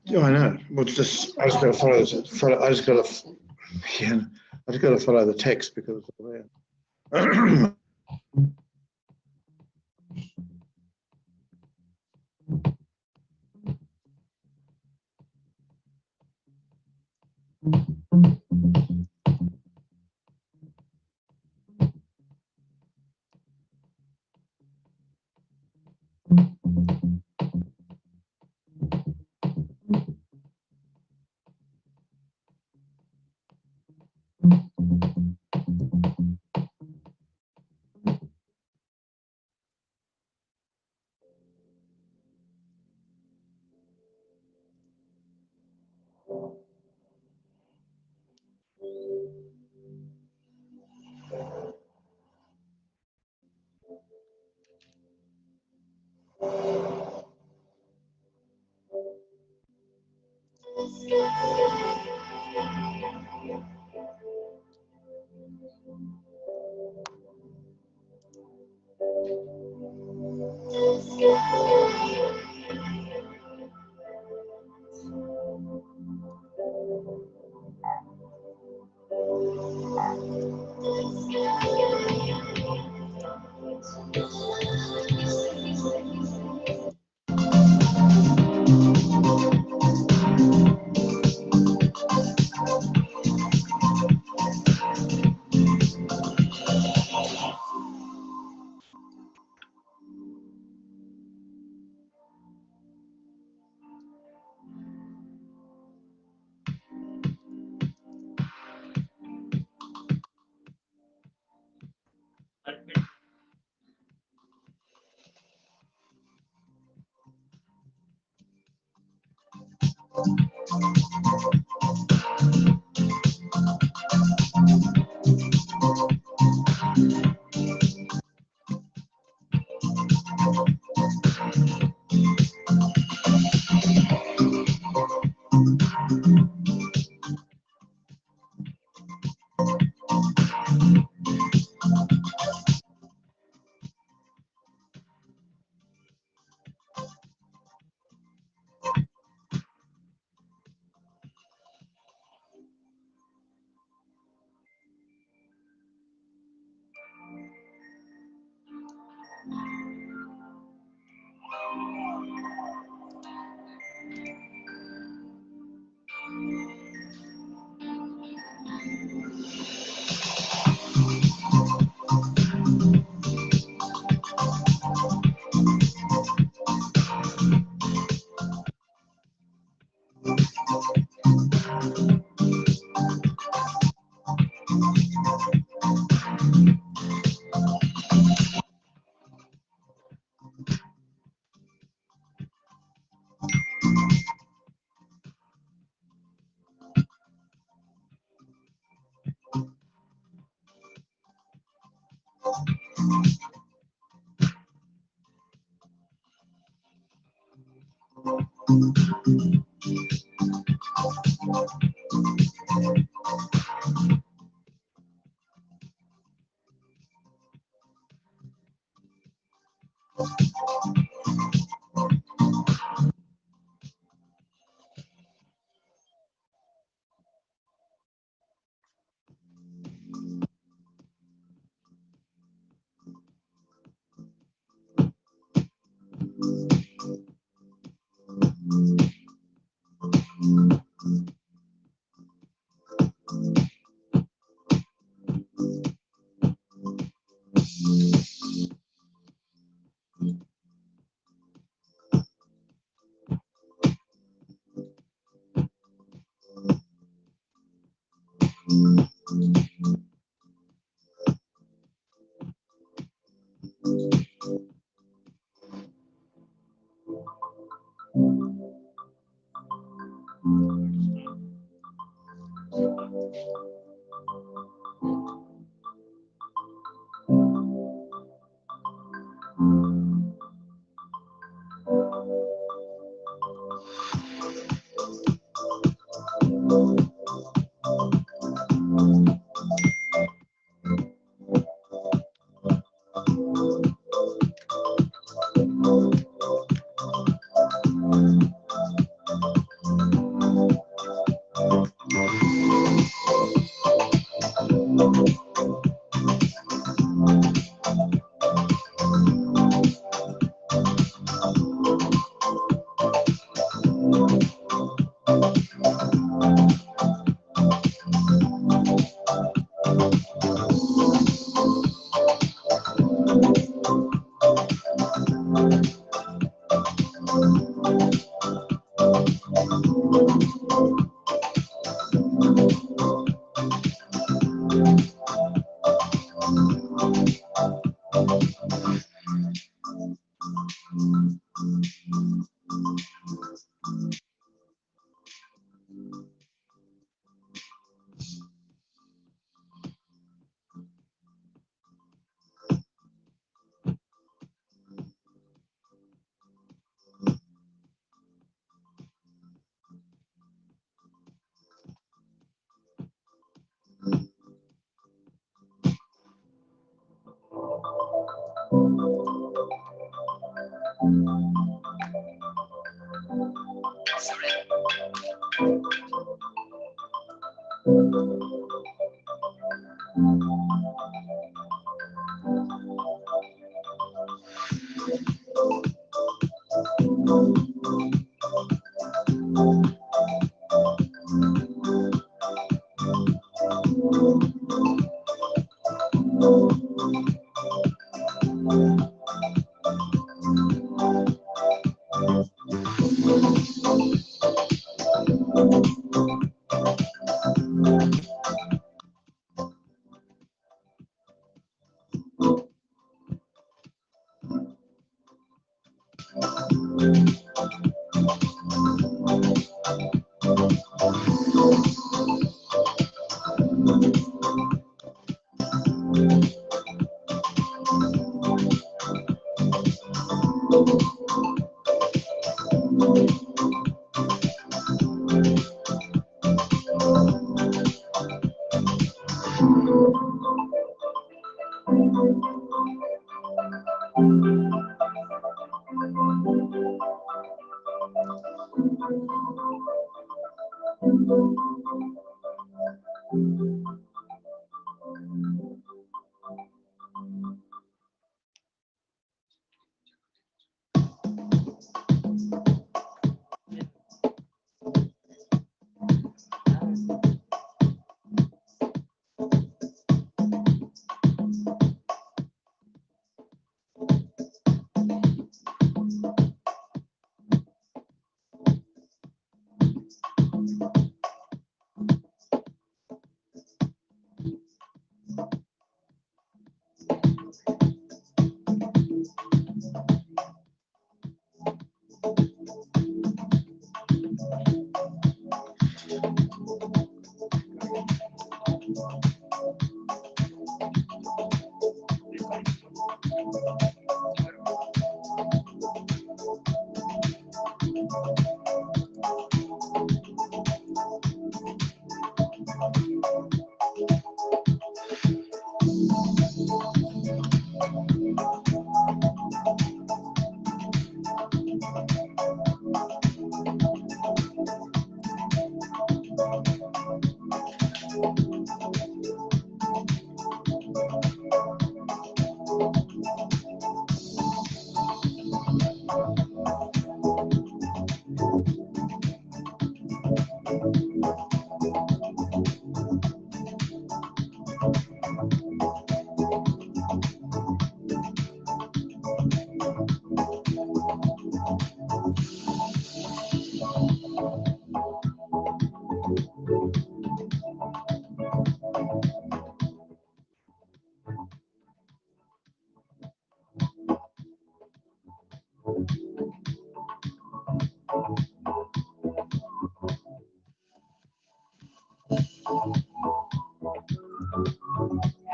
Yeah, I know. Well, just I just got to follow this. I just got to, yeah, I just got to follow the text because it's all there.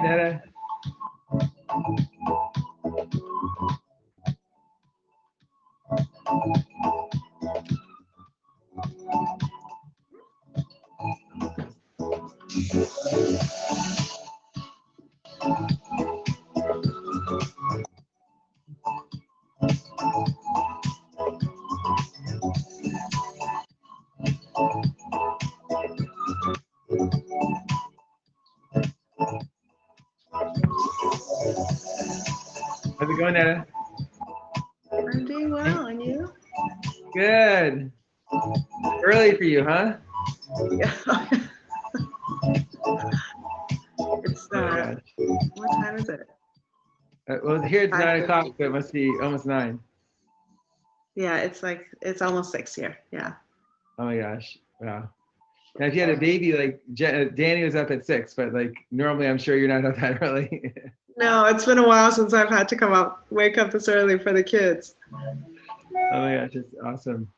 Netta. How's it going, Netta? I'm doing well, and you? Good. Early for you, huh? Yeah. It's Yeah. what time is it? Well, here it's 9 5:30. o'clock, so it must be almost 9. Yeah, it's almost 6 here. Yeah. Oh my gosh. Wow. Now, if you had a baby, like Danny was up at 6, but like normally I'm sure you're not up that early. No, it's been a while since I've had to wake up this early for the kids. Oh my gosh, it's awesome.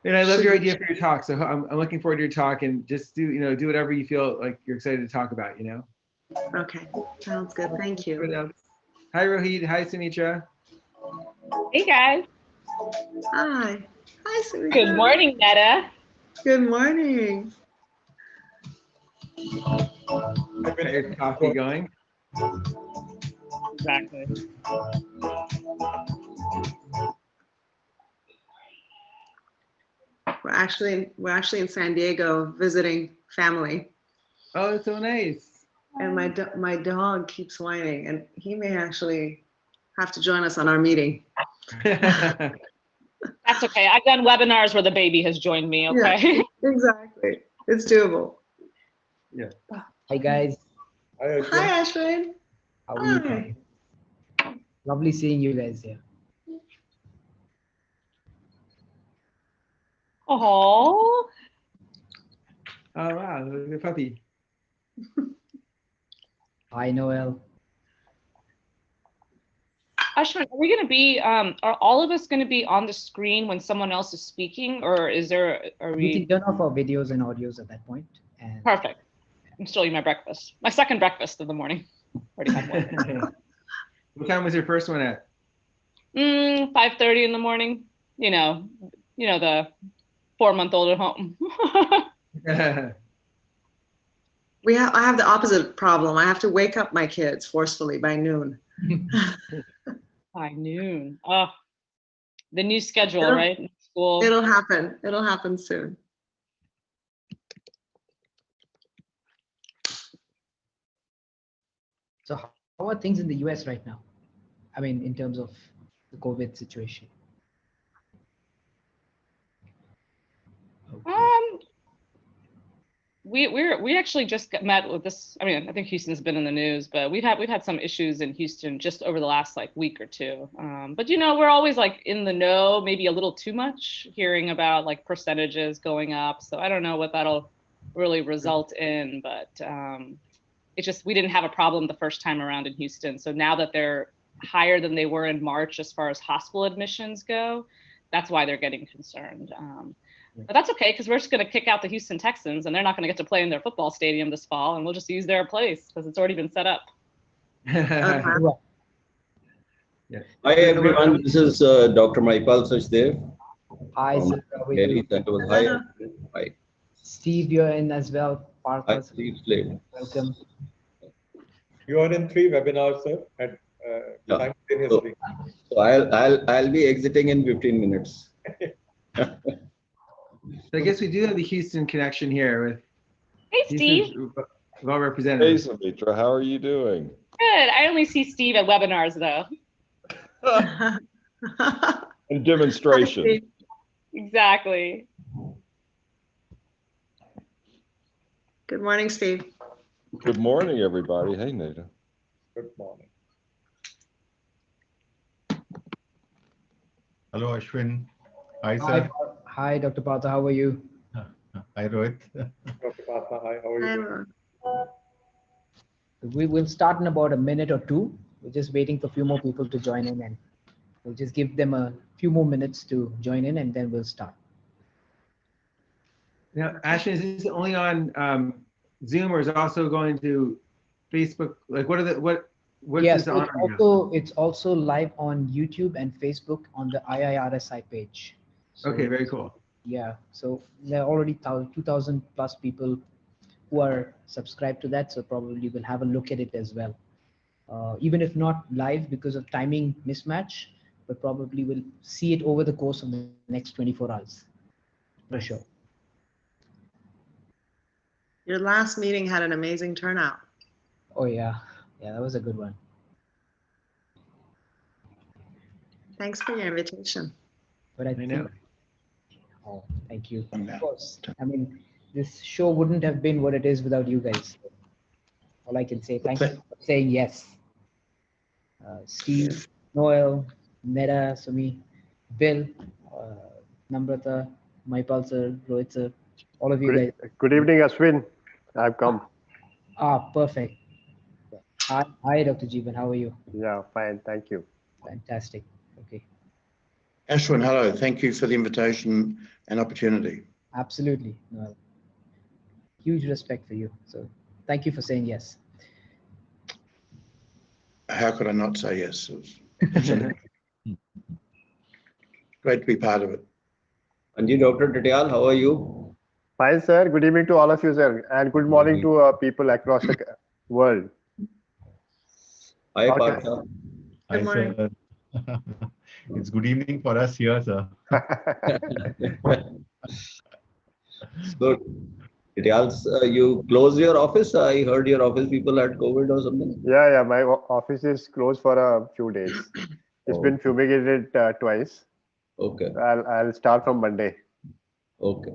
And I love your idea for your talk. So I'm looking forward to your talk, and just do whatever you feel like you're excited to talk about, Okay, sounds good. Thank you. Hi, Rohit. Hi, Sumitra. Hey guys. Hi. Hi, Sumitra. Good morning, Netta. Good morning. Got your coffee going? Exactly. We're actually in San Diego visiting family, Oh, that's so nice. and my dog keeps whining, and he may actually have to join us on our meeting. That's okay. I've done webinars where the baby has joined me, okay? Yeah, exactly. It's doable. Yeah. Hi guys, Hi, Ashwin. how are you? Hi. Lovely seeing you guys here. Oh, Oh, wow. Look at the puppy. Hi Noel. Ashwin, are we gonna be, are all of us gonna be on the screen when someone else is speaking, or are We can we? turn off our videos and audios at that point. And Perfect. I'm still eating my breakfast. My second breakfast of the morning. Already had one. What time was your first one at? 5:30 in the morning. The 4-month-old at home. I have the opposite problem. I have to wake up my kids forcefully by noon. By noon. Oh, the new schedule, It'll- right? School. It'll happen. It'll happen soon. so how are things in the US right now? I mean, in terms of the COVID situation. Okay. We actually just met with this. I mean, I think Houston's been in the news, but we've had some issues in Houston just over the last week or two. But we're always in the know, maybe a little too much, hearing about percentages going up. So I don't know what that'll really result in, but it's just we didn't have a problem the first time around in Houston. So now that they're higher than they were in March as far as hospital admissions go, that's why they're getting concerned. But that's okay, because we're just going to kick out the Houston Texans, and they're not going to get to play in their football stadium this fall, and we'll just use their place because it's already been set up. Yeah. Hi everyone, this is Dr. Maipal Sachdev. Hi, sir. How are Gary, you? that was hi. Hi. Steve, you're in as well. Hi, Parker, Steve Slade. welcome. You are in 3 webinars, sir, at Yeah. simultaneously. So I'll be exiting in 15 minutes. So I guess we do have the Houston connection here with Hey, Steve. Houston's well represented. Hey, Sumitra, how are you doing? Good. I only see Steve at webinars, though. And demonstration. Exactly. Good morning, Steve. Good morning, everybody. Hey, Nita. Good morning. Hello, Ashwin. Hi, Hi, sir. hi, Dr. Partha. How are you? Hi, Rohit. Dr. Partha, hi, how are you Hi, doing? Ron. We will start in about a minute or two. We're just waiting for a few more people to join in, and we'll just give them a few more minutes to join in, and then we'll start. Now, Ashton, is this only on Zoom, or is it also going to Facebook? What's Yes, this on? it's also live on YouTube and Facebook on the IIRSI page. So, Okay, very cool. yeah, so there are already 2,000 plus people who are subscribed to that, so probably we'll have a look at it as well. Even if not live because of timing mismatch, but probably we'll see it over the course of the next 24 hours, for sure. Your last meeting had an amazing turnout. Oh yeah, that was a good one. Thanks for your invitation. But I know. think, oh, thank you. Of course, I mean, this show wouldn't have been what it is without you guys. All I can say, thank you for saying yes. Steve, Noel, Neda, Sumi, Bill, Namrata, Maipal sir, Rohit sir, all of you guys. Good evening, Ashwin. I've come. Perfect. Hi, Dr. Jeevan. How are you? Yeah, fine. Thank you. Fantastic. Okay. Ashwin, hello. Thank you for the invitation and opportunity. Absolutely. No, huge respect for you. So thank you for saying yes. How could I not say yes? It was absolutely great to be part of it. Anji, Dr. Tatyal, how are you? Fine, sir. Good evening to all of you, sir. And good morning to people across the world. Hi, Okay. Partha. Hi, morning. sir. It's good evening for us here, sir. So, Tatyal, you closed your office? I heard your office people had COVID or something. Yeah, my office is closed for a few days. It's been fumigated twice. Okay. I'll start from Monday. Okay.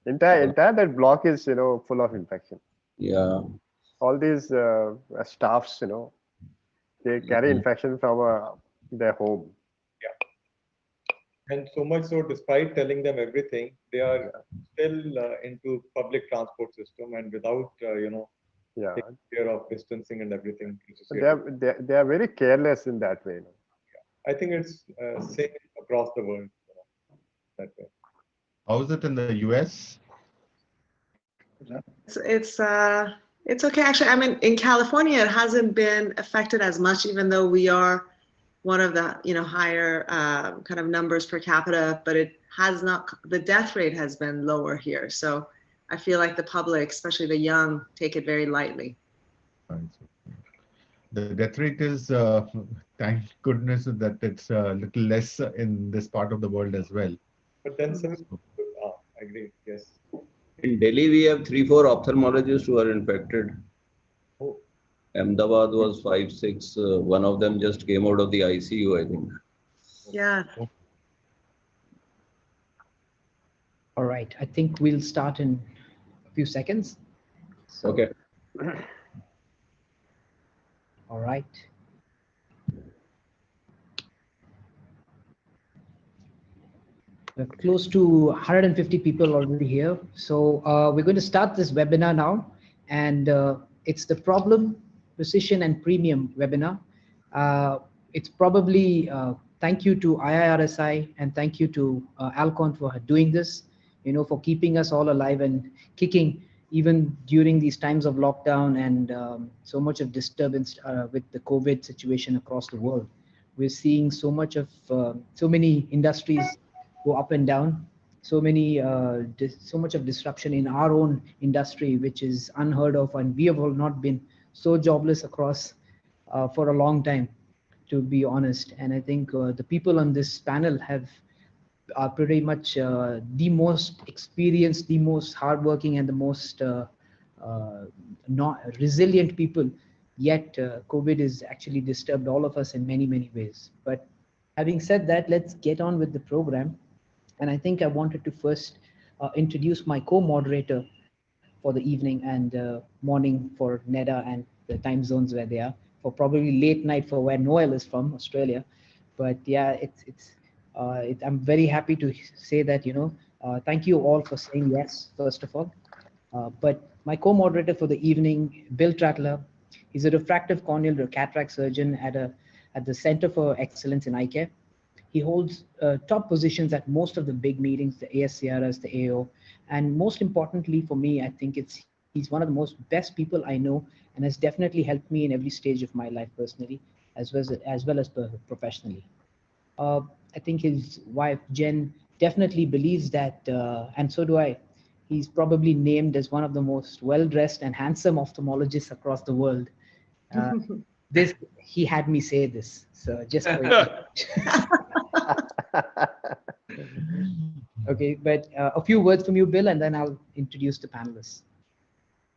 Entire that block is full of infection. Yeah. All these staffs, they carry infection from their home. And so much so, despite telling them everything, they are still into public transport system and without, Yeah, taking care of distancing and everything. so they are very careless in that way. I think it's same across the world. That way. How is it in the US? It's okay. Actually, I mean, in California, it hasn't been affected as much, even though we are one of the higher kind of numbers per capita, but it has not. The death rate has been lower here, so I feel like the public, especially the young, take it very lightly. The death rate is, thank goodness that it's a little less in this part of the world as well. But then, I agree. Yes. In Delhi, we have 3-4 ophthalmologists who are infected. Oh. Ahmedabad was 5-6. One of them just came out of the ICU, I think. Yeah. All right. I think we'll start in a few seconds. So, Okay. all right. We're close to 150 people already here. So we're going to start this webinar now. And it's the problem, precision, and premium webinar. It's probably thank you to IIRSI and thank you to Alcon for doing this, for keeping us all alive and kicking even during these times of lockdown and so much of disturbance with the COVID situation across the world. We're seeing so much of so many industries go up and down, so much of disruption in our own industry, which is unheard of, and we have all not been so jobless across for a long time, to be honest. And I think the people on this panel are pretty much the most experienced, the most hardworking, and the most not resilient people. Yet COVID has actually disturbed all of us in many, many ways. But having said that, let's get on with the program. And I think I wanted to first introduce my co-moderator for the evening and morning for NEDA and the time zones where they are, for probably late night for where Noel is from, Australia. But yeah, I'm very happy to say that, thank you all for saying yes, first of all. But my co-moderator for the evening, Bill Trattler, he's a refractive corneal cataract surgeon at the Center for Excellence in Eye Care. He holds top positions at most of the big meetings, the ASCRS, the AO, and most importantly for me, I think he's one of the most best people I know, and has definitely helped me in every stage of my life personally, as well as professionally. I think his wife Jen definitely believes that, and so do I. He's probably named as one of the most well-dressed and handsome ophthalmologists across the world. He had me say this, so just for Okay, but a few words from you, Bill, and then I'll introduce the panelists.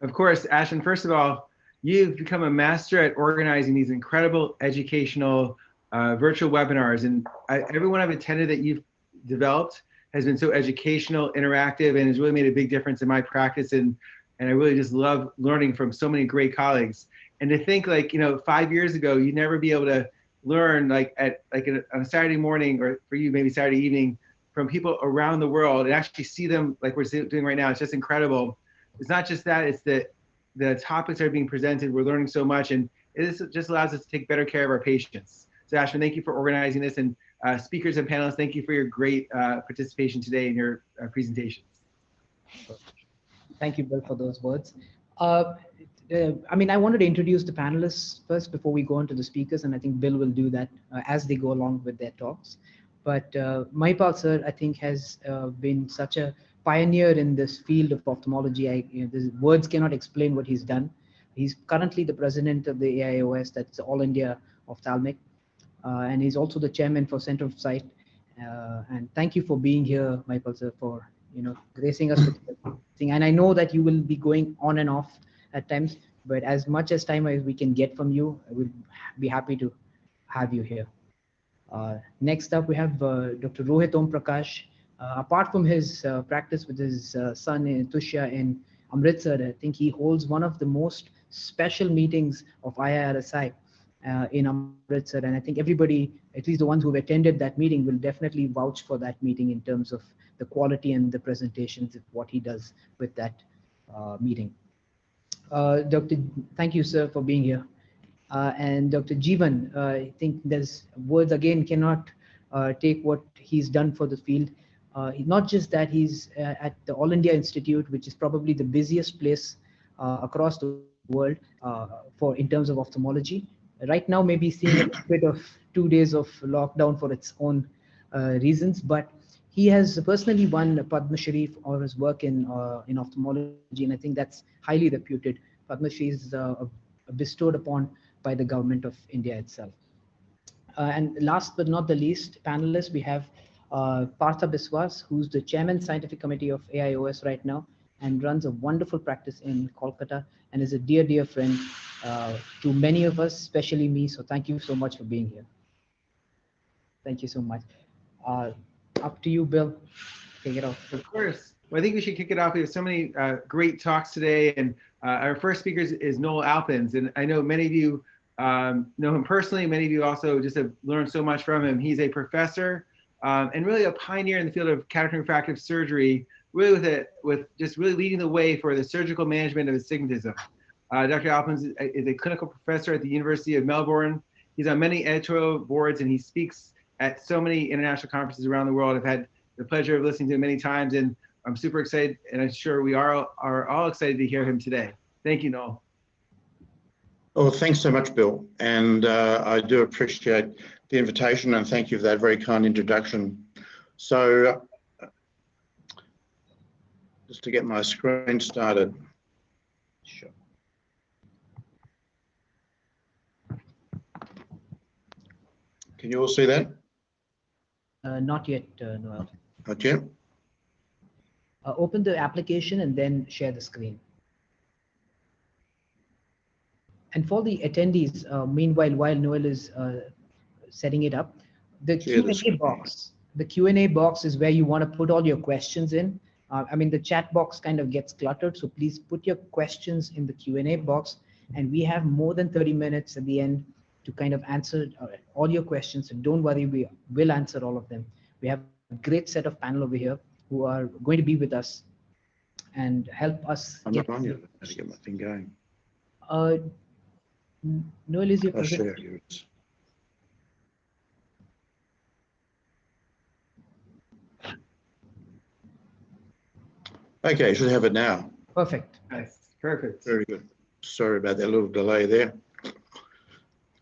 Of course, Ashwin, first of all, you've become a master at organizing these incredible educational virtual webinars, and every one I've attended that you've developed has been so educational, interactive, and has really made a big difference in my practice, and I really just love learning from so many great colleagues. And to think, like, 5 years ago, you'd never be able to learn on a Saturday morning, or for you maybe Saturday evening, from people around the world, and actually see them like we're doing right now. It's just incredible. It's not just that, it's the topics that are being presented. We're learning so much, and it just allows us to take better care of our patients. So Ashwin, thank you for organizing this, and speakers and panelists, thank you for your great participation today in your presentations. Thank you, Bill, for those words. I mean, I wanted to introduce the panelists first before we go on to the speakers, and I think Bill will do that as they go along with their talks. But Mahipal sir, I think, has been such a pioneer in this field of ophthalmology. The words cannot explain what he's done. He's currently the president of the IIOS, that's All India Ophthalmic, and he's also the chairman for Center of Sight. And thank you for being here, Mahipal sir, for gracing us with everything. And I know that you will be going on and off at times, but as much as time as we can get from you, I will be happy to have you here. Next up, we have Dr. Rohit Om Prakash. Apart from his practice with his son in Tushya in Amritsar, I think he holds one of the most special meetings of IIRSI in Amritsar. And I think everybody, at least the ones who have attended that meeting, will definitely vouch for that meeting in terms of the quality and the presentations of what he does with that meeting. Thank you, sir, for being here. And Dr. Jeevan, I think there's words again cannot take what he's done for the field. Not just that, he's at the All India Institute, which is probably the busiest place across the world in terms of ophthalmology. Right now, maybe seeing a bit of 2 days of lockdown for its own reasons, but he has personally won Padma Shri for his work in ophthalmology, and I think that's highly reputed. Padma Shri is bestowed upon by the government of India itself. And last but not the least, panelists, we have Partha Biswas, who's the chairman scientific committee of AIOS right now, and runs a wonderful practice in Kolkata, and is a dear, dear friend to many of us, especially me. So thank you so much for being here. Thank you so much. Up to you, Bill. Take it off. Of course. Well, I think we should kick it off. We have so many great talks today, and our first speaker is Noel Alpins, and I know many of you know him personally. Many of you also just have learned so much from him. He's a professor and really a pioneer in the field of cataract refractive surgery, really with just really leading the way for the surgical management of astigmatism. Dr. Alpins is a clinical professor at the University of Melbourne. He's on many editorial boards, and he speaks at so many international conferences around the world. I've had the pleasure of listening to him many times, and I'm super excited, and I'm sure we are all excited to hear him today. Thank you, Noel. Oh, thanks so much, Bill. And I do appreciate the invitation, and thank you for that very kind introduction. So just to get my screen started. Sure. Can you all see that? Not yet, Noel. Not yet? Open the application and then share the screen. And for the attendees, meanwhile, while Noel is setting it up, the Q&A box is where you want to put all your questions in. I mean, the chat box kind of gets cluttered, so please put your questions in the Q&A box, and we have more than 30 minutes at the end to kind of answer all your questions. And don't worry, we will answer all of them. We have a great set of panel over here who are going to be with us and help us. I'm not on yet. I have to get my thing going. Noel, is your I'll share present? yours. Okay, you should have it now. Perfect. Nice. Perfect. Very good. Sorry about that little delay there.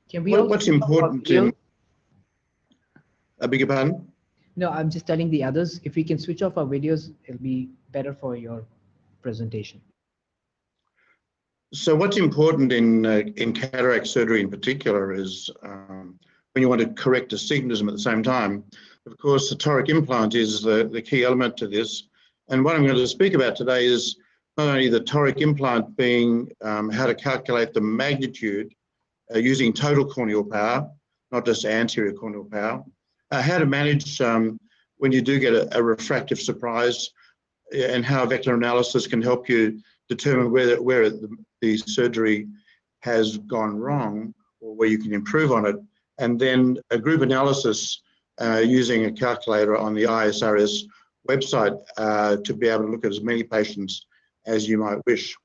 Can we What's important in... I beg your pardon? No, I'm just telling the others, if we can switch off our videos, it'll be better for your presentation. So what's important in cataract surgery in particular is when you want to correct astigmatism at the same time, of course, the toric implant is the key element to this. And what I'm going to speak about today is not only the toric implant being how to calculate the magnitude using total corneal power, not just anterior corneal power, how to manage when you do get a refractive surprise, and how vector analysis can help you determine where the surgery has gone wrong or where you can improve on it, and then a group analysis using a calculator on the IIRSI website to be able to look at as many patients as you might wish.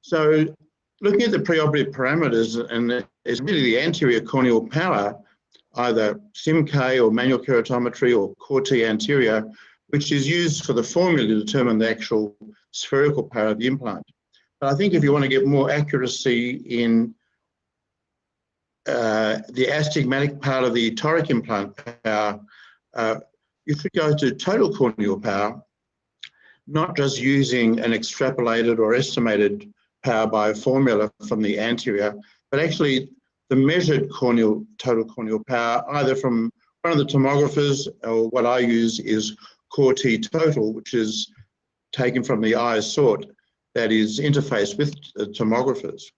So looking at the preoperative parameters, and it's really the anterior corneal power, either SIMK or manual keratometry or core-T anterior, which is used for the formula to determine the actual spherical power of the implant. But I think if you want to get more accuracy in the astigmatic part of the toric implant power, you should go to total corneal power, not just using an extrapolated or estimated power by formula from the anterior, but actually the measured total corneal power, either from one of the tomographers, or what I use is core-T total, which is taken from the eye sort that is interfaced with the tomographers.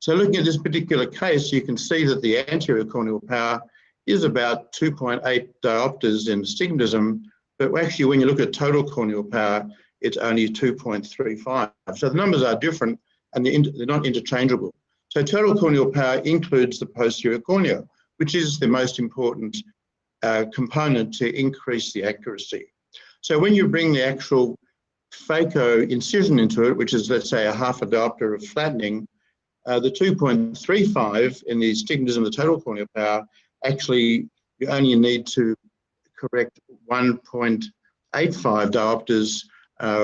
So looking at this particular case, you can see that the anterior corneal power is about 2.8 diopters in astigmatism, but actually when you look at total corneal power, it's only 2.35. So the numbers are different and they're not interchangeable. So total corneal power includes the posterior cornea, which is the most important component to increase the accuracy. So when you bring the actual phaco incision into it, which is, let's say, a half a diopter of flattening, the 2.35 in the astigmatism of the total corneal power, actually you only need to correct 1.85 diopters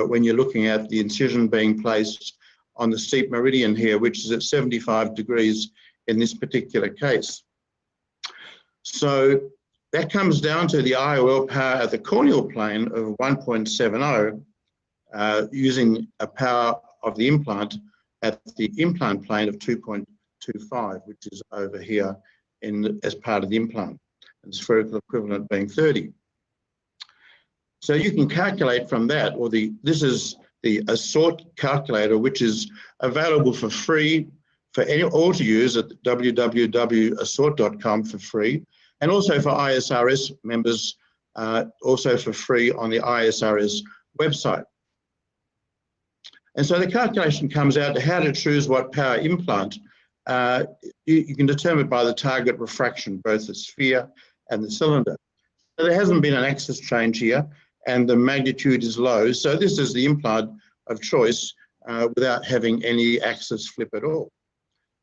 when you're looking at the incision being placed on the steep meridian here, which is at 75 degrees in this particular case. So that comes down to the IOL power at the corneal plane of 1.70 using a power of the implant at the implant plane of 2.25, which is over here as part of the implant, and spherical equivalent being 30. So you can calculate from that, or this is the Assort calculator, which is available for free for all to use at www.assort.com for free, and also for IIRSI members, also for free on the IIRSI website. And so the calculation comes out to how to choose what power implant. You can determine by the target refraction, both the sphere and the cylinder. So there hasn't been an axis change here, and the magnitude is low. So this is the implant of choice without having any axis flip at all.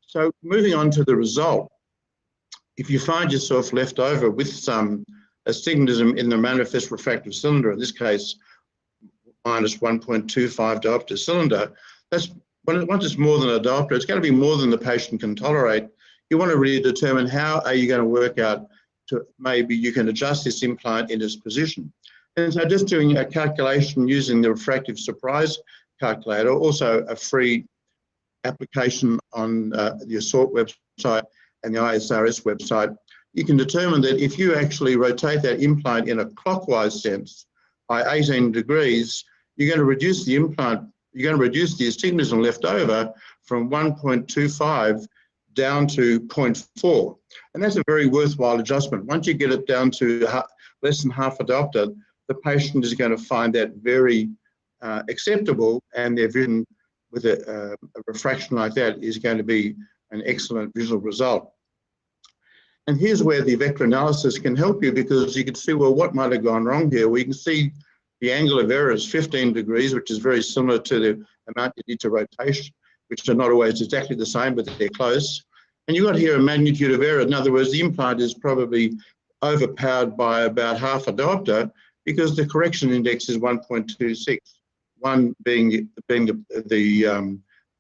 So moving on to the result, if you find yourself left over with some astigmatism in the manifest refractive cylinder, in this case, minus 1.25 diopter cylinder, once it's more than a diopter, it's going to be more than the patient can tolerate. You want to really determine how are you going to work out to maybe you can adjust this implant in its position. And so just doing a calculation using the refractive surprise calculator, also a free application on the Assort website and the IIRSI website, you can determine that if you actually rotate that implant in a clockwise sense by 18 degrees, you're going to reduce the implant, you're going to reduce the astigmatism left over from 1.25 down to 0.4. And that's a very worthwhile adjustment. Once you get it down to less than half a diopter, the patient is going to find that very acceptable, and their vision with a refraction like that is going to be an excellent visual result. And here's where the vector analysis can help you, because you can see, well, what might have gone wrong here? We can see the angle of error is 15 degrees, which is very similar to the amount you need to rotation, which are not always exactly the same, but they're close. And you've got here a magnitude of error. In other words, the implant is probably overpowered by about half a diopter, because the correction index is 1.26, 1 being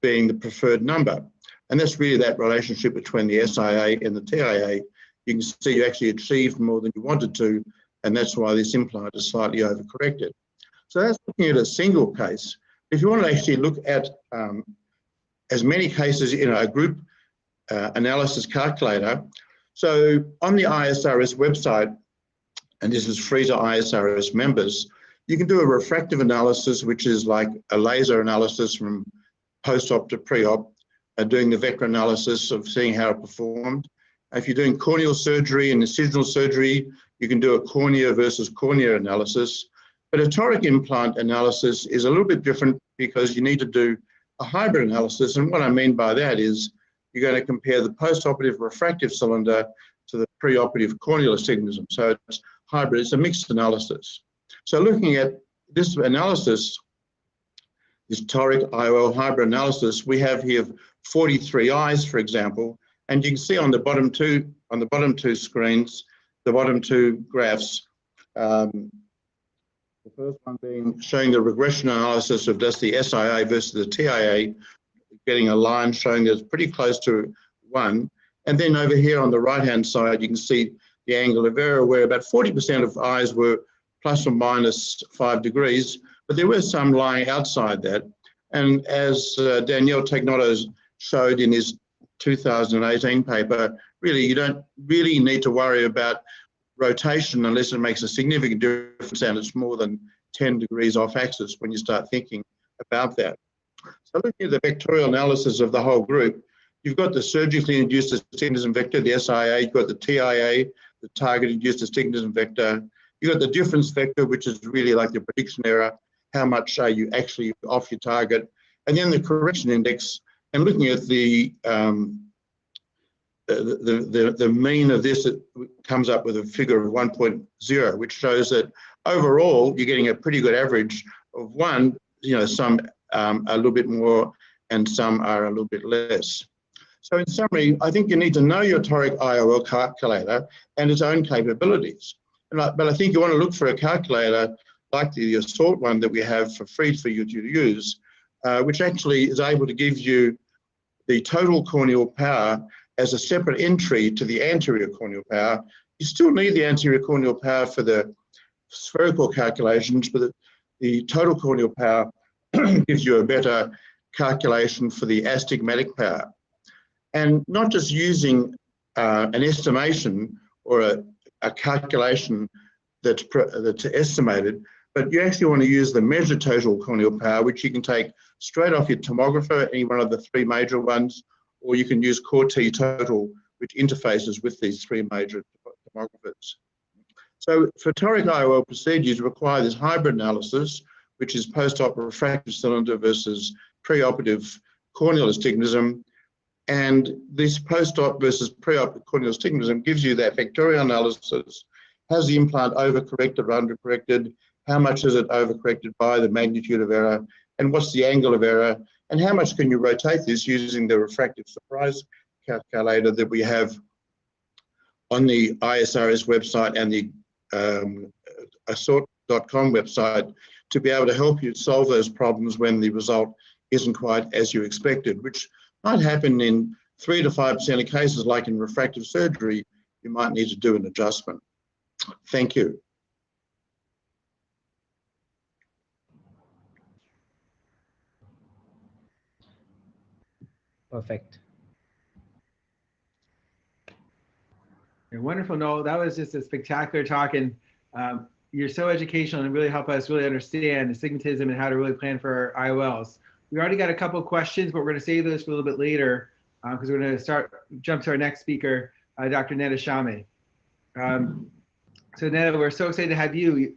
the preferred number. And that's really that relationship between the SIA and the TIA. You can see you actually achieved more than you wanted to, and that's why this implant is slightly overcorrected. So that's looking at a single case. If you want to actually look at as many cases in a group analysis calculator, so on the IIRSI website, and this is free to IIRSI members, you can do a refractive analysis, which is like a laser analysis from post-op to pre-op, doing the vector analysis of seeing how it performed. If you're doing corneal surgery and incisional surgery, you can do a cornea versus cornea analysis. But a toric implant analysis is a little bit different, because you need to do a hybrid analysis. And what I mean by that is you're going to compare the postoperative refractive cylinder to the preoperative corneal astigmatism. So it's hybrid, it's a mixed analysis. So looking at this analysis, this toric IOL hybrid analysis, we have here 43 eyes, for example, and you can see on the bottom two screens, the bottom two graphs, the first one being showing the regression analysis of just the SIA versus the TIA, getting a line showing that it's pretty close to 1. And then over here on the right-hand side, you can see the angle of error where about 40% of eyes were plus or minus 5 degrees, but there were some lying outside that. And as Daniel Tegnoto showed in his 2018 paper, really, you don't really need to worry about rotation unless it makes a significant difference and it's more than 10 degrees off axis when you start thinking about that. So looking at the vectorial analysis of the whole group, you've got the surgically induced astigmatism vector, the SIA, you've got the TIA, the target induced astigmatism vector, you've got the difference vector, which is really like the prediction error, how much are you actually off your target, and then the correction index, and looking at the mean of this, it comes up with a figure of 1.0, which shows that overall you're getting a pretty good average of 1, some a little bit more and some are a little bit less. So in summary, I think you need to know your toric IOL calculator and its own capabilities. But I think you want to look for a calculator like the Assault one that we have for free for you to use, which actually is able to give you the total corneal power as a separate entry to the anterior corneal power. You still need the anterior corneal power for the spherical calculations, but the total corneal power gives you a better calculation for the astigmatic power. And not just using an estimation or a calculation that's estimated, but you actually want to use the measured total corneal power, which you can take straight off your tomographer, any one of the 3 major ones, or you can use Core T total, which interfaces with these 3 major tomographers. So for toric IOL procedures, require this hybrid analysis, which is post-op refractive cylinder versus preoperative corneal astigmatism. And this post-op versus pre-op corneal astigmatism gives you that vectorial analysis. Has the implant overcorrected or undercorrected? How much is it overcorrected by the magnitude of error? And what's the angle of error? And how much can you rotate this using the refractive surprise calculator that we have on the IIRSI website and the assort.com website to be able to help you solve those problems when the result isn't quite as you expected, which might happen in 3 to 5% of cases, like in refractive surgery. You might need to do an adjustment. Thank you. Perfect. You're wonderful, Noel. That was just a spectacular talk, and you're so educational and really help us really understand astigmatism and how to really plan for our IOLs. We already got a couple of questions, but we're going to save those for a little bit later because we're going to jump to our next speaker, Dr. Neda Shame. So Neda, we're so excited to have you.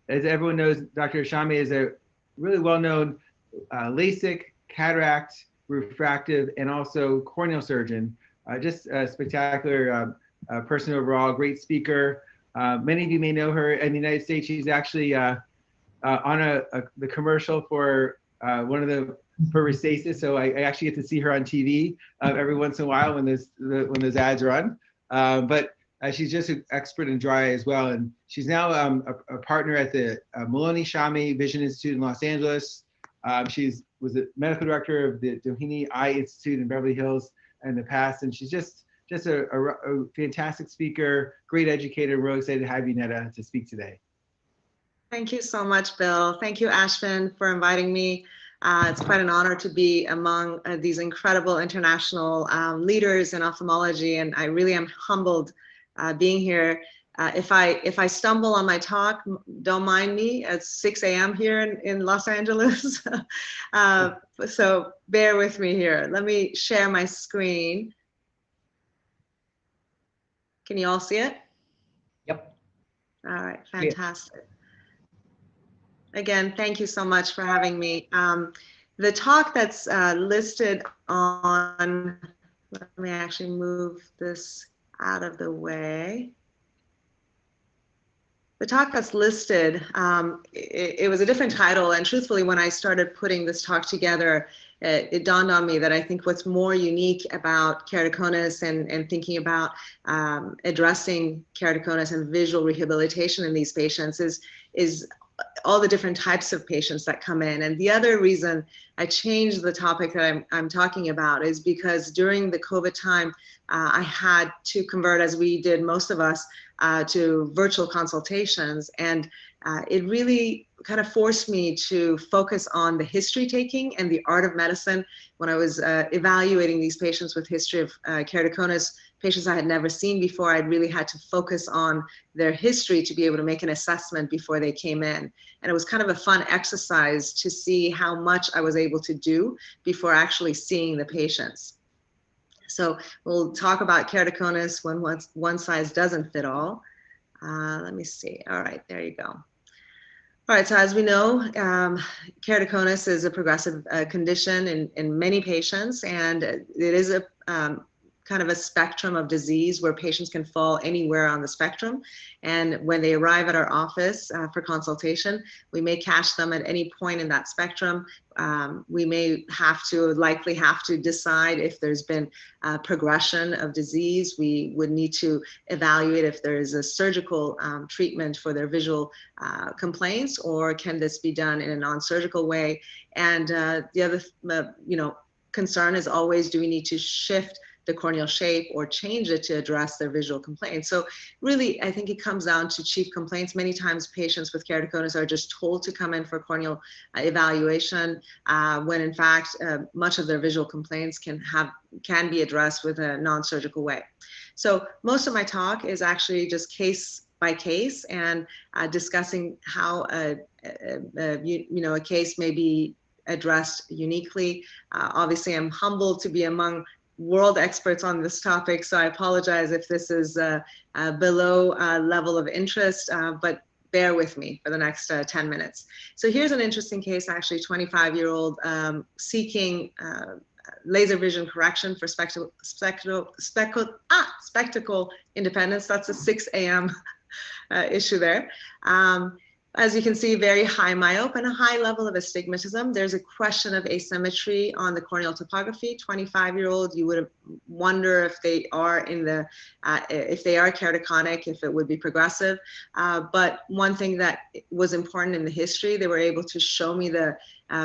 As everyone knows, Dr. Shame is a really well-known LASIK, cataract, refractive, and also corneal surgeon. Just a spectacular person overall, great speaker. Many of you may know her in the United States. She's actually on the commercial for one of the for Restasis, so I actually get to see her on TV every once in a while when those ads run. But she's just an expert in dry eye as well, and she's now a partner at the Maloney Shame Vision Institute in Los Angeles. She's was the medical director of the Doheny Eye Institute in Beverly Hills in the past, and she's just a fantastic speaker, great educator. We're really excited to have you, Neda, to speak today. Thank you so much, Bill. Thank you, Ashvin, for inviting me. It's quite an honor to be among these incredible international leaders in ophthalmology, and I really am humbled being here. If I stumble on my talk, don't mind me. It's 6 a.m. here in Los Angeles, so bear with me here. Let me share my screen. Can you all see it? Yep. All right, fantastic. Again, thank you so much for having me. The talk that's listed on Let me actually move this out of the way. The talk that's listed, it was a different title, and truthfully, when I started putting this talk together, it dawned on me that I think what's more unique about keratoconus and thinking about addressing keratoconus and visual rehabilitation in these patients is all the different types of patients that come in. And the other reason I changed the topic that I'm talking about is because during the COVID time, I had to convert, as we did most of us, to virtual consultations. And it really kind of forced me to focus on the history taking and the art of medicine. When I was evaluating these patients with history of keratoconus, patients I had never seen before, I really had to focus on their history to be able to make an assessment before they came in. And it was kind of a fun exercise to see how much I was able to do before actually seeing the patients. So we'll talk about keratoconus when one size doesn't fit all. Let me see. All right, there you go. All right, so as we know, keratoconus is a progressive condition in many patients, and it is a kind of a spectrum of disease where patients can fall anywhere on the spectrum. And when they arrive at our office for consultation, we may catch them at any point in that spectrum. We may likely have to decide if there's been progression of disease. We would need to evaluate if there is a surgical treatment for their visual complaints, or can this be done in a non-surgical way? And the other concern is always, do we need to shift the corneal shape or change it to address their visual complaints? So really, I think it comes down to chief complaints. Many times patients with keratoconus are just told to come in for corneal evaluation, when in fact, much of their visual complaints can be addressed with a non-surgical way. So most of my talk is actually just case by case and discussing how a case may be addressed uniquely. Obviously, I'm humbled to be among world experts on this topic, so I apologize if this is below level of interest, but bear with me for the next 10 minutes. So here's an interesting case, actually, 25-year-old seeking laser vision correction for spectacle independence. That's a 6 a.m. Issue there. As you can see, very high myope and a high level of astigmatism. There's a question of asymmetry on the corneal topography. 25-year-old, you would wonder if they are if they are keratoconic, if it would be progressive. But one thing that was important in the history, they were able to show me the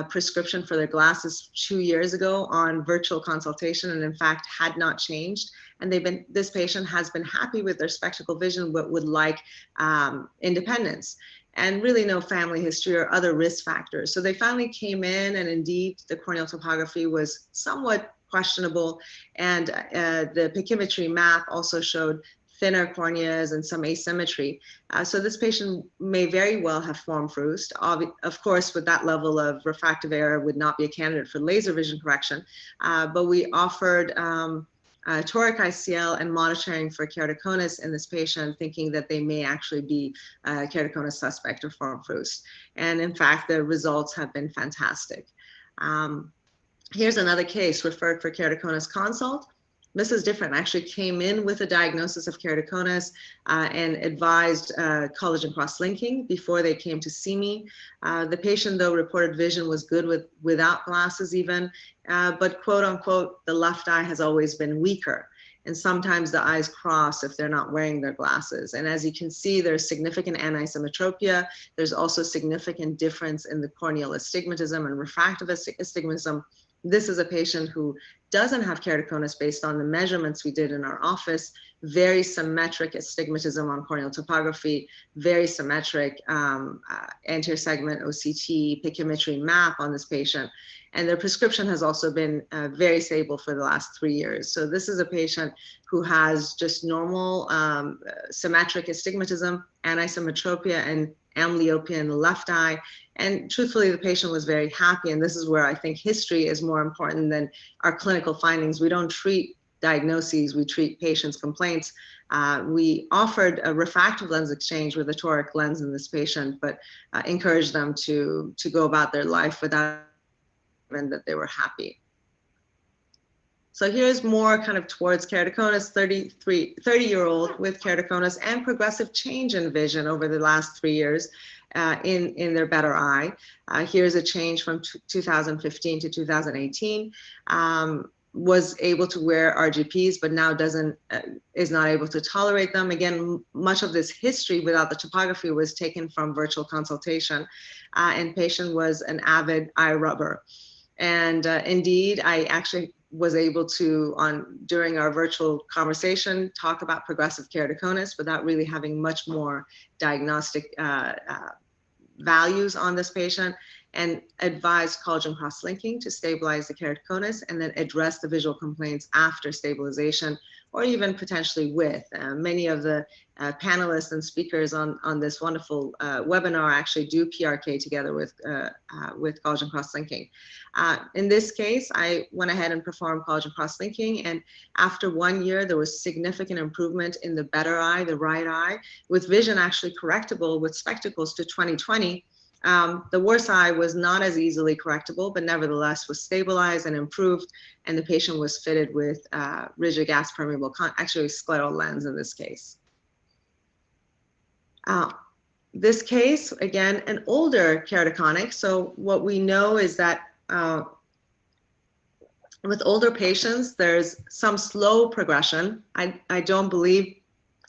prescription for their glasses 2 years ago on virtual consultation, and in fact had not changed. And this patient has been happy with their spectacle vision, but would like independence, and really no family history or other risk factors. So they finally came in, and indeed the corneal topography was somewhat questionable, and the pachymetry map also showed thinner corneas and some asymmetry. So this patient may very well have form fruste. Of course, with that level of refractive error, would not be a candidate for laser vision correction, but we offered toric ICL and monitoring for keratoconus in this patient, thinking that they may actually be keratoconus suspect or form fruste. And in fact, the results have been fantastic. Here's another case referred for keratoconus consult. This is different. I actually came in with a diagnosis of keratoconus and advised collagen cross-linking before they came to see me. The patient, though, reported vision was good without glasses even, but quote unquote, the left eye has always been weaker. And sometimes the eyes cross if they're not wearing their glasses. And as you can see, there's significant anisometropia. There's also significant difference in the corneal astigmatism and refractive astigmatism. This is a patient who doesn't have keratoconus based on the measurements we did in our office. Very symmetric astigmatism on corneal topography, very symmetric anterior segment OCT pachymetry map on this patient. And their prescription has also been very stable for the last 3 years. So this is a patient who has just normal symmetric astigmatism, anisometropia, and amblyopia in the left eye. And truthfully, the patient was very happy. And this is where I think history is more important than our clinical findings. We don't treat diagnoses, we treat patients' complaints. We offered a refractive lens exchange with a toric lens in this patient, but encouraged them to go about their life without even that they were happy. So here's more kind of towards keratoconus, 30-year-old with keratoconus and progressive change in vision over the last 3 years in their better eye. Here's a change from 2015 to 2018. Was able to wear RGPs, but now is not able to tolerate them. Again, much of this history without the topography was taken from virtual consultation, and patient was an avid eye rubber. And indeed, I actually was able to, during our virtual conversation, talk about progressive keratoconus without really having much more diagnostic values on this patient, and advise collagen cross-linking to stabilize the keratoconus and then address the visual complaints after stabilization, or even potentially with. Many of the panelists and speakers on this wonderful webinar actually do PRK together with collagen cross-linking. In this case, I went ahead and performed collagen cross-linking, and after 1 year, there was significant improvement in the better eye, the right eye, with vision actually correctable with spectacles to 20/20. The worse eye was not as easily correctable, but nevertheless was stabilized and improved, and the patient was fitted with rigid gas permeable, actually scleral lens in this case. This case, again, an older keratoconic. So what we know is that with older patients, there's some slow progression. I don't believe,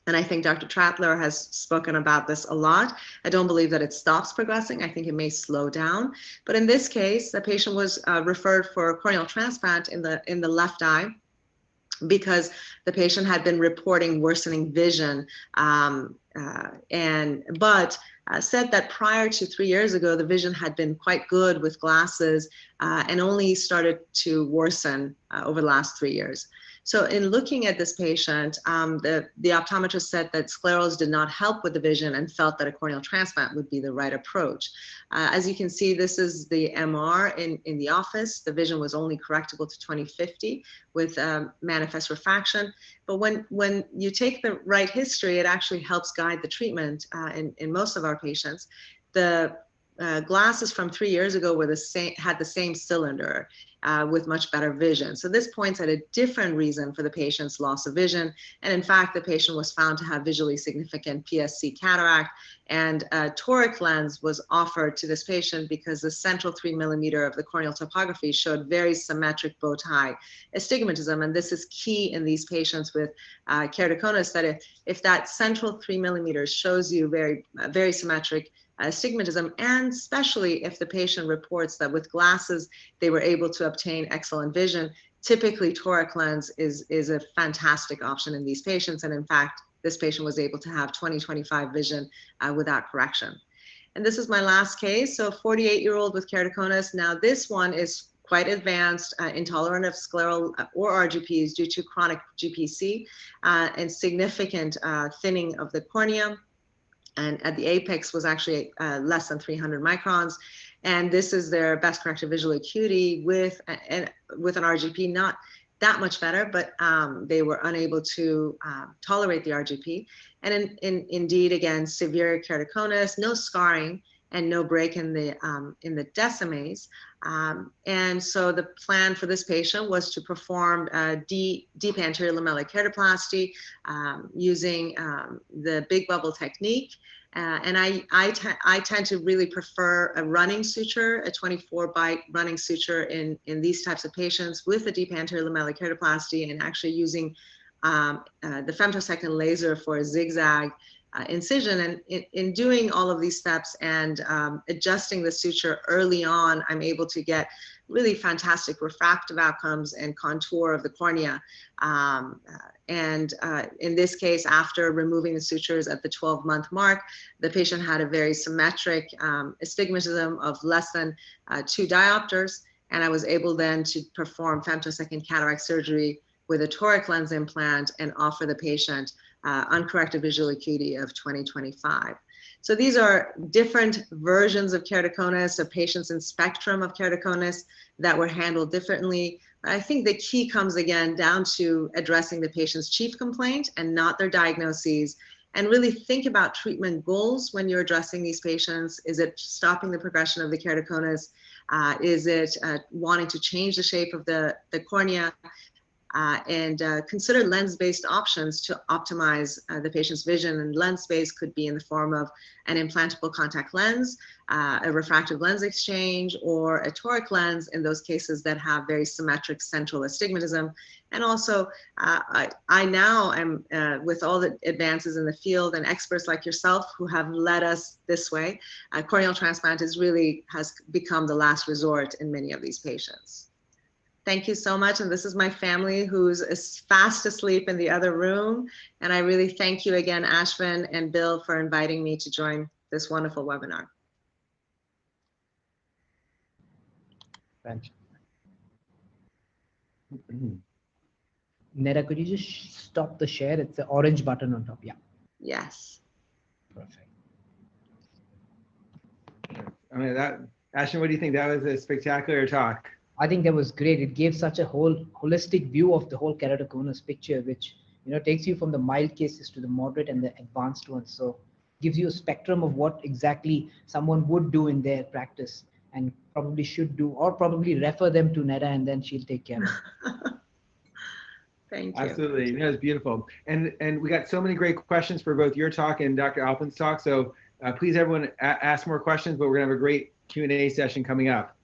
and I think Dr. Trattler has spoken about this a lot, I don't believe that it stops progressing. I think it may slow down. But in this case, the patient was referred for corneal transplant in the left eye because the patient had been reporting worsening vision, but said that prior to 3 years ago, the vision had been quite good with glasses and only started to worsen over the last 3 years. So in looking at this patient, the optometrist said that sclerals did not help with the vision and felt that a corneal transplant would be the right approach. As you can see, this is the MR in the office. The vision was only correctable to 20/50 with manifest refraction. But when you take the right history, it actually helps guide the treatment in most of our patients. The glasses from 3 years ago were had the same cylinder with much better vision. So this points at a different reason for the patient's loss of vision. And in fact, the patient was found to have visually significant PSC cataract, and a toric lens was offered to this patient because the central 3 millimeter of the corneal topography showed very symmetric bow tie astigmatism. And this is key in these patients with keratoconus, that if that central 3 millimeters shows you very symmetric astigmatism, and especially if the patient reports that with glasses they were able to obtain excellent vision, typically toric lens is a fantastic option in these patients. And in fact, this patient was able to have 20/25 vision without correction. And this is my last case. So 48-year-old with keratoconus. Now this one is quite advanced, intolerant of scleral or RGPs due to chronic GPC and significant thinning of the cornea. And at the apex was actually less than 300 microns. And this is their best corrected visual acuity with an RGP, not that much better, but they were unable to tolerate the RGP. And indeed, again, severe keratoconus, no scarring, and no break in the decimes. And so the plan for this patient was to perform deep anterior lamellar keratoplasty using the big bubble technique. And I tend to really prefer a running suture, a 24-bite running suture in these types of patients with a deep anterior lamellar keratoplasty, and actually using the femtosecond laser for a zigzag incision. And in doing all of these steps and adjusting the suture early on, I'm able to get really fantastic refractive outcomes and contour of the cornea. In this case, after removing the sutures at the 12-month mark, the patient had a very symmetric astigmatism of less than 2 diopters. And I was able then to perform femtosecond cataract surgery with a toric lens implant and offer the patient uncorrected visual acuity of 20/25. So these are different versions of keratoconus, of patients in spectrum of keratoconus that were handled differently. But I think the key comes again down to addressing the patient's chief complaint and not their diagnoses, and really think about treatment goals when you're addressing these patients. Is it stopping the progression of the keratoconus? Is it wanting to change the shape of the cornea? and consider lens-based options to optimize the patient's vision. And lens-based could be in the form of an implantable contact lens, a refractive lens exchange, or a toric lens in those cases that have very symmetric central astigmatism. And also, I now am, with all the advances in the field and experts like yourself who have led us this way, corneal transplant has become the last resort in many of these patients. Thank you so much. And this is my family who's fast asleep in the other room. And I really thank you again, Ashvin and Bill, for inviting me to join this wonderful webinar. Thanks. Neda, could you just stop the share? It's the orange button on top. Yeah. Yes. Perfect. I mean, Ashvin, what do you think? That was a spectacular talk. I think that was great. It gave such a holistic view of the whole keratoconus picture, which takes you from the mild cases to the moderate and the advanced ones. So gives you a spectrum of what exactly someone would do in their practice and probably should do, or probably refer them to Neda, and then she'll take care of it. Thank you. Absolutely, that was beautiful. And we got so many great questions for both your talk and Dr. Alpin's talk. So please, everyone, ask more questions. But we're gonna have a great Q&A session coming up.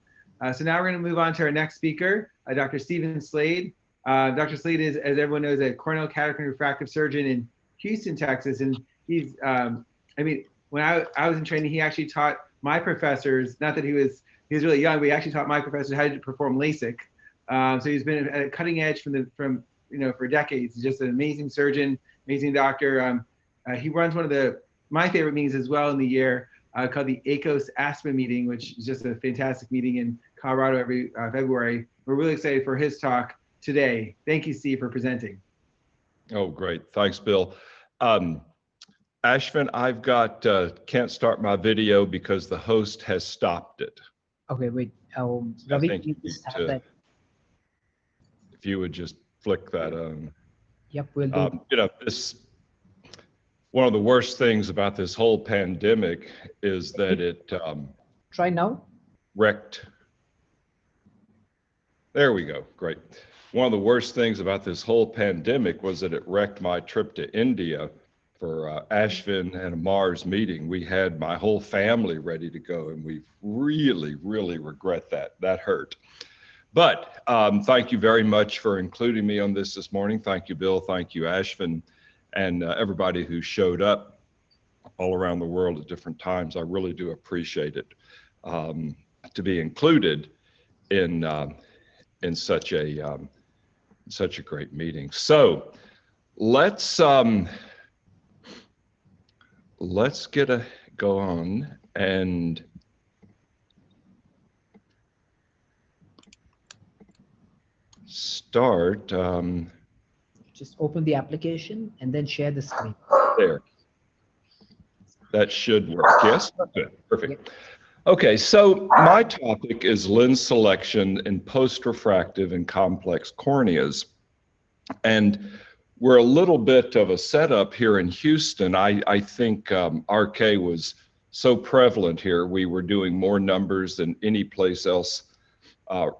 So now we're gonna move on to our next speaker, Dr. Stephen Slade. Dr. Slade is, as everyone knows, a corneal cataract and refractive surgeon in Houston, Texas, and he's, I mean, when I was in training, he actually taught my professors. Not that he was really young, but he actually taught my professors how to perform LASIK. So he's been at a cutting edge from for decades. He's just an amazing surgeon, amazing doctor. He runs one of my favorite meetings as well in the year, called the ACOS Aspen meeting, which is just a fantastic meeting in Colorado every February. We're really excited for his talk today. Thank you, Steve, for presenting. Oh, great. Thanks, Bill. Ashvin, I've got, can't start my video because the host has stopped it. Okay, wait. Ravi, you just have that. If you would just flick that on. Yep, we'll do. One of the worst things about this whole pandemic is that it try now. Wrecked. There we go. Great. One of the worst things about this whole pandemic was that it wrecked my trip to India for Ashvin and Amar's meeting. We had my whole family ready to go, and we really, really regret that. That hurt. But thank you very much for including me on this morning. Thank you, Bill. Thank you, Ashvin, and everybody who showed up all around the world at different times. I really do appreciate it to be included in such a great meeting. So let's go on and start. Just open the application and then share the screen. There. That should work. Yes? Good. Perfect. Okay, so my topic is lens selection in post-refractive and complex corneas. And we're a little bit of a setup here in Houston. I think RK was so prevalent here. We were doing more numbers than any place else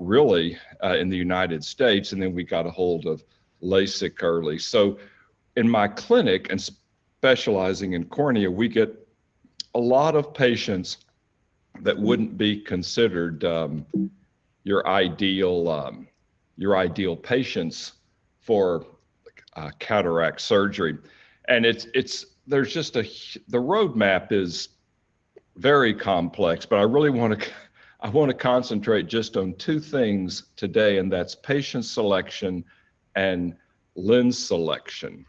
really in the United States. And then we got a hold of LASIK early. So in my clinic and specializing in cornea, we get a lot of patients that wouldn't be considered your ideal patients for cataract surgery. And there's just the roadmap is very complex, but I really want to concentrate just on two things today, and that's patient selection and lens selection.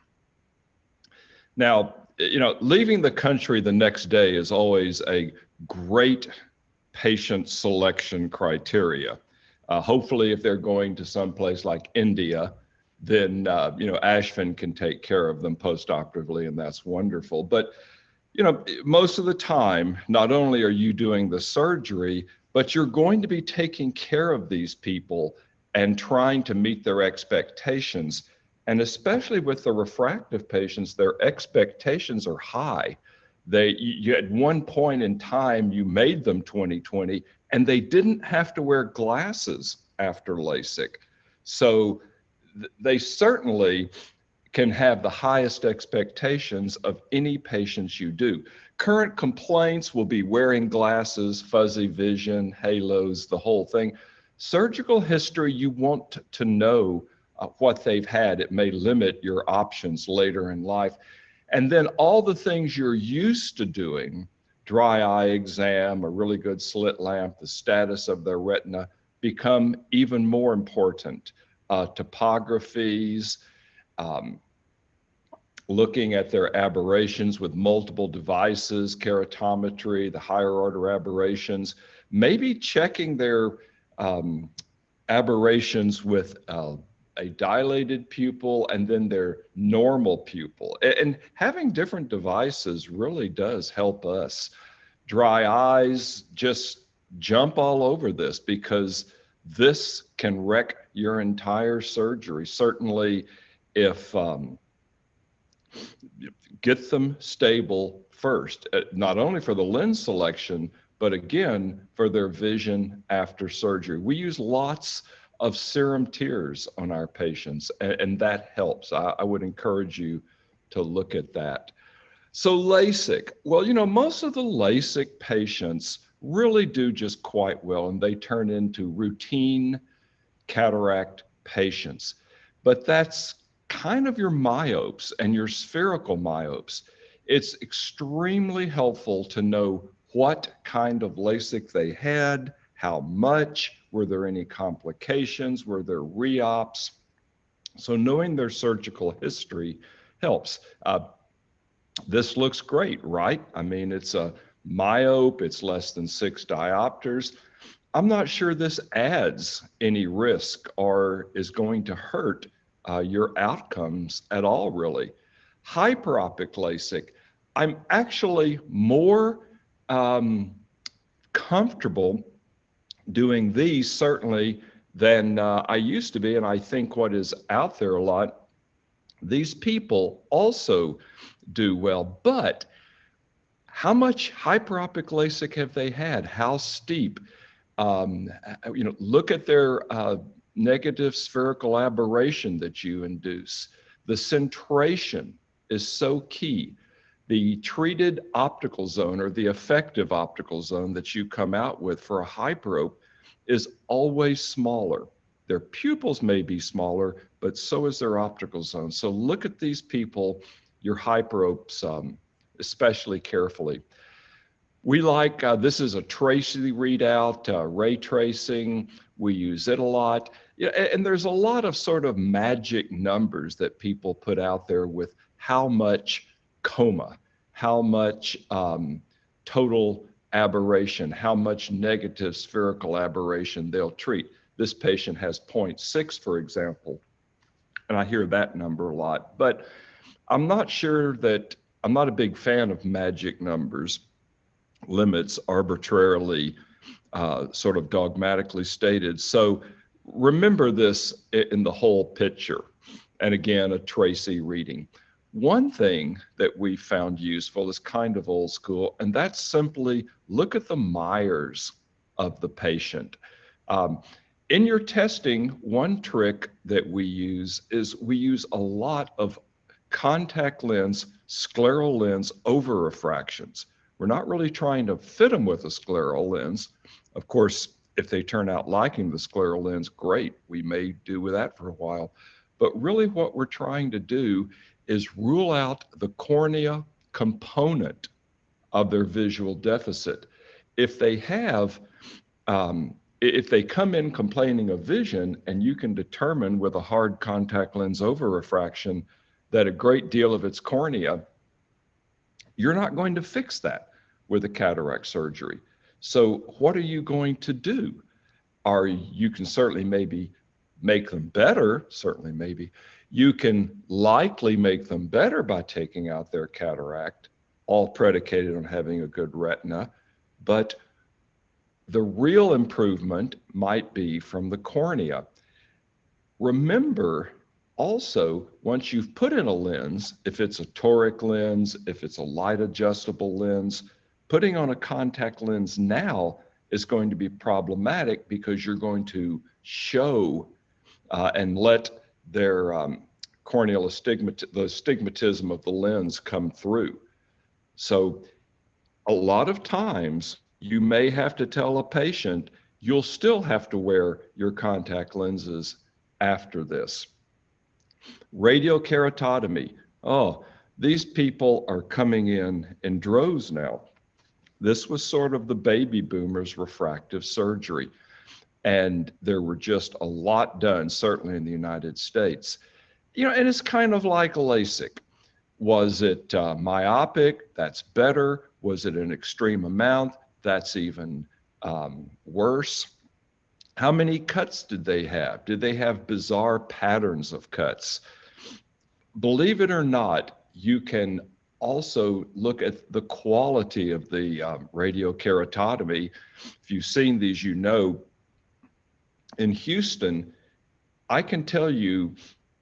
Now, leaving the country the next day is always a great patient selection criteria. Hopefully, if they're going to some place like India, then Ashvin can take care of them post-operatively, and that's wonderful. But most of the time, not only are you doing the surgery, but you're going to be taking care of these people and trying to meet their expectations. And especially with the refractive patients, their expectations are high. You at one point in time, you made them 20/20, and they didn't have to wear glasses after LASIK. So they certainly can have the highest expectations of any patients you do. Current complaints will be wearing glasses, fuzzy vision, halos, the whole thing. Surgical history, you want to know what they've had. It may limit your options later in life. And then all the things you're used to doing, dry eye exam, a really good slit lamp, the status of their retina, become even more important. Topographies, looking at their aberrations with multiple devices, keratometry, the higher order aberrations, maybe checking their aberrations with a dilated pupil and then their normal pupil. And having different devices really does help us. Dry eyes, just jump all over this because this can wreck your entire surgery. Certainly if get them stable first, not only for the lens selection, but again, for their vision after surgery. We use lots of serum tears on our patients, and that helps. I would encourage you to look at that. So LASIK, well, you know, most of the LASIK patients really do just quite well, and they turn into routine cataract patients. But that's kind of your myopes and your spherical myopes. It's extremely helpful to know what kind of LASIK they had, how much, were there any complications, were there re-ops? So knowing their surgical history helps. This looks great, right? I mean, it's a myope, it's less than 6 diopters. I'm not sure this adds any risk or is going to hurt your outcomes at all, really. Hyperopic LASIK, I'm actually more comfortable doing these certainly than I used to be, and I think what is out there a lot, these people also do well, but how much hyperopic LASIK have they had? How steep? You know, look at their negative spherical aberration that you induce. The centration is so key. The treated optical zone or the effective optical zone that you come out with for a hyperope is always smaller. Their pupils may be smaller, but so is their optical zone. So look at these people, your hyperopes, especially carefully. We like, this is a Tracy readout, ray tracing. We use it a lot. Yeah, and there's a lot of sort of magic numbers that people put out there with how much coma, how much total aberration, how much negative spherical aberration they'll treat. This patient has 0.6, for example, and I hear that number a lot, but I'm not sure that, I'm not a big fan of magic numbers, limits arbitrarily sort of dogmatically stated. So remember this in the whole picture. And again, a Tracy reading. One thing that we found useful is kind of old school, and that's simply look at the Myers of the patient. In your testing, one trick that we use is we use a lot of contact lens, scleral lens over refractions. We're not really trying to fit them with a scleral lens. Of course, if they turn out liking the scleral lens, great. We may do with that for a while. But really what we're trying to do is rule out the cornea component of their visual deficit. If they have, if they come in complaining of vision and you can determine with a hard contact lens over refraction that a great deal of its cornea, you're not going to fix that with a cataract surgery. So what are you going to do? You can certainly maybe make them better, certainly maybe. You can likely make them better by taking out their cataract, all predicated on having a good retina, but the real improvement might be from the cornea. Remember, also, once you've put in a lens, if it's a toric lens, if it's a light adjustable lens, putting on a contact lens now is going to be problematic because you're going to show and let their corneal the astigmatism of the lens come through. So a lot of times you may have to tell a patient, you'll still have to wear your contact lenses after this. Radiokeratotomy. Oh, these people are coming in droves now. This was sort of the baby boomers' refractive surgery. And there were just a lot done, certainly in the United States. You know, and it's kind of like LASIK. Was it myopic? That's better. Was it an extreme amount? That's even worse. How many cuts did they have? Did they have bizarre patterns of cuts? Believe it or not, you can also look at the quality of the radiokeratotomy. If you've seen these, you know, in Houston, I can tell you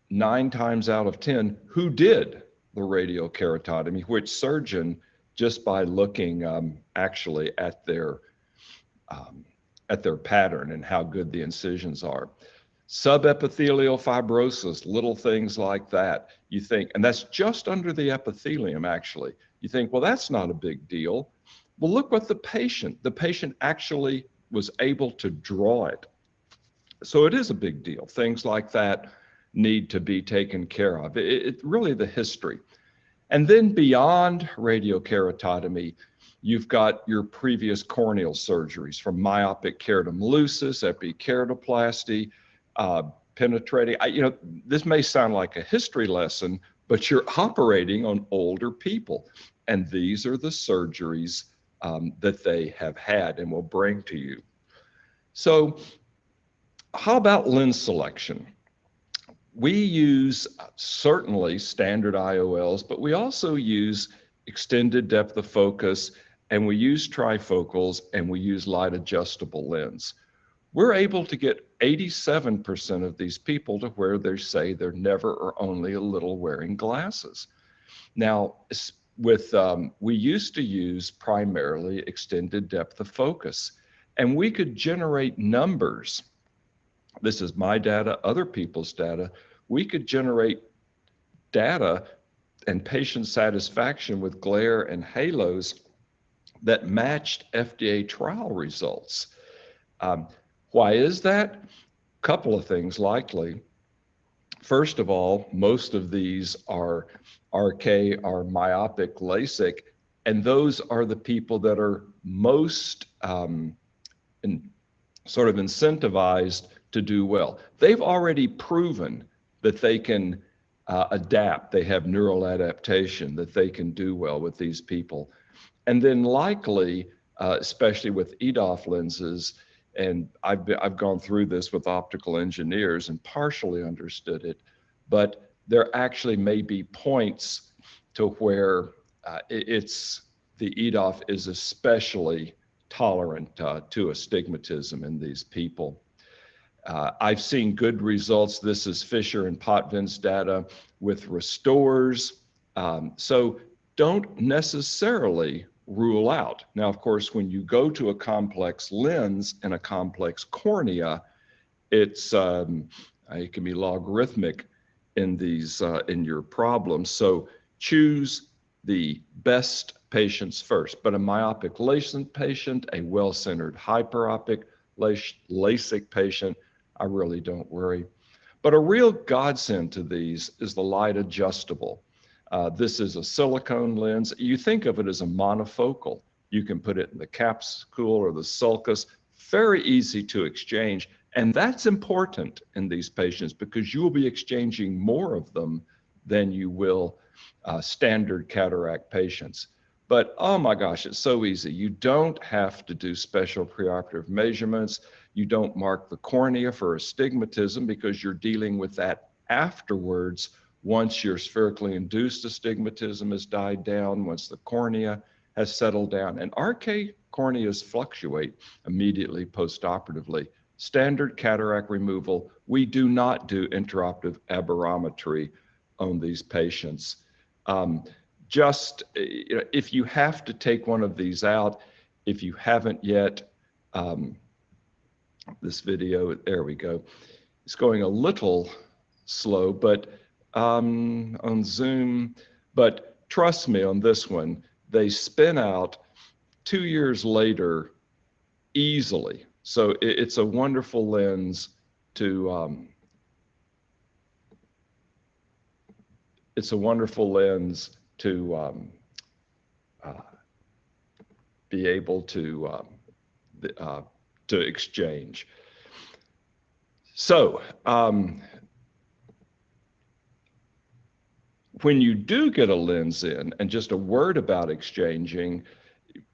9 times out of 10 who did the radiokeratotomy, which surgeon, just by looking actually at their pattern and how good the incisions are. Subepithelial fibrosis, little things like that. You think, and that's just under the epithelium actually. You think, well, that's not a big deal. Well, look what the patient actually was able to draw it. So it is a big deal. Things like that need to be taken care of. It's really the history. And then beyond radiokeratotomy, you've got your previous corneal surgeries from myopic keratomileusis, epikeratoplasty, penetrating. This may sound like a history lesson, but you're operating on older people. And these are the surgeries that they have had and will bring to you. So how about lens selection? We use certainly standard IOLs, but we also use extended depth of focus, and we use trifocals, and we use light adjustable lens. We're able to get 87% of these people to where they say they're never or only a little wearing glasses. Now, we used to use primarily extended depth of focus, and we could generate numbers. This is my data, other people's data. We could generate data and patient satisfaction with glare and halos that matched FDA trial results. Why is that? Couple of things likely. First of all, most of these are RK, are myopic LASIK, and those are the people that are most sort of incentivized to do well. They've already proven that they can adapt, they have neural adaptation, that they can do well with these people. And then likely, especially with EDOF lenses, and I've gone through this with optical engineers and partially understood it, but there actually may be points to where the EDOF is especially tolerant to astigmatism in these people. I've seen good results. This is Fisher and Potvin's data with restores. So don't necessarily rule out. Now, of course, when you go to a complex lens and a complex cornea, it can be logarithmic in these in your problems. So choose the best patients first. But a myopic LASIK patient, a well-centered hyperopic LASIK patient, I really don't worry. But a real godsend to these is the light adjustable. This is a silicone lens. You think of it as a monofocal. You can put it in the capsule or the sulcus, very easy to exchange. And that's important in these patients because you will be exchanging more of them than you will standard cataract patients. But oh my gosh, it's so easy. You don't have to do special preoperative measurements. You don't mark the cornea for astigmatism because you're dealing with that afterwards once your spherically induced astigmatism has died down, once the cornea has settled down. And RK corneas fluctuate immediately postoperatively. Standard cataract removal, we do not do intraoperative aberrometry on these patients. If you have to take one of these out, if you haven't yet, this video, there we go. It's going a little slow, but on Zoom. But trust me on this one, they spin out 2 years later easily. So it's a wonderful lens to be able to exchange. So when you do get a lens in, and just a word about exchanging,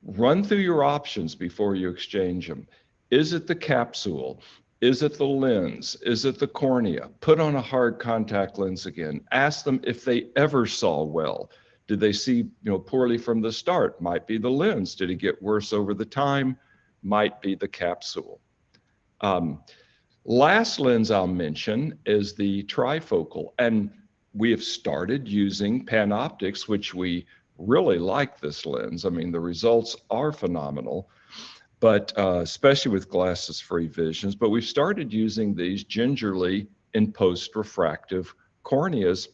run through your options before you exchange them. Is it the capsule? Is it the lens? Is it the cornea? Put on a hard contact lens again. Ask them if they ever saw well. Did they see poorly from the start? Might be the lens. Did it get worse over the time? Might be the capsule. Last lens I'll mention is the trifocal. And we have started using Panoptics, which we really like this lens. I mean, the results are phenomenal, but especially with glasses-free visions. But we've started using these gingerly in post-refractive corneas,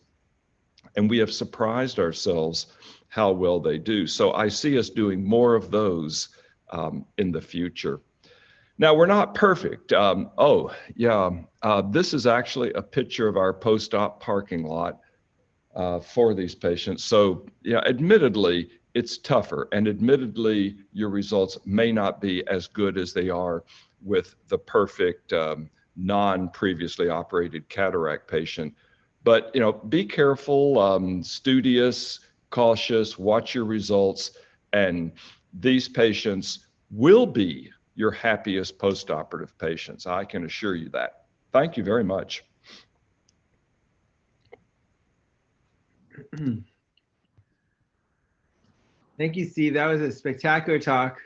and we have surprised ourselves how well they do. So I see us doing more of those in the future. Now, we're not perfect. This is actually a picture of our post-op parking lot for these patients. So yeah, admittedly, it's tougher, and admittedly, your results may not be as good as they are with the perfect non-previously operated cataract patient. But be careful, studious, cautious, watch your results, and these patients will be your happiest post-operative patients. I can assure you that. Thank you very much. Thank you, Steve. That was a spectacular talk.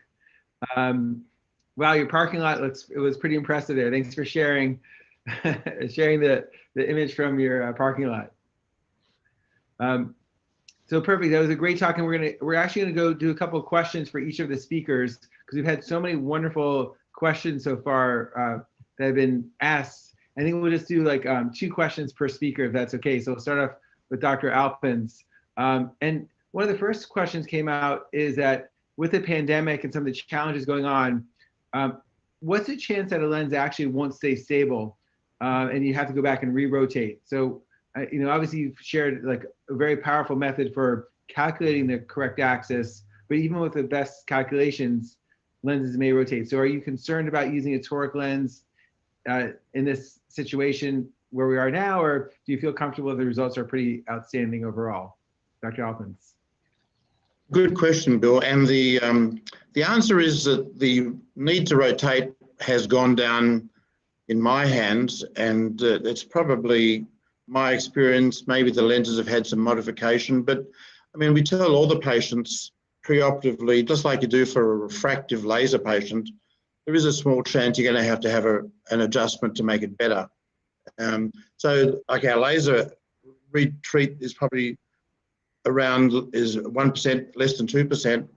Wow, your parking lot it was pretty impressive there. Thanks for sharing the image from your parking lot. So perfect. That was a great talk, and we're actually gonna go do a couple of questions for each of the speakers, because we've had so many wonderful questions so far that have been asked. I think we'll just do like 2 questions per speaker, if that's okay. So we'll start off with Dr. Alpens. And one of the first questions came out is that with the pandemic and some of the challenges going on, what's the chance that a lens actually won't stay stable and you have to go back and re-rotate? So, obviously you've shared like a very powerful method for calculating the correct axis, but even with the best calculations, lenses may rotate. So are you concerned about using a toric lens in this situation where we are now, or do you feel comfortable that the results are pretty outstanding overall? Dr. Alpens. Good question, Bill. And the answer is that the need to rotate has gone down in my hands, and it's probably my experience. Maybe the lenses have had some modification, but I mean, we tell all the patients preoperatively, just like you do for a refractive laser patient, there is a small chance you're going to have an adjustment to make it better. So like our laser retreat is probably is 1%, less than 2%.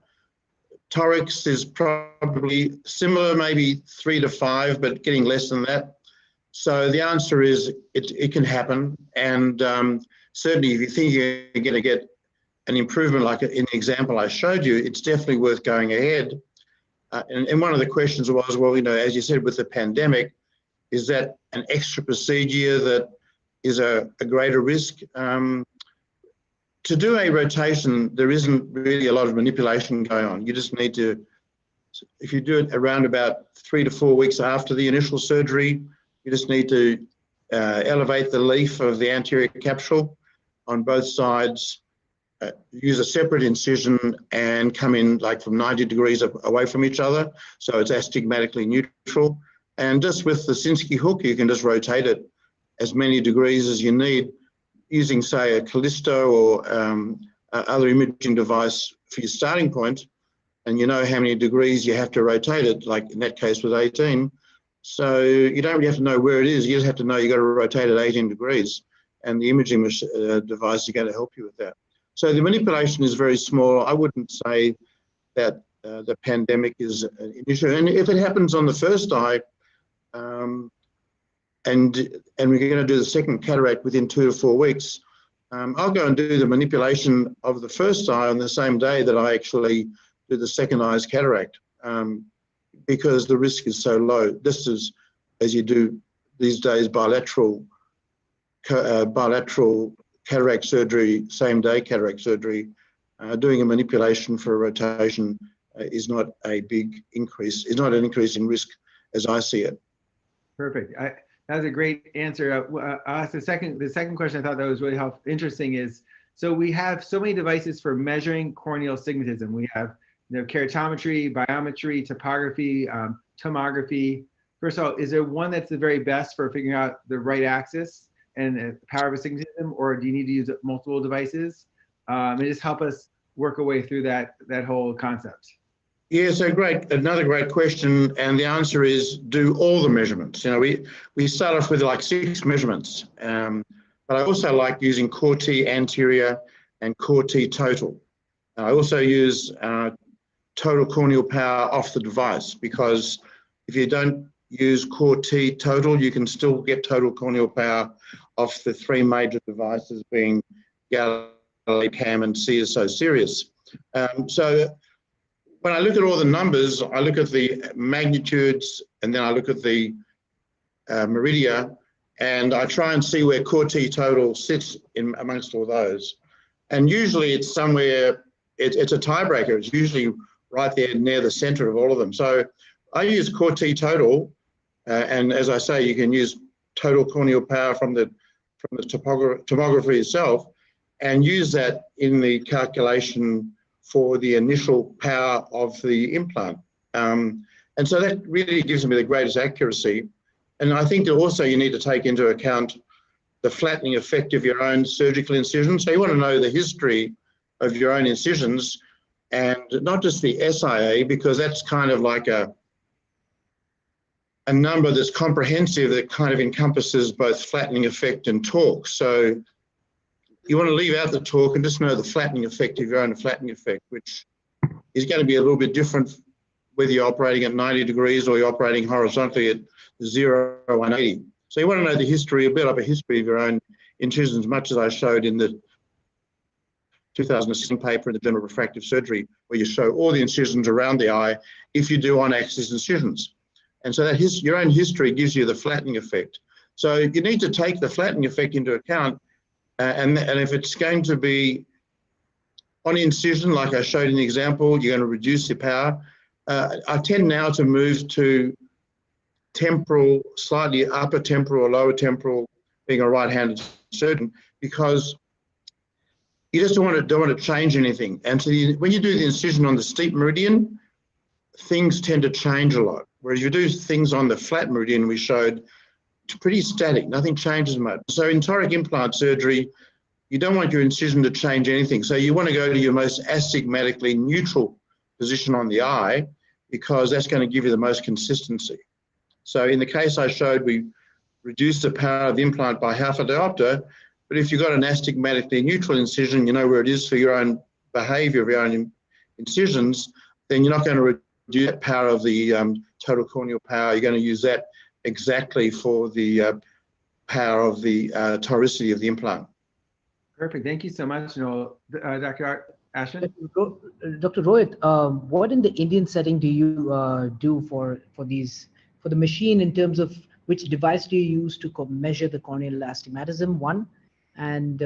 Torics is probably similar, maybe 3 to 5, but getting less than that. So the answer is it can happen. And certainly if you think you're going to get an improvement like in the example I showed you, it's definitely worth going ahead. And one of the questions was, well, as you said, with the pandemic, is that an extra procedure that is a greater risk? To do a rotation, there isn't really a lot of manipulation going on. You just need to, if you do it around about 3 to 4 weeks after the initial surgery, you just need to elevate the leaf of the anterior capsule on both sides, use a separate incision and come in like from 90 degrees away from each other. So it's astigmatically neutral. And just with the Sinskey hook, you can just rotate it as many degrees as you need, using, say, a Callisto or other imaging device for your starting point, and you know how many degrees you have to rotate it, like in that case with 18. So you don't really have to know where it is, you just have to know you got to rotate it 18 degrees, and the imaging device is going to help you with that. So the manipulation is very small. I wouldn't say that the pandemic is an issue. And if it happens on the first eye, and we're going to do the second cataract within 2 to 4 weeks, I'll go and do the manipulation of the first eye on the same day that I actually do the second eye's cataract, because the risk is so low. This is, as you do these days, bilateral cataract surgery, same day cataract surgery. Doing a manipulation for a rotation is not a big increase, is not an increase in risk as I see it. Perfect. That was a great answer. I'll ask the second question. I thought that was really interesting is, so we have so many devices for measuring corneal astigmatism. We have, keratometry, biometry, topography, tomography. First of all, is there one that's the very best for figuring out the right axis and the power of astigmatism, or do you need to use multiple devices? And just help us work our way through that whole concept. Yeah, so great. Another great question. And the answer is do all the measurements. We start off with like 6 measurements, but I also like using core T anterior and core T total. I also use total corneal power off the device, because if you don't use core T total, you can still get total corneal power off the 3 major devices being Galileo, Cam, and CSO Sirius. So when I look at all the numbers, I look at the magnitudes, and then I look at the meridia, and I try and see where core T total sits in amongst all those. And usually it's somewhere, it's a tiebreaker. It's usually right there near the center of all of them. So I use core T total, and as I say, you can use total corneal power from the tomography itself, and use that in the calculation for the initial power of the implant. And so that really gives me the greatest accuracy. And I think that also you need to take into account the flattening effect of your own surgical incision. So you want to know the history of your own incisions, and not just the SIA, because that's kind of like a number that's comprehensive, that kind of encompasses both flattening effect and torque. So you want to leave out the torque and just know the flattening effect of your own flattening effect, which is going to be a little bit different whether you're operating at 90 degrees or you're operating horizontally at 0 or 180. So you want to know the history, a bit of a history of your own incisions, much as I showed in the 2006 paper in the Journal of Refractive Surgery, where you show all the incisions around the eye if you do on-axis incisions. And so that your own history gives you the flattening effect. So you need to take the flattening effect into account, and if it's going to be on incision, like I showed in the example, you're going to reduce the power. I tend now to move to temporal, slightly upper temporal or lower temporal, being a right-handed surgeon, because you just don't want to change anything. And so when you do the incision on the steep meridian, things tend to change a lot. Whereas you do things on the flat meridian, we showed, it's pretty static, nothing changes much. So in toric implant surgery, you don't want your incision to change anything. So you want to go to your most astigmatically neutral position on the eye, because that's going to give you the most consistency. So in the case I showed, we reduced the power of the implant by half a diopter, but if you've got an astigmatically neutral incision, you know where it is for your own behavior of your own incisions, then you're not going to reduce that power of the total corneal power. You're going to use that exactly for the power of the toricity of the implant. Perfect. Thank you so much, Noel. Dr. Ashwin? Dr. Rohit, what in the Indian setting do you do for the machine, in terms of which device do you use to measure the corneal astigmatism, one, and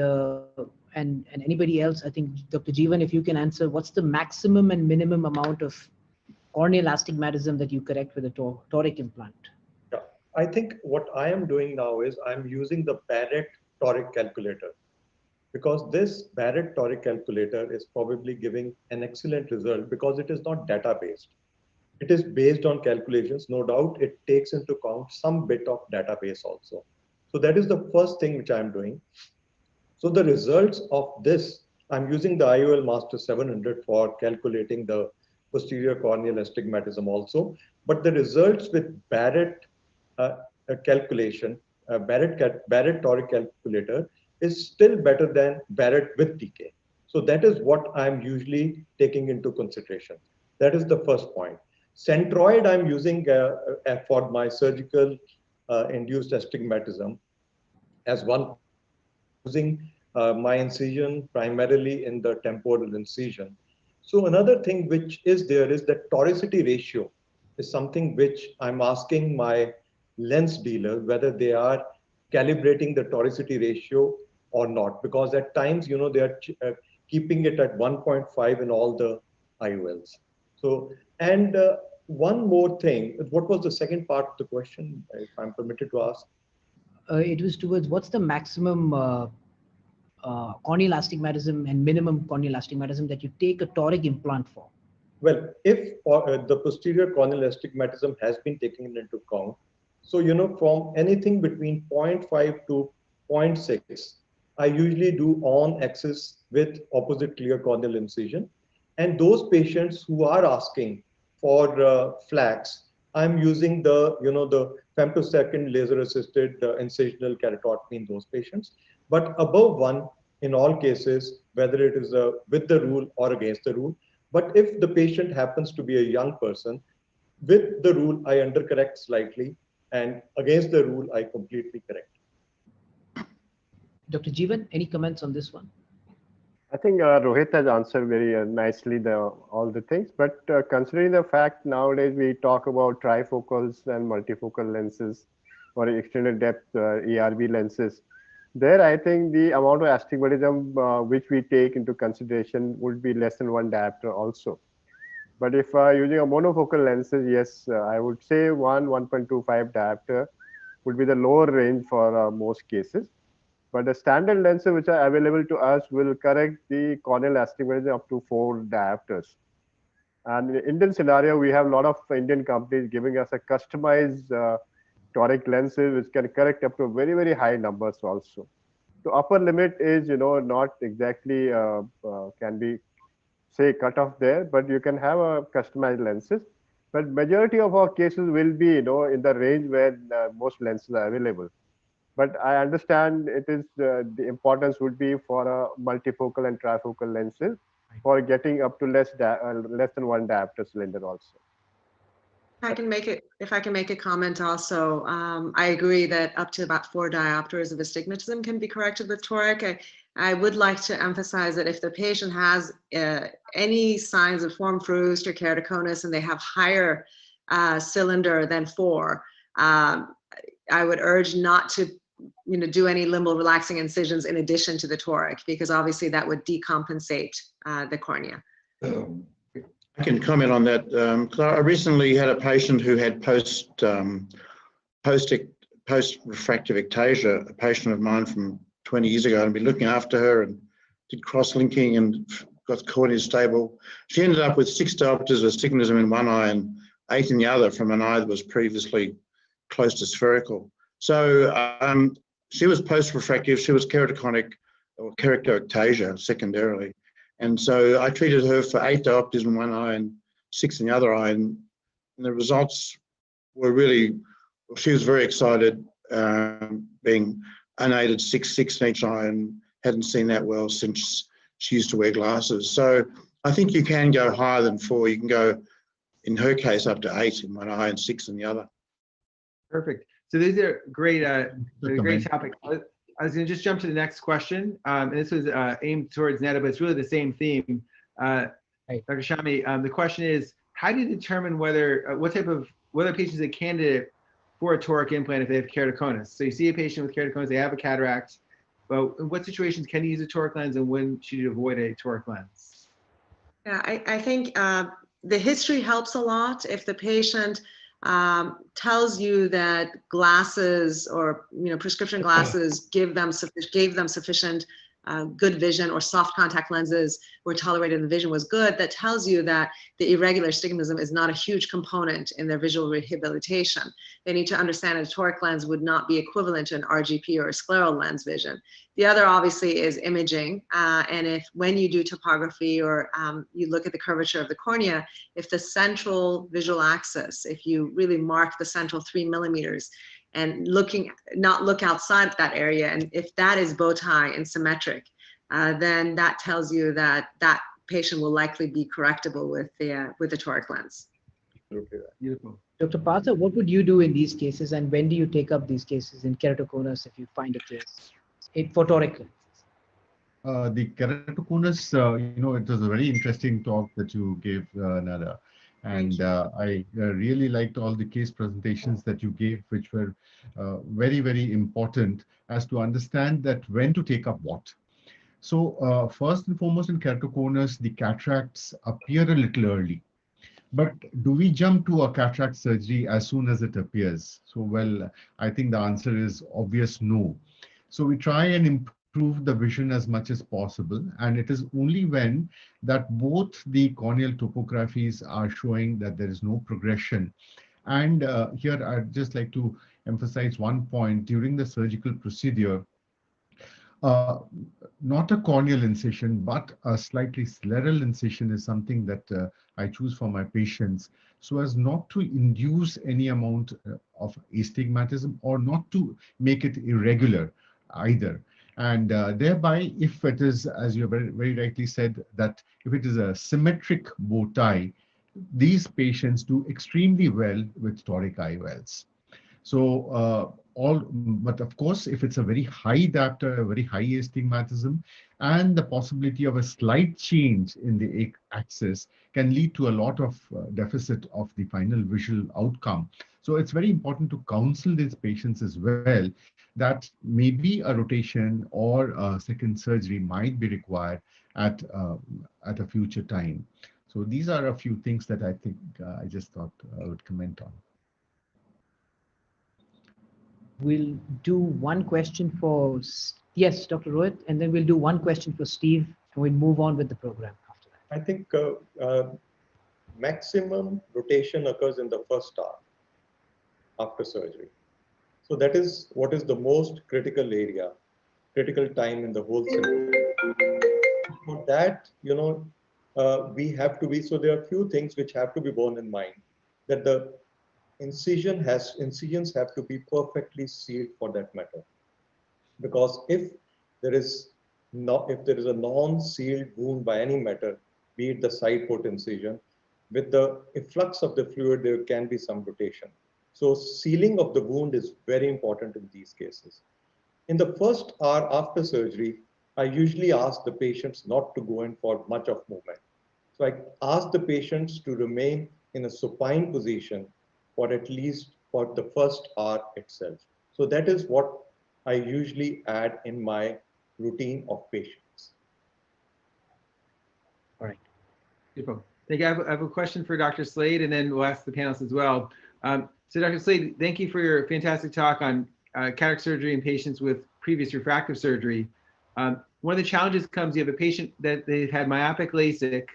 anybody else? I think Dr. Jeevan, if you can answer, what's the maximum and minimum amount of corneal astigmatism that you correct with a toric implant? Yeah, I think what I am doing now is I'm using the Barrett toric calculator, because this Barrett toric calculator is probably giving an excellent result because it is not data-based. It is based on calculations. No doubt it takes into account some bit of database also. So that is the first thing which I'm doing. So the results of this, I'm using the IOL Master 700 for calculating the posterior corneal astigmatism also. But the results with Barrett calculation, Barrett toric calculator is still better than Barrett with TK. So that is what I'm usually taking into consideration. That is the first point. Centroid I'm using for my surgical induced astigmatism as one, using my incision primarily in the temporal incision. So another thing which is there is that toricity ratio is something which I'm asking my lens dealer whether they are calibrating the toricity ratio or not, because at times, you know, they are keeping it at 1.5 in all the IOLs. So, and one more thing, what was the second part of the question, if I'm permitted to ask? It was towards what's the maximum corneal astigmatism and minimum corneal astigmatism that you take a toric implant for? Well, if the posterior corneal astigmatism has been taken into account, so, you know, from anything between 0.5 to 0.6, I usually do on axis with opposite clear corneal incision. And those patients who are asking for flax, I'm using the, you know, the femtosecond laser assisted incisional keratotomy in those patients. But above 1, in all cases, whether it is with the rule or against the rule. But if the patient happens to be a young person, with the rule, I undercorrect slightly, and against the rule, I completely correct. Dr. Jeevan, any comments on this one? I think Rohit has answered very nicely all the things, but considering the fact nowadays we talk about trifocals and multifocal lenses or extended depth ERB lenses, there I think the amount of astigmatism which we take into consideration would be less than 1 diopter also. But if using a monofocal lenses, yes, I would say 1.25 diopter would be the lower range for most cases. But the standard lenses which are available to us will correct the corneal astigmatism up to 4 diopters. And in the Indian scenario, we have a lot of Indian companies giving us a customized toric lenses which can correct up to very, very high numbers also. So upper limit is, you know, not exactly can be say cut off there, but you can have a customized lenses. But majority of our cases will be, you know, in the range where most lenses are available. But I understand it is the importance would be for a multifocal and trifocal lenses for getting up to less than 1 diopter cylinder also. If I can make a comment also, I agree that up to about 4 diopters of astigmatism can be corrected with toric. I would like to emphasize that if the patient has any signs of forme fruste or keratoconus and they have higher cylinder than 4, I would urge not to, you know, do any limbal relaxing incisions in addition to the toric, because obviously that would decompensate the cornea. I can comment on that. I recently had a patient who had post-refractive ectasia, a patient of mine from 20 years ago, and I've been looking after her and did cross-linking and got the cornea stable. She ended up with 6 diopters of astigmatism in one eye and 8 in the other from an eye that was previously close to spherical. So she was post-refractive, she was keratoconic or keratoectasia secondarily. And so I treated her for 8 diopters in one eye and 6 in the other eye. And the results were really, she was very excited, being unaided 6 in each eye, and hadn't seen that well since she used to wear glasses. So I think you can go higher than 4. You can go, in her case, up to 8 in one eye and 6 in the other. Perfect. So these are great, great topic. I was going to just jump to the next question. And this was aimed towards Netta, but it's really the same theme. Dr. Shami, the question is, how do you determine whether whether a patient is a candidate for a toric implant if they have keratoconus? So you see a patient with keratoconus, they have a cataract, but in what situations can you use a toric lens and when should you avoid a toric lens? Yeah, I think the history helps a lot. If the patient tells you that glasses or, you know, prescription glasses gave them sufficient good vision, or soft contact lenses were tolerated and the vision was good, that tells you that the irregular astigmatism is not a huge component in their visual rehabilitation. They need to understand a toric lens would not be equivalent to an RGP or a scleral lens vision. The other obviously is imaging, and if when you do topography or you look at the curvature of the cornea, if the central visual axis, if you really mark the central 3 millimeters and not look outside that area, and if that is bow tie and symmetric, then that tells you that that patient will likely be correctable with the toric lens. Absolutely right. Beautiful. Dr. Partha, what would you do in these cases, and when do you take up these cases in keratoconus if you find a case for toric lenses? The keratoconus, it was a very interesting talk that you gave, Nada. And I really liked all the case presentations that you gave, which were very, very important as to understand that when to take up what. So first and foremost in keratoconus, the cataracts appear a little early. But do we jump to a cataract surgery as soon as it appears? So, well, I think the answer is obvious no. So we try and improve the vision as much as possible. And it is only when that both the corneal topographies are showing that there is no progression. And here I'd just like to emphasize one point. During the surgical procedure, uh, not a corneal incision, but a slightly scleral incision is something that I choose for my patients so as not to induce any amount of astigmatism or not to make it irregular either. And thereby, if it is, as you very, very rightly said, that if it is a symmetric bow tie, these patients do extremely well with toric IOLs. So but of course, if it's a very high diopter, a very high astigmatism, and the possibility of a slight change in the axis can lead to a lot of deficit of the final visual outcome. So it's very important to counsel these patients as well that maybe a rotation or a second surgery might be required at a future time. So these are a few things that I think I just thought I would comment on. We'll do one question for, yes, Dr. Rohit, and then we'll do one question for Steve, and we'll move on with the program after that. I think maximum rotation occurs in the first hour after surgery. So that is what is the most critical area, critical time in the whole scenario. For that, we have to be, so there are a few things which have to be borne in mind, that the incisions have to be perfectly sealed for that matter. Because if there is a non-sealed wound by any matter, be it the side port incision, with the efflux of the fluid, there can be some rotation. So sealing of the wound is very important in these cases. In the first hour after surgery, I usually ask the patients not to go in for much of movement. So I ask the patients to remain in a supine position for at least for the first hour itself. So that is what I usually add in my routine of patients. All right. Beautiful. Thank you. I have a question for Dr. Slade, and then we'll ask the panelists as well. So Dr. Slade, thank you for your fantastic talk on cataract surgery in patients with previous refractive surgery. One of the challenges comes, you have a patient that they've had myopic LASIK,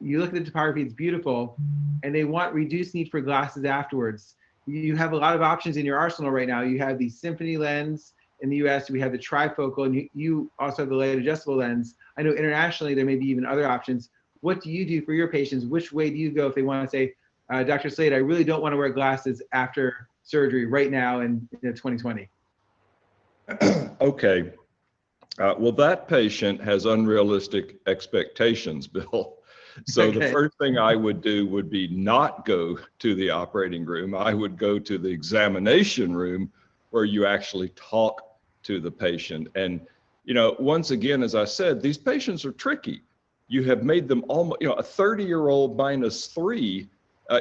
you look at the topography, it's beautiful, and they want reduced need for glasses afterwards. You have a lot of options in your arsenal right now. You have the Symphony lens in the US, we have the trifocal, and you also have the light adjustable lens. I know internationally there may be even other options. What do you do for your patients? Which way do you go if they want to say, Dr. Slade, I really don't want to wear glasses after surgery right now in 2020? Okay. Well, that patient has unrealistic expectations, Bill. So Okay. The first thing I would do would be not go to the operating room. I would go to the examination room where you actually talk to the patient. And, once again, as I said, these patients are tricky. You have made them almost, a 30-year-old -3,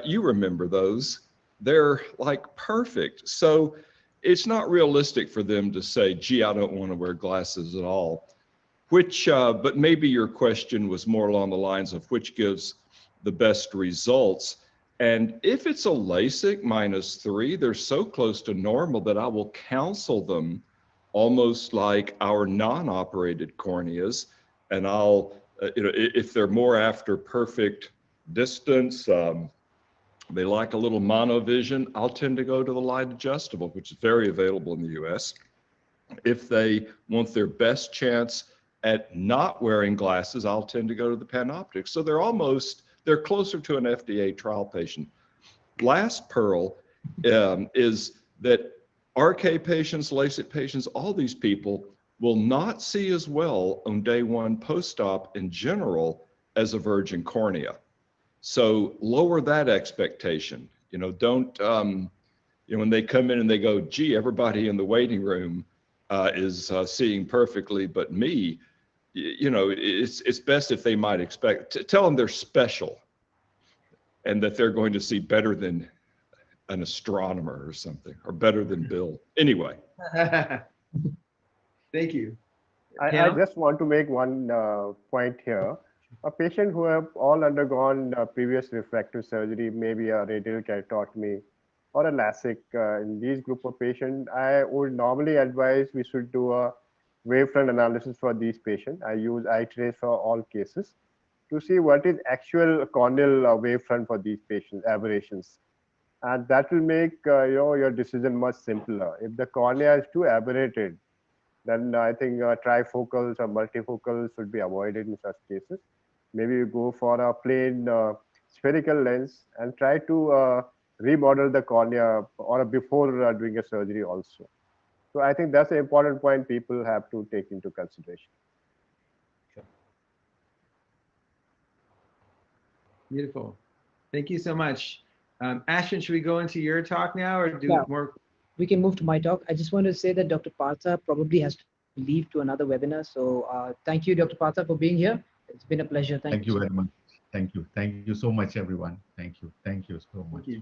you remember those. They're like perfect. So it's not realistic for them to say, gee, I don't want to wear glasses at all. But maybe your question was more along the lines of which gives the best results. And if it's a LASIK -3, they're so close to normal that I will counsel them almost like our non-operated corneas. And I'll, if they're more after perfect distance, they like a little monovision, I'll tend to go to the light adjustable, which is very available in the US. If they want their best chance at not wearing glasses, I'll tend to go to the Panoptix. So they're closer to an FDA trial patient. Last pearl is that RK patients, LASIK patients, all these people will not see as well on day one post-op in general as a virgin cornea. So lower that expectation. Don't, when they come in and they go, gee, everybody in the waiting room is seeing perfectly, but me, it's best if they might expect, tell them they're special and that they're going to see better than an astronomer or something, or better than Bill. Anyway. Thank you. I just want to make one point here. A patient who have all undergone previous refractive surgery, maybe a radial keratotomy or a LASIK, in these group of patients, I would normally advise we should do a wavefront analysis for these patients. I use IIRSI for all cases to see what is actual corneal wavefront for these patients, aberrations. And that will make your decision much simpler. If the cornea is too aberrated, then I think trifocals or multifocals should be avoided in such cases. Maybe you go for a plain spherical lens and try to remodel the cornea or before doing a surgery also. So I think that's an important point people have to take into consideration. Sure. Beautiful. Thank you so much. Ashwin, should we go into your talk now or do more? We can move to my talk. I just want to say that Dr. Partha probably has to leave to another webinar. So thank you, Dr. Partha, for being here. It's been a pleasure. Thank you very much. Thank you. Thank you so much, everyone. Thank you. Thank you so much. Thank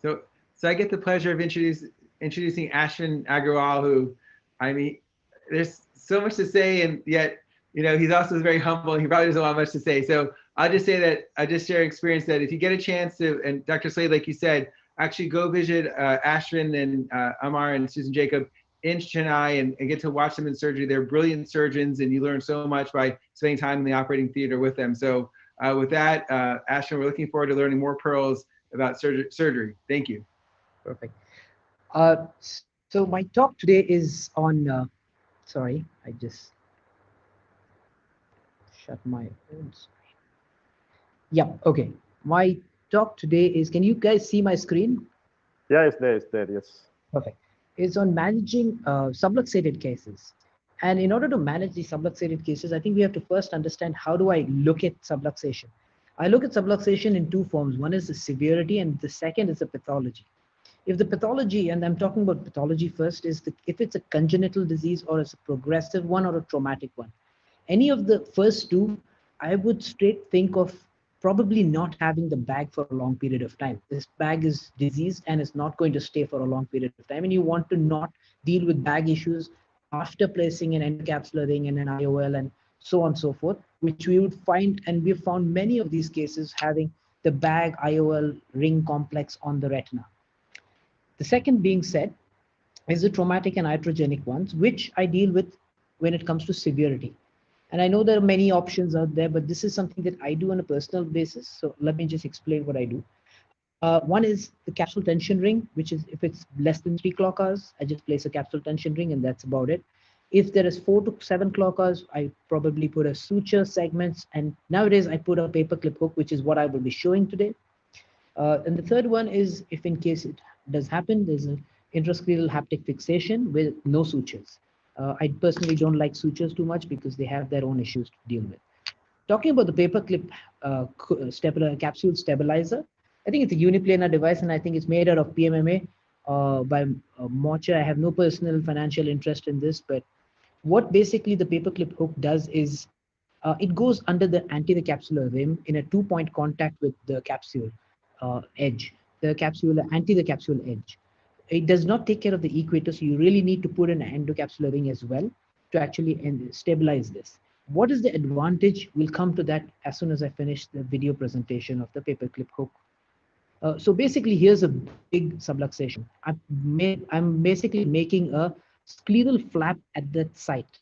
you. So I get the pleasure of introducing Ashwin Agarwal, who, I mean, there's so much to say, and yet, he's also very humble and he probably doesn't want much to say. So I'll just say that I just share experience that if you get a chance to, and Dr. Slade, like you said, actually go visit Ashwin and Amar and Susan Jacob in Chennai and get to watch them in surgery. They're brilliant surgeons and you learn so much by spending time in the operating theater with them. So with that, Ashwin, we're looking forward to learning more pearls about surgery. Thank you. Perfect. So my talk today is on, sorry, I just shut my own screen. Yeah, okay. My talk today is, can you guys see my screen? Yeah, it's there, yes. Perfect. It's on managing subluxated cases. And in order to manage these subluxated cases, I think we have to first understand how do I look at subluxation. I look at subluxation in two forms. One is the severity and the second is the pathology. If the pathology, and I'm talking about pathology first, is if it's a congenital disease or it's a progressive one or a traumatic one. Any of the first two, I would straight think of probably not having the bag for a long period of time. This bag is diseased and is not going to stay for a long period of time. And you want to not deal with bag issues after placing an endocapsular ring and an IOL and so on and so forth, which we would find, and we've found many of these cases having the bag IOL ring complex on the retina. The second being said is the traumatic and iatrogenic ones, which I deal with when it comes to severity. And I know there are many options out there, but this is something that I do on a personal basis. So let me just explain what I do. One is the capsule tension ring, which is if it's less than 3 clock hours, I just place a capsule tension ring and that's about it. If there is 4 to 7 clock hours, I probably put a suture segments. And nowadays I put a paperclip hook, which is what I will be showing today. And the third one is if in case it does happen, there's an intrascleral haptic fixation with no sutures. I personally don't like sutures too much because they have their own issues to deal with. Talking about the paperclip capsule stabilizer, I think it's a uniplanar device and I think it's made out of PMMA by Mocha. I have no personal financial interest in this, but what basically the paperclip hook does is it goes under the anti-capsular rim in a 2-point contact with the capsule edge, the capsule edge. It does not take care of the equator, so you really need to put an endocapsular ring as well to actually stabilize this. What is the advantage? We'll come to that as soon as I finish the video presentation of the paperclip hook. So basically, here's a big subluxation. I'm basically making a scleral flap at that site.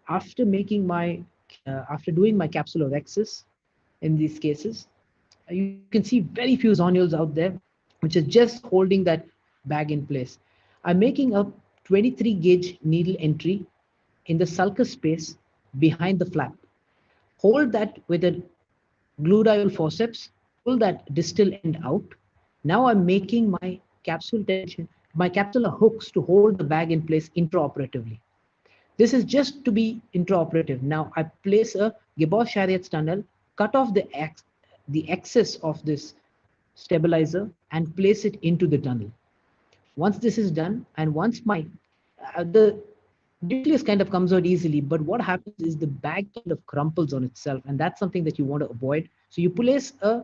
After making my, after doing my capsulorhexis in these cases, you can see very few zonules out there, which is just holding that bag in place. I'm making a 23 gauge needle entry in the sulcus space behind the flap. Hold that with a gluteal forceps, pull that distal end out. Now I'm making my capsule tension, my capsular hooks to hold the bag in place intraoperatively. This is just to be intraoperative. Now I place a Gabor-Chariot's tunnel, cut off the excess of this stabilizer and place it into the tunnel. Once this is done, and once the nucleus kind of comes out easily, but what happens is the bag kind of crumples on itself, and that's something that you want to avoid. So you place a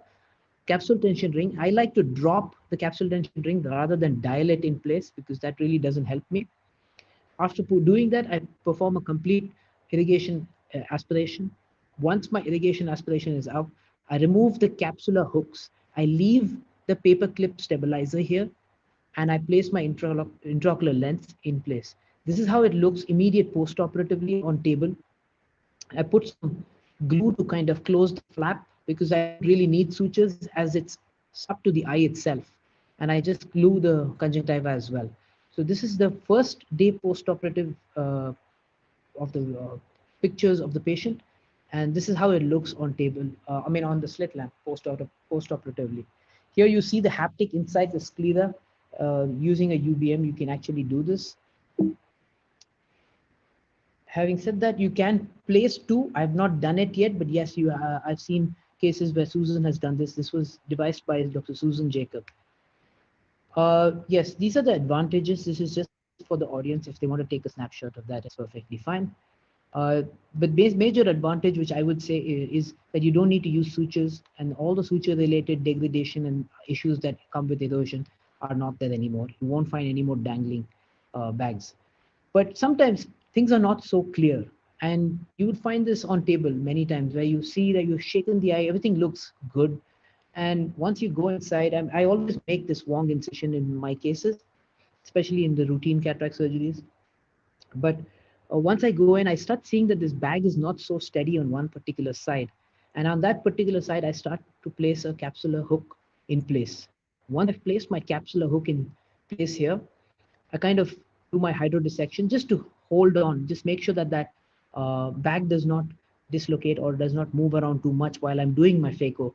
capsule tension ring. I like to drop the capsule tension ring rather than dial it in place, because that really doesn't help me. After doing that, I perform a complete irrigation aspiration. Once my irrigation aspiration is out, I remove the capsular hooks. I leave the paper clip stabilizer here, and I place my intraocular lens in place. This is how it looks immediate post-operatively on table. I put some glue to kind of close the flap, because I don't really need sutures as it's up to the eye itself. And I just glue the conjunctiva as well. So this is the first day post-operative of the pictures of the patient. And this is how it looks on table, on the slit lamp post-operatively. Here you see the haptic inside the sclera. Using a UBM, you can actually do this. Having said that, you can place two. I've not done it yet, but yes, I've seen cases where Susan has done this. This was devised by Dr. Susan Jacob. Yes, these are the advantages. This is just for the audience. If they want to take a snapshot of that, it's perfectly fine. But major advantage, which I would say, is that you don't need to use sutures, and all the suture-related degradation and issues that come with erosion are not there anymore. You won't find any more dangling bags. But sometimes things are not so clear, and you would find this on table many times, where you see that you've shaken the eye, everything looks good. And once you go inside, I always make this Wong incision in my cases, especially in the routine cataract surgeries. But once I go in, I start seeing that this bag is not so steady on one particular side. And on that particular side, I start to place a capsular hook in place. Once I've placed my capsular hook in place here, I kind of do my hydrodissection just to hold on, just make sure that that bag does not dislocate or does not move around too much while I'm doing my phaco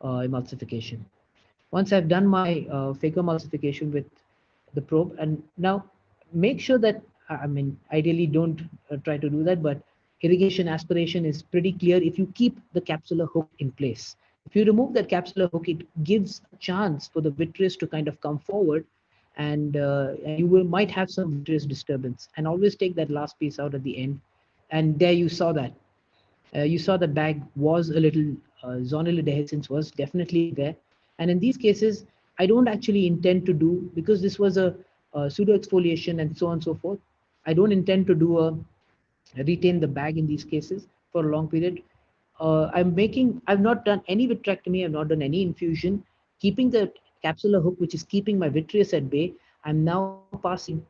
emulsification. Once I've done my phaco emulsification with the probe, and now make sure that, ideally don't try to do that, but irrigation aspiration is pretty clear if you keep the capsular hook in place. If you remove that capsular hook, it gives a chance for the vitreous to kind of come forward, and you might have some vitreous disturbance. And always take that last piece out at the end. And there you saw that. You saw the bag was a little zonal dehiscence was definitely there. And in these cases, I don't actually intend to do, because this was a pseudo exfoliation and so on and so forth, I don't intend to do a retain the bag in these cases for a long period. I've not done any vitrectomy, I've not done any infusion, keeping the capsular hook, which is keeping my vitreous at bay. I'm now passing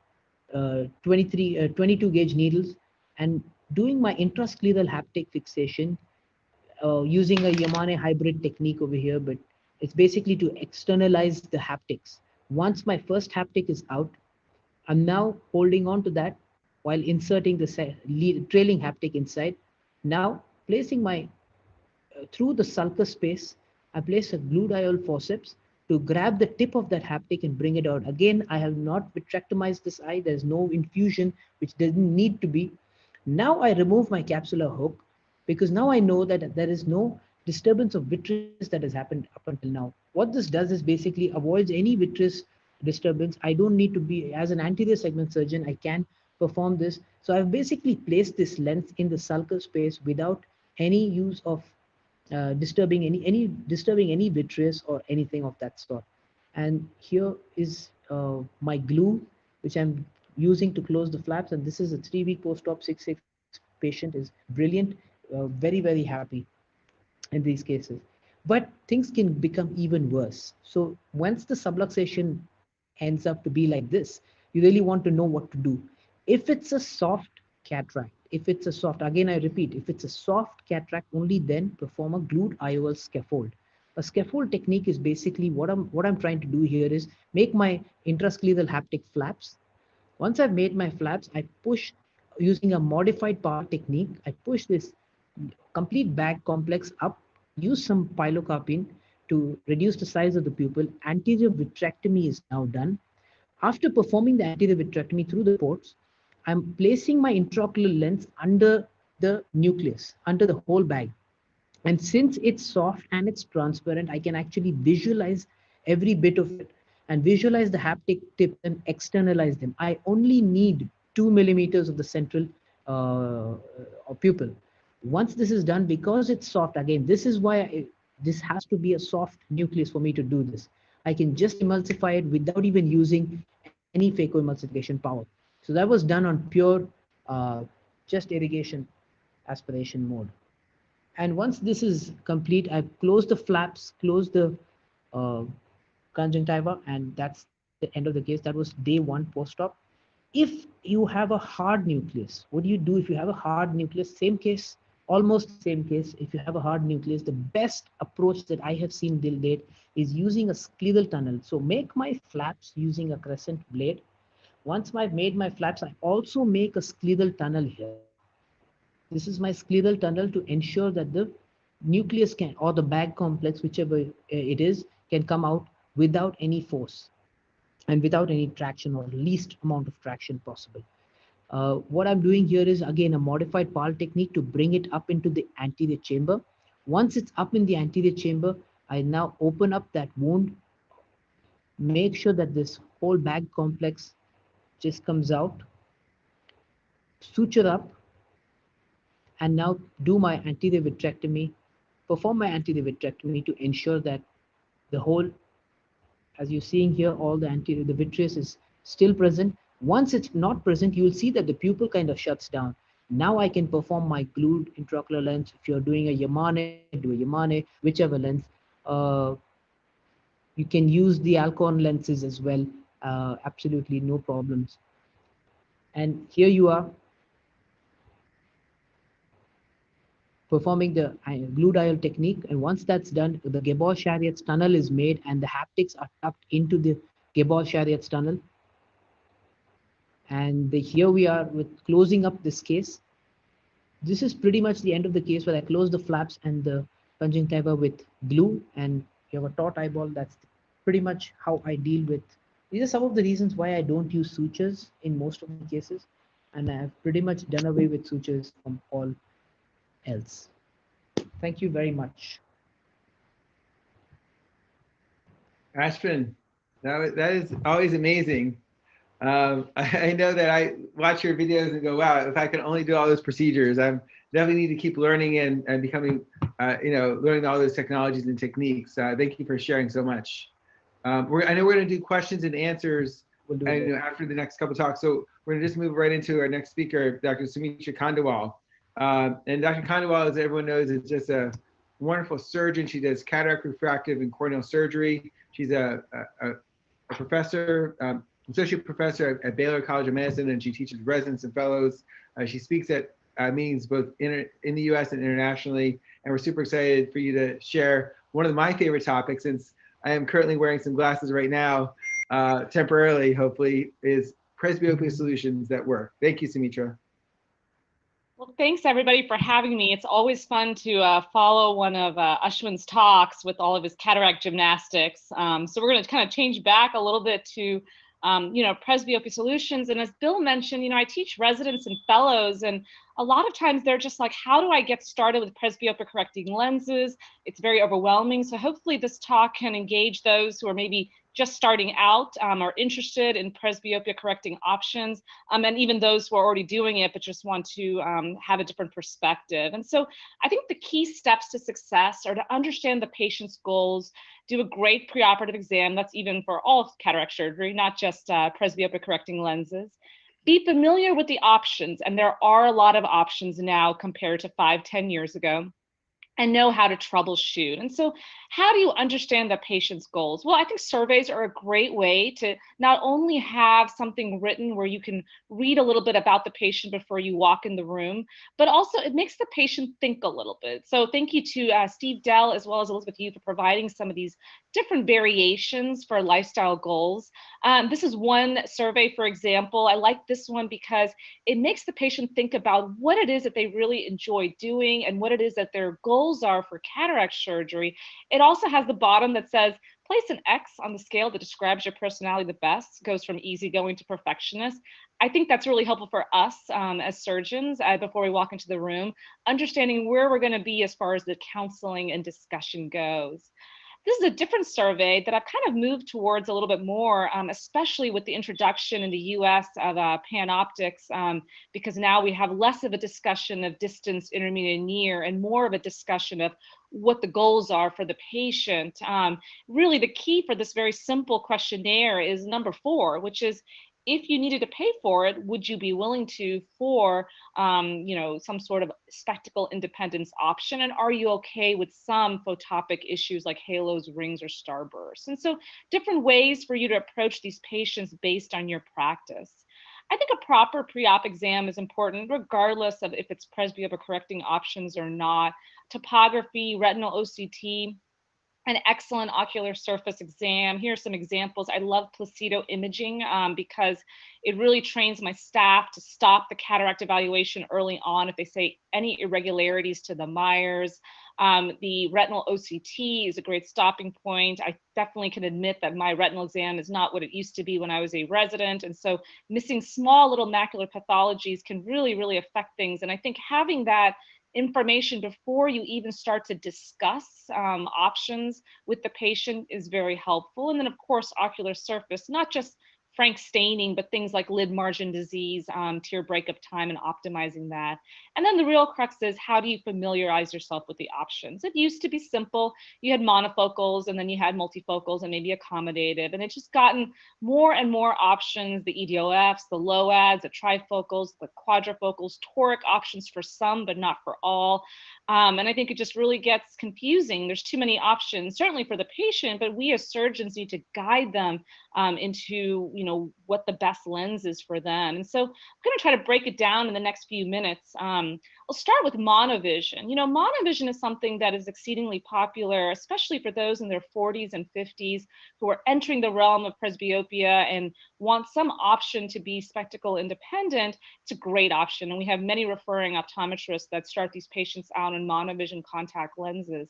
22 gauge needles and doing my intrascleral haptic fixation using a Yamane hybrid technique over here, but it's basically to externalize the haptics. Once my first haptic is out, I'm now holding on to that while inserting the trailing haptic inside. Now placing my, through the sulcus space, I place a glue diol forceps to grab the tip of that haptic and bring it out. Again, I have not vitrectomized this eye. There's no infusion, which doesn't need to be. Now I remove my capsular hook, because now I know that there is no disturbance of vitreous that has happened up until now. What this does is basically avoids any vitreous disturbance. I don't need to be, as an anterior segment surgeon, I can perform this. So I've basically placed this lens in the sulcal space without any use of disturbing any vitreous or anything of that sort. And here is my glue, which I'm using to close the flaps. And this is a 3-week post-op 6/6 patient, is brilliant, very, very happy in these cases. But things can become even worse. So once the subluxation ends up to be like this, you really want to know what to do. If it's a soft cataract, again, I repeat, if it's a soft cataract, only then perform a glued IOL scaffold. A scaffold technique is basically what I'm trying to do here is make my intrascleral haptic flaps. Once I've made my flaps, I push using a modified power technique. I push this complete bag complex up, use some pilocarpine to reduce the size of the pupil. Anterior vitrectomy is now done. After performing the anterior vitrectomy through the ports, I'm placing my intraocular lens under the nucleus, under the whole bag. And since it's soft and it's transparent, I can actually visualize every bit of it and visualize the haptic tips and externalize them. I only need 2 millimeters of the central pupil. Once this is done, because it's soft, again, this is why this has to be a soft nucleus for me to do this. I can just emulsify it without even using any phacoemulsification power. So that was done on pure just irrigation aspiration mode. And once this is complete, I've closed the flaps, closed the uh, conjunctiva, and that's the end of the case. That was day one post-op. If you have a hard nucleus, what do you do if you have a hard nucleus? Same case, almost same case. If you have a hard nucleus, the best approach that I have seen till date is using a scleral tunnel. So make my flaps using a crescent blade. Once I've made my flaps, I also make a scleral tunnel here. This is my scleral tunnel to ensure that the nucleus can, or the bag complex, whichever it is, can come out without any force and without any traction or least amount of traction possible. What I'm doing here is again a modified PAL technique to bring it up into the anterior chamber. Once it's up in the anterior chamber, I now open up that wound, make sure that this whole bag complex just comes out, suture up, and now do my anterior vitrectomy, perform my anterior vitrectomy to ensure that the whole, as you're seeing here, all the anterior, the vitreous is still present. Once it's not present, you will see that the pupil kind of shuts down. Now I can perform my glued intraocular lens. If you're doing a Yamane, do a Yamane, whichever lens. You can use the Alcon lenses as well. Absolutely no problems. And here you are, performing the glue dial technique. And once that's done, the Gabor-Chariot's tunnel is made and the haptics are tucked into the Gabor-Chariot's tunnel. And here we are with closing up this case. This is pretty much the end of the case where I close the flaps and the conjunctiva with glue, and you have a taut eyeball. That's pretty much how I deal with. These are some of the reasons why I don't use sutures in most of the cases. And I've pretty much done away with sutures from all else. Thank you very much. Ashwin, that is always amazing. I know that I watch your videos and go, wow, if I can only do all those procedures, I definitely need to keep learning and becoming, learning all those technologies and techniques. Thank you for sharing so much. I know we're going to do questions and answers after the next couple of talks. So we're going to just move right into our next speaker, Dr. Sumitra Khandawal. And Dr. Khandawal, as everyone knows, is just a wonderful surgeon. She does cataract, refractive, and corneal surgery. She's a professor, associate professor at Baylor College of Medicine, and she teaches residents and fellows. She speaks at meetings both in the US and internationally. And we're super excited for you to share one of my favorite topics, since I am currently wearing some glasses right now, temporarily, hopefully, is presbyopia solutions that work. Thank you, Sumitra. Well, thanks everybody for having me. It's always fun to follow one of Ashwin's talks with all of his cataract gymnastics. So we're going to kind of change back a little bit to presbyopia solutions. And as Bill mentioned, I teach residents and fellows, and a lot of times they're just like, how do I get started with presbyopia correcting lenses? It's very overwhelming. So hopefully this talk can engage those who are maybe just starting out, are interested in presbyopia correcting options, and even those who are already doing it but just want to have a different perspective. And so I think the key steps to success are to understand the patient's goals, do a great preoperative exam. That's even for all cataract surgery, not just presbyopia correcting lenses. Be familiar with the options, and there are a lot of options now compared to 5-10 years ago, and know how to troubleshoot. And so how do you understand the patient's goals? Well, I think surveys are a great way to not only have something written where you can read a little bit about the patient before you walk in the room, but also it makes the patient think a little bit. So thank you to Steve Dell as well as Elizabeth Yu for providing some of these different variations for lifestyle goals. This is one survey, for example. I like this one because it makes the patient think about what it is that they really enjoy doing and what it is that their goals are for cataract surgery. It also has the bottom that says, place an X on the scale that describes your personality the best, goes from easygoing to perfectionist. I think that's really helpful for us as surgeons before we walk into the room, understanding where we're going to be as far as the counseling and discussion goes. This is a different survey that I've kind of moved towards a little bit more, especially with the introduction in the US of panoptics, because now we have less of a discussion of distance, intermediate, and near, and more of a discussion of what the goals are for the patient. Really, the key for this very simple questionnaire is number 4, which is, if you needed to pay for it, would you be willing to for some sort of spectacle independence option? And are you okay with some photopic issues like halos, rings, or starbursts? And so different ways for you to approach these patients based on your practice. I think a proper pre-op exam is important, regardless of if it's presbyopic correcting options or not. Topography, retinal OCT, an excellent ocular surface exam. Here are some examples. I love Placido imaging because it really trains my staff to stop the cataract evaluation early on if they say any irregularities to the Myers. The retinal OCT is a great stopping point. I definitely can admit that my retinal exam is not what it used to be when I was a resident. And so missing small little macular pathologies can really, really affect things. And I think having that information before you even start to discuss options with the patient is very helpful. And then of course, ocular surface, not just frank staining, but things like lid margin disease, tear breakup time, and optimizing that. And then the real crux is, how do you familiarize yourself with the options? It used to be simple. You had monofocals, and then you had multifocals, and maybe accommodative. And it's just gotten more and more options, the EDOFs, the LOADs, the trifocals, the quadrifocals, toric options for some, but not for all. And I think it just really gets confusing. There's too many options, certainly for the patient, but we as surgeons need to guide them into what the best lens is for them. And so I'm going to try to break it down in the next few minutes. I'll start with monovision. Monovision is something that is exceedingly popular, especially for those in their 40s and 50s who are entering the realm of presbyopia and want some option to be spectacle independent. It's a great option. And we have many referring optometrists that start these patients out in monovision contact lenses.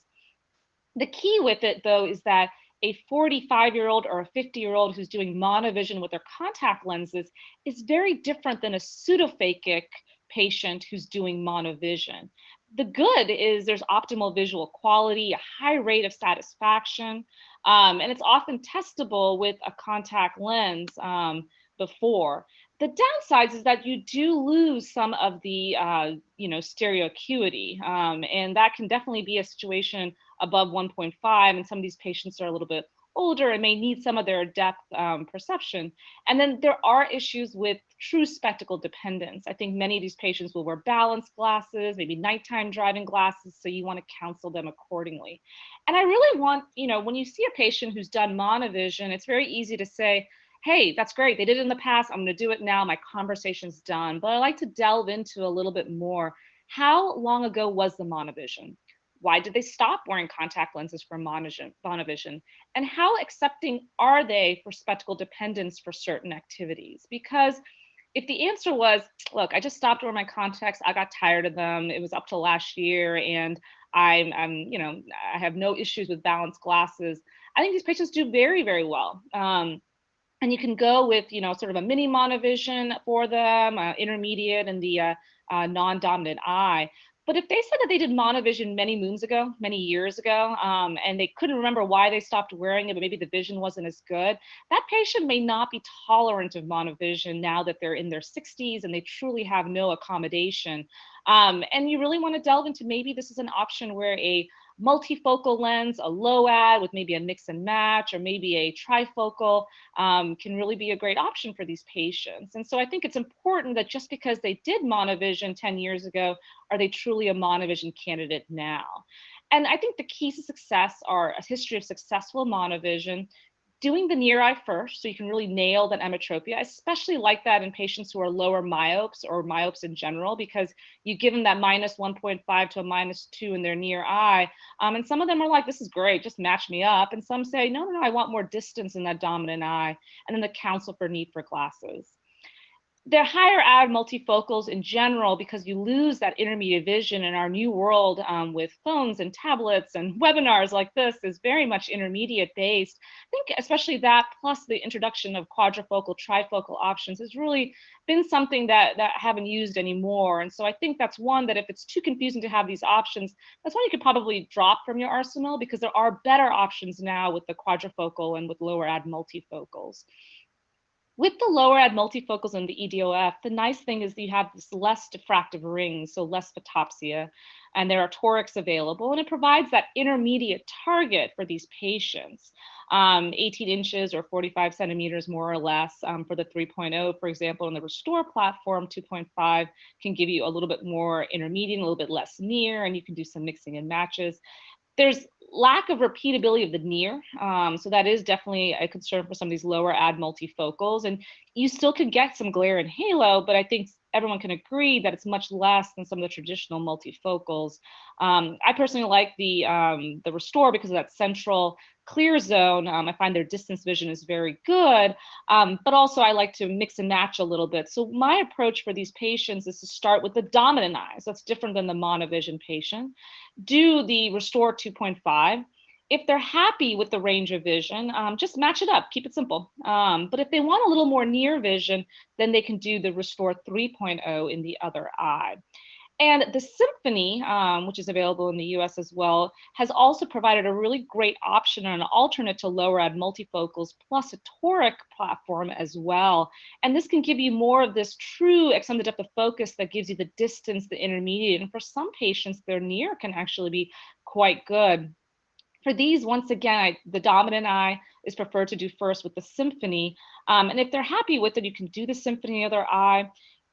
The key with it, though, is that a 45-year-old or a 50-year-old who's doing monovision with their contact lenses is very different than a pseudophakic patient who's doing monovision. The good is there's optimal visual quality, a high rate of satisfaction, and it's often testable with a contact lens before. The downsides is that you do lose some of the stereo acuity, and that can definitely be a situation above 1.5, and some of these patients are a little bit older and may need some of their depth perception. And then there are issues with true spectacle dependence. I think many of these patients will wear balance glasses, maybe nighttime driving glasses, so you want to counsel them accordingly. And I really want, when you see a patient who's done monovision, it's very easy to say, hey, that's great, they did it in the past, I'm going to do it now, my conversation's done. But I like to delve into a little bit more. How long ago was the monovision? Why did they stop wearing contact lenses for monovision? And how accepting are they for spectacle dependence for certain activities? Because if the answer was, look, I just stopped wearing my contacts, I got tired of them, it was up to last year, and I have no issues with balanced glasses, I think these patients do very, very well. And you can go with, sort of a mini monovision for them, intermediate, and the non-dominant eye. But if they said that they did monovision many years ago, and they couldn't remember why they stopped wearing it, but maybe the vision wasn't as good, that patient may not be tolerant of monovision now that they're in their 60s and they truly have no accommodation. And you really want to delve into, maybe this is an option where a multifocal lens, a LOAD with maybe a mix and match, or maybe a trifocal can really be a great option for these patients. And so I think it's important that just because they did monovision 10 years ago, are they truly a monovision candidate now? And I think the keys to success are a history of successful monovision, doing the near eye first, so you can really nail that emmetropia. I especially like that in patients who are lower myopes or myopes in general, because you give them that minus 1.5 to a minus 2 in their near eye. And some of them are like, this is great, just match me up. And some say, no, I want more distance in that dominant eye. And then the counsel for need for glasses. they're higher ad multifocals in general because you lose that intermediate vision in our new world with phones and tablets and webinars like this is very much intermediate based. I think especially that plus the introduction of quadrifocal, trifocal options has really been something that I haven't used anymore. And so I think that's one that if it's too confusing to have these options, that's one you could probably drop from your arsenal because there are better options now with the quadrifocal and with lower ad multifocals. With the lower ad multifocals and the EDOF, the nice thing is that you have this less diffractive ring, so less photopsia, and there are torics available, and it provides that intermediate target for these patients. 18 inches or 45 centimeters more or less for the 3.0, for example, on the Restore platform, 2.5 can give you a little bit more intermediate, a little bit less near, and you can do some mixing and matches. There's lack of repeatability of the near. So that is definitely a concern for some of these lower ad multifocals. And you still could get some glare and halo, but I think everyone can agree that it's much less than some of the traditional multifocals. I personally like the Restore because of that central clear zone. I find their distance vision is very good, but also I like to mix and match a little bit. So my approach for these patients is to start with the dominant eye. So that's different than the monovision patient. Do the Restore 2.5. If they're happy with the range of vision, just match it up, keep it simple. But if they want a little more near vision, then they can do the Restore 3.0 in the other eye. And the Symphony, which is available in the US as well, has also provided a really great option and an alternate to lower ad multifocals plus a toric platform as well. And this can give you more of this true extended depth of focus that gives you the distance, the intermediate. And for some patients, their near can actually be quite good. For these, once again, the dominant eye is preferred to do first with the Symphony. And if they're happy with it, you can do the Symphony in the other eye.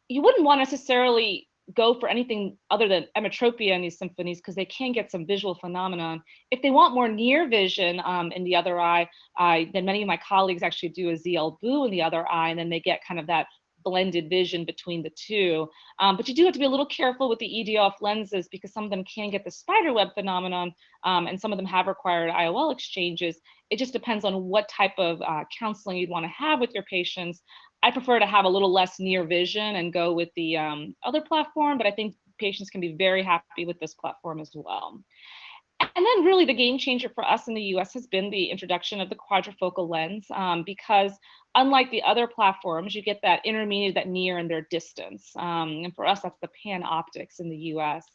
You wouldn't want to necessarily go for anything other than emmetropia in these Symphonies because they can get some visual phenomenon. If they want more near vision in the other eye, then many of my colleagues actually do a ZL Boo in the other eye, and then they get kind of that blended vision between the two. But you do have to be a little careful with the EDOF lenses because some of them can get the spiderweb phenomenon and some of them have required IOL exchanges. It just depends on what type of counseling you'd want to have with your patients. I prefer to have a little less near vision and go with the other platform, but I think patients can be very happy with this platform as well. And then really the game changer for us in the US has been the introduction of the quadrifocal lens because unlike the other platforms, you get that intermediate, that near, and their distance. And for us, that's the PanOptix in the US.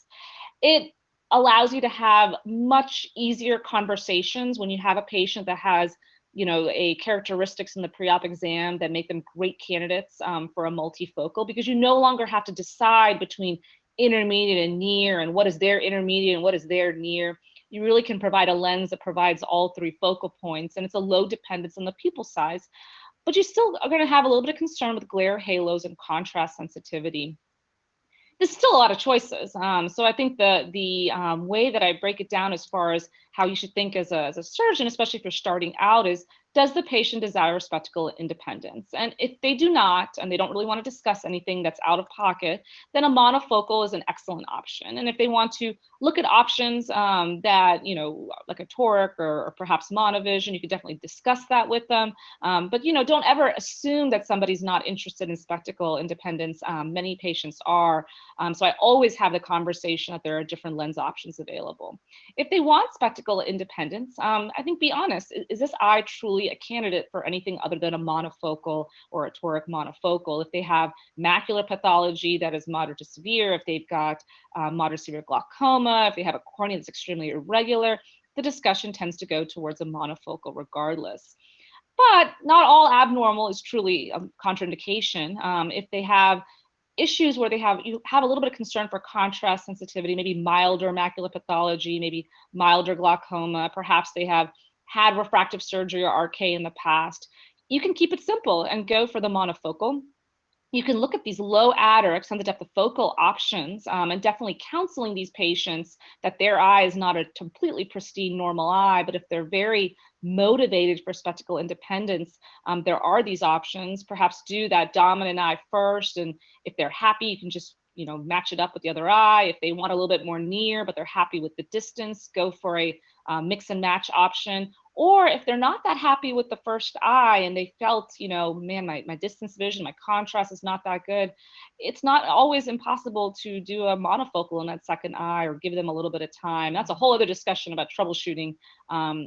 It allows you to have much easier conversations when you have a patient that has a characteristics in the pre-op exam that make them great candidates for a multifocal because you no longer have to decide between intermediate and near and what is their intermediate and what is their near. You really can provide a lens that provides all three focal points, and it's a low dependence on the pupil size, but you still are going to have a little bit of concern with glare, halos, and contrast sensitivity. There's still a lot of choices. So I think the way that I break it down as far as how you should think as a surgeon, especially if you're starting out, is does the patient desire spectacle independence? And if they do not, and they don't really want to discuss anything that's out of pocket, then a monofocal is an excellent option. And if they want to look at options that, like a toric or perhaps monovision, you could definitely discuss that with them. But, don't ever assume that somebody's not interested in spectacle independence. Many patients are. So I always have the conversation that there are different lens options available. If they want spectacle independence, I think be honest, is this eye truly a candidate for anything other than a monofocal or a toric monofocal? If they have macular pathology that is moderate to severe, if they've got moderate to severe glaucoma, if they have a cornea that's extremely irregular, the discussion tends to go towards a monofocal regardless. But not all abnormal is truly a contraindication. If they have issues where you have a little bit of concern for contrast sensitivity, maybe milder macular pathology, maybe milder glaucoma, perhaps they have had refractive surgery or RK in the past, you can keep it simple and go for the monofocal. You can look at these low ad or extended depth of focal options and definitely counseling these patients that their eye is not a completely pristine normal eye, but if they're very motivated for spectacle independence, there are these options. Perhaps do that dominant eye first, and if they're happy, you can just match it up with the other eye. If they want a little bit more near, but they're happy with the distance, go for a mix and match option. Or if they're not that happy with the first eye and they felt, you know, man, my distance vision, my contrast is not that good, it's not always impossible to do a monofocal in that second eye or give them a little bit of time. That's a whole other discussion about troubleshooting,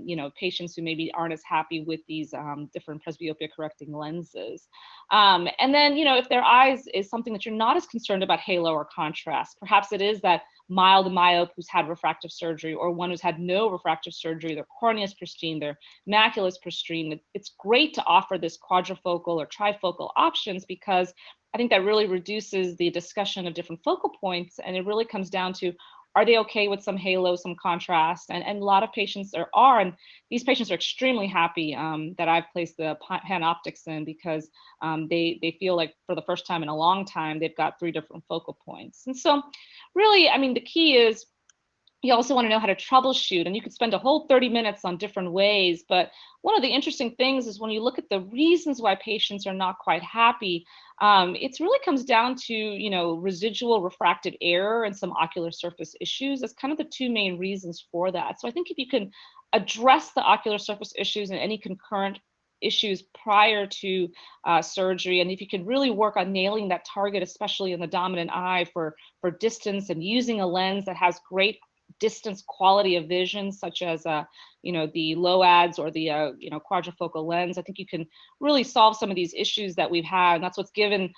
you know, patients who maybe aren't as happy with these different presbyopia correcting lenses. And then, you know, if their eyes is something that you're not as concerned about halo or contrast, perhaps it is that mild myope who's had refractive surgery, or one who's had no refractive surgery, their cornea is pristine, their macula is pristine. It's great to offer this quadrifocal or trifocal options, because I think that really reduces the discussion of different focal points, and it really comes down to, are they okay with some halo, some contrast? And a lot of patients are, and these patients are extremely happy that I've placed the PanOptics in, because they feel like for the first time in a long time, they've got 3 different focal points. And so really, I mean, the key is you also want to know how to troubleshoot, and you could spend a whole 30 minutes on different ways. But one of the interesting things is when you look at the reasons why patients are not quite happy, it really comes down to, you know, residual refractive error and some ocular surface issues. That's kind of the 2 main reasons for that. So I think if you can address the ocular surface issues and any concurrent issues prior to surgery, and if you can really work on nailing that target, especially in the dominant eye for distance, and using a lens that has great distance quality of vision, such as you know, the LOADs or the you know, quadrifocal lens, I think you can really solve some of these issues that we've had. And that's what's given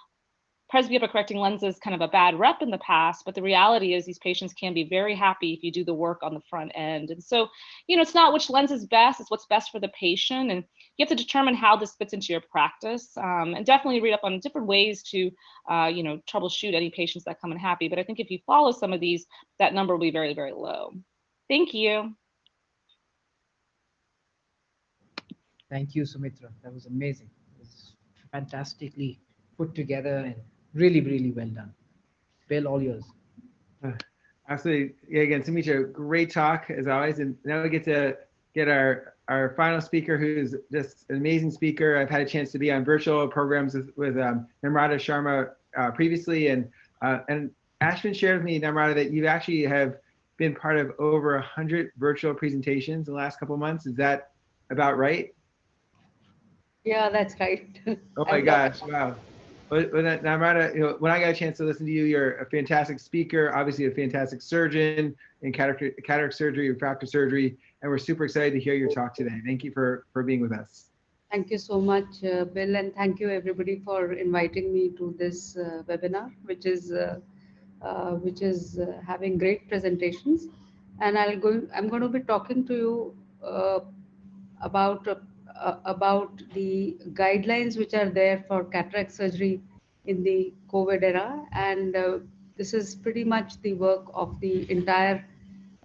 presbyopia correcting lenses kind of a bad rep in the past, but the reality is these patients can be very happy if you do the work on the front end. And so, you know, it's not which lens is best, it's what's best for the patient, and you have to determine how this fits into your practice, and definitely read up on different ways to, you know, troubleshoot any patients that come in happy. But I think if you follow some of these, that number will be very, very low. Thank you. Thank you, Sumitra. That was amazing. It was fantastically put together and really, really well done. Bill, all yours. Absolutely. Yeah, again, Sumitra, great talk as always. And now we get to get our final speaker, who's just an amazing speaker. I've had a chance to be on virtual programs with Namrata Sharma previously. And Ashwin shared with me, Namrata, that you actually have been part of over 100 virtual presentations in the last couple of months. Is that about right? Yeah, that's right. Oh my gosh, wow. But Namrata, you know, when I got a chance to listen to you, you're a fantastic speaker, obviously a fantastic surgeon in cataract surgery, refractive surgery, and we're super excited to hear your talk today. Thank you for being with us. Thank you so much, Bill, and thank you everybody for inviting me to this webinar, which is having great presentations. And I'm going to be talking to you about the guidelines which are there for cataract surgery in the COVID era. And this is pretty much the work of the entire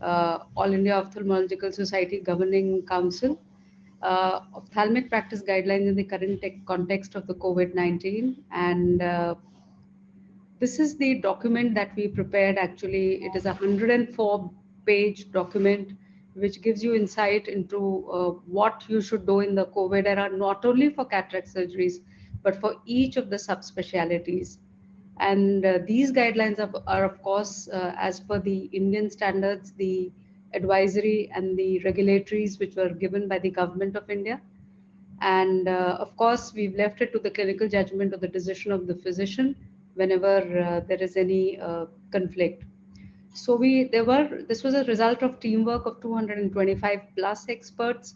All India Ophthalmological Society Governing Council. Ophthalmic practice guidelines in the current context of the COVID-19. And this is the document that we prepared. Actually, it is a 104-page document which gives you insight into what you should do in the COVID era, not only for cataract surgeries, but for each of the subspecialties. And these guidelines are of course, as per the Indian standards, the advisory and the regulatories which were given by the government of India. And of course, we've left it to the clinical judgment or the decision of the physician whenever there is any conflict. So this was a result of teamwork of 225 plus experts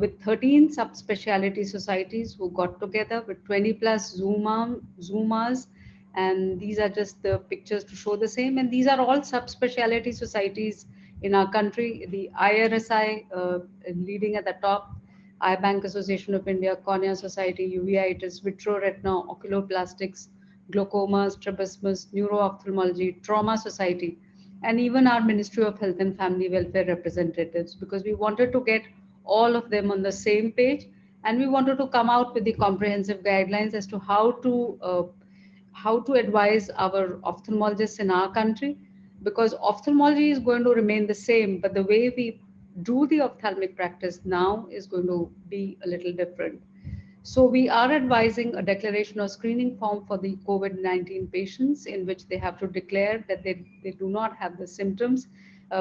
with 13 subspecialty societies who got together with 20 plus Zoomers. And these are just the pictures to show the same. And these are all subspecialty societies in our country. The IIRSI leading at the top, Eye Bank Association of India, Cornea Society, Uveitis, Vitro-Retina, Oculoplastics, Glaucoma, Strabismus, Neuro-Ophthalmology, Trauma Society, and even our Ministry of Health and Family Welfare representatives, because we wanted to get all of them on the same page, and we wanted to come out with the comprehensive guidelines as to how to advise our ophthalmologists in our country, because ophthalmology is going to remain the same, but the way we do the ophthalmic practice now is going to be a little different. So we are advising a declaration or screening form for the COVID-19 patients, in which they have to declare that they do not have the symptoms.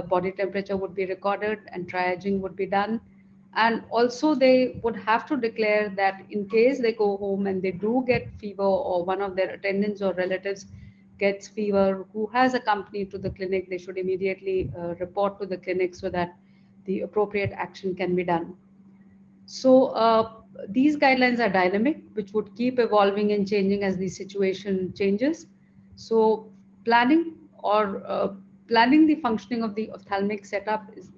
Body temperature would be recorded and triaging would be done. And also they would have to declare that in case they go home and they do get fever, or one of their attendants or relatives gets fever who has accompanied to the clinic, they should immediately report to the clinic so that the appropriate action can be done. So these guidelines are dynamic, which would keep evolving and changing as the situation changes. So planning or planning the functioning of the ophthalmic setup is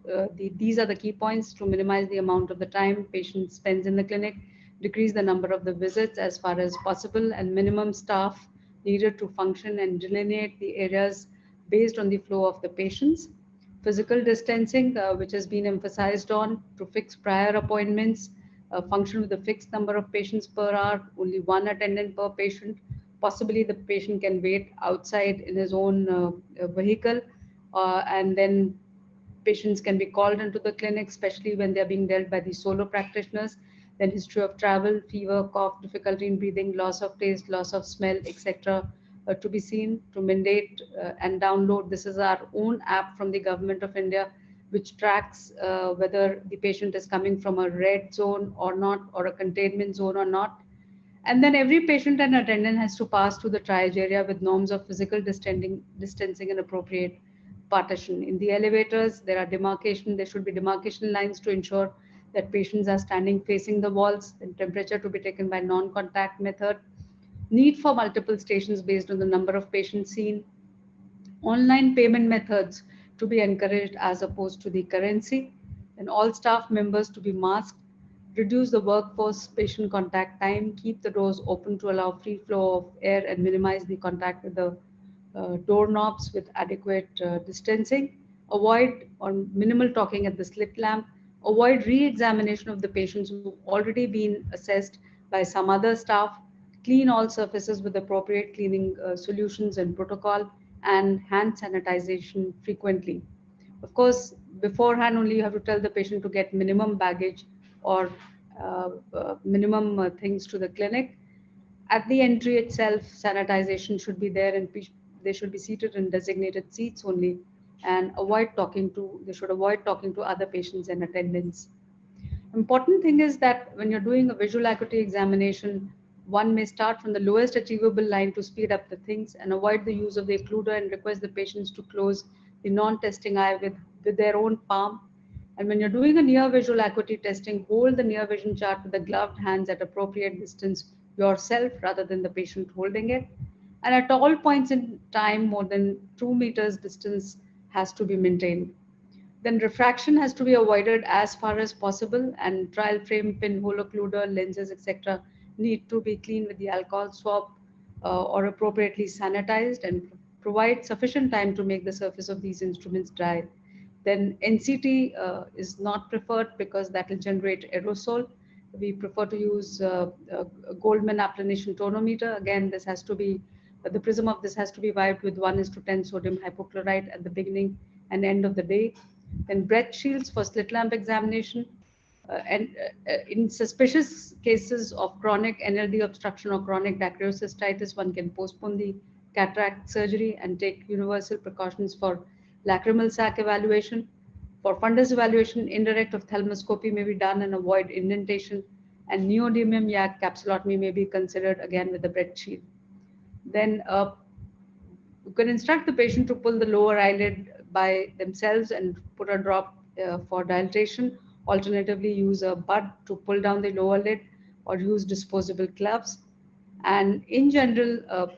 these are the key points: to minimize the amount of the time patient spends in the clinic, decrease the number of the visits as far as possible, and minimum staff needed to function and delineate the areas based on the flow of the patients. Physical distancing, which has been emphasized on, to fix prior appointments, function with a fixed number of patients per hour, only one attendant per patient. Possibly the patient can wait outside in his own vehicle, and then patients can be called into the clinic, especially when they're being dealt by the solo practitioners. Then history of travel, fever, cough, difficulty in breathing, loss of taste, loss of smell, etc. To be seen, to mandate and download. This is our own app from the Government of India, which tracks whether the patient is coming from a red zone or not, or a containment zone or not. And then every patient and attendant has to pass through the triage area with norms of physical distancing and appropriate partition. In the elevators, there should be demarcation lines to ensure that patients are standing facing the walls, and temperature to be taken by non-contact method. Need for multiple stations based on the number of patients seen. Online payment methods to be encouraged as opposed to the currency, and all staff members to be masked. Reduce the workforce patient contact time, keep the doors open to allow free flow of air, and minimize the contact with the doorknobs with adequate distancing. Avoid or minimal talking at the slit lamp. Avoid re-examination of the patients who've already been assessed by some other staff. Clean all surfaces with appropriate cleaning solutions and protocol, and hand sanitization frequently. Of course, beforehand only you have to tell the patient to get minimum baggage or minimum things to the clinic. At the entry itself, sanitization should be there, and they should be seated in designated seats only, and they should avoid talking to other patients and attendants. Important thing is that when you're doing a visual acuity examination, one may start from the lowest achievable line to speed up the things, and avoid the use of the occluder, and request the patients to close the non-testing eye with their own palm. And when you're doing a near visual acuity testing, hold the near vision chart with the gloved hands at appropriate distance yourself rather than the patient holding it. And at all points in time, more than 2 meters distance has to be maintained. Then refraction has to be avoided as far as possible, and trial frame, pinhole occluder, lenses, etc. need to be cleaned with the alcohol swab or appropriately sanitized, and provide sufficient time to make the surface of these instruments dry. Then NCT is not preferred because that will generate aerosol. We prefer to use a Goldman applanation tonometer. Again, this has to be, the prism of this has to be wiped with 1:10 sodium hypochlorite at the beginning and end of the day. Then breath shields for slit lamp examination. In suspicious cases of chronic NLD obstruction or chronic dacryocystitis, one can postpone the cataract surgery and take universal precautions for lacrimal sac evaluation. For fundus evaluation, indirect ophthalmoscopy may be done and avoid indentation, and neodymium yak capsulotomy may be considered again with the breath shield. Then you can instruct the patient to pull the lower eyelid by themselves and put a drop for dilatation. Alternatively, use a bud to pull down the lower lid, or use disposable gloves. And in general,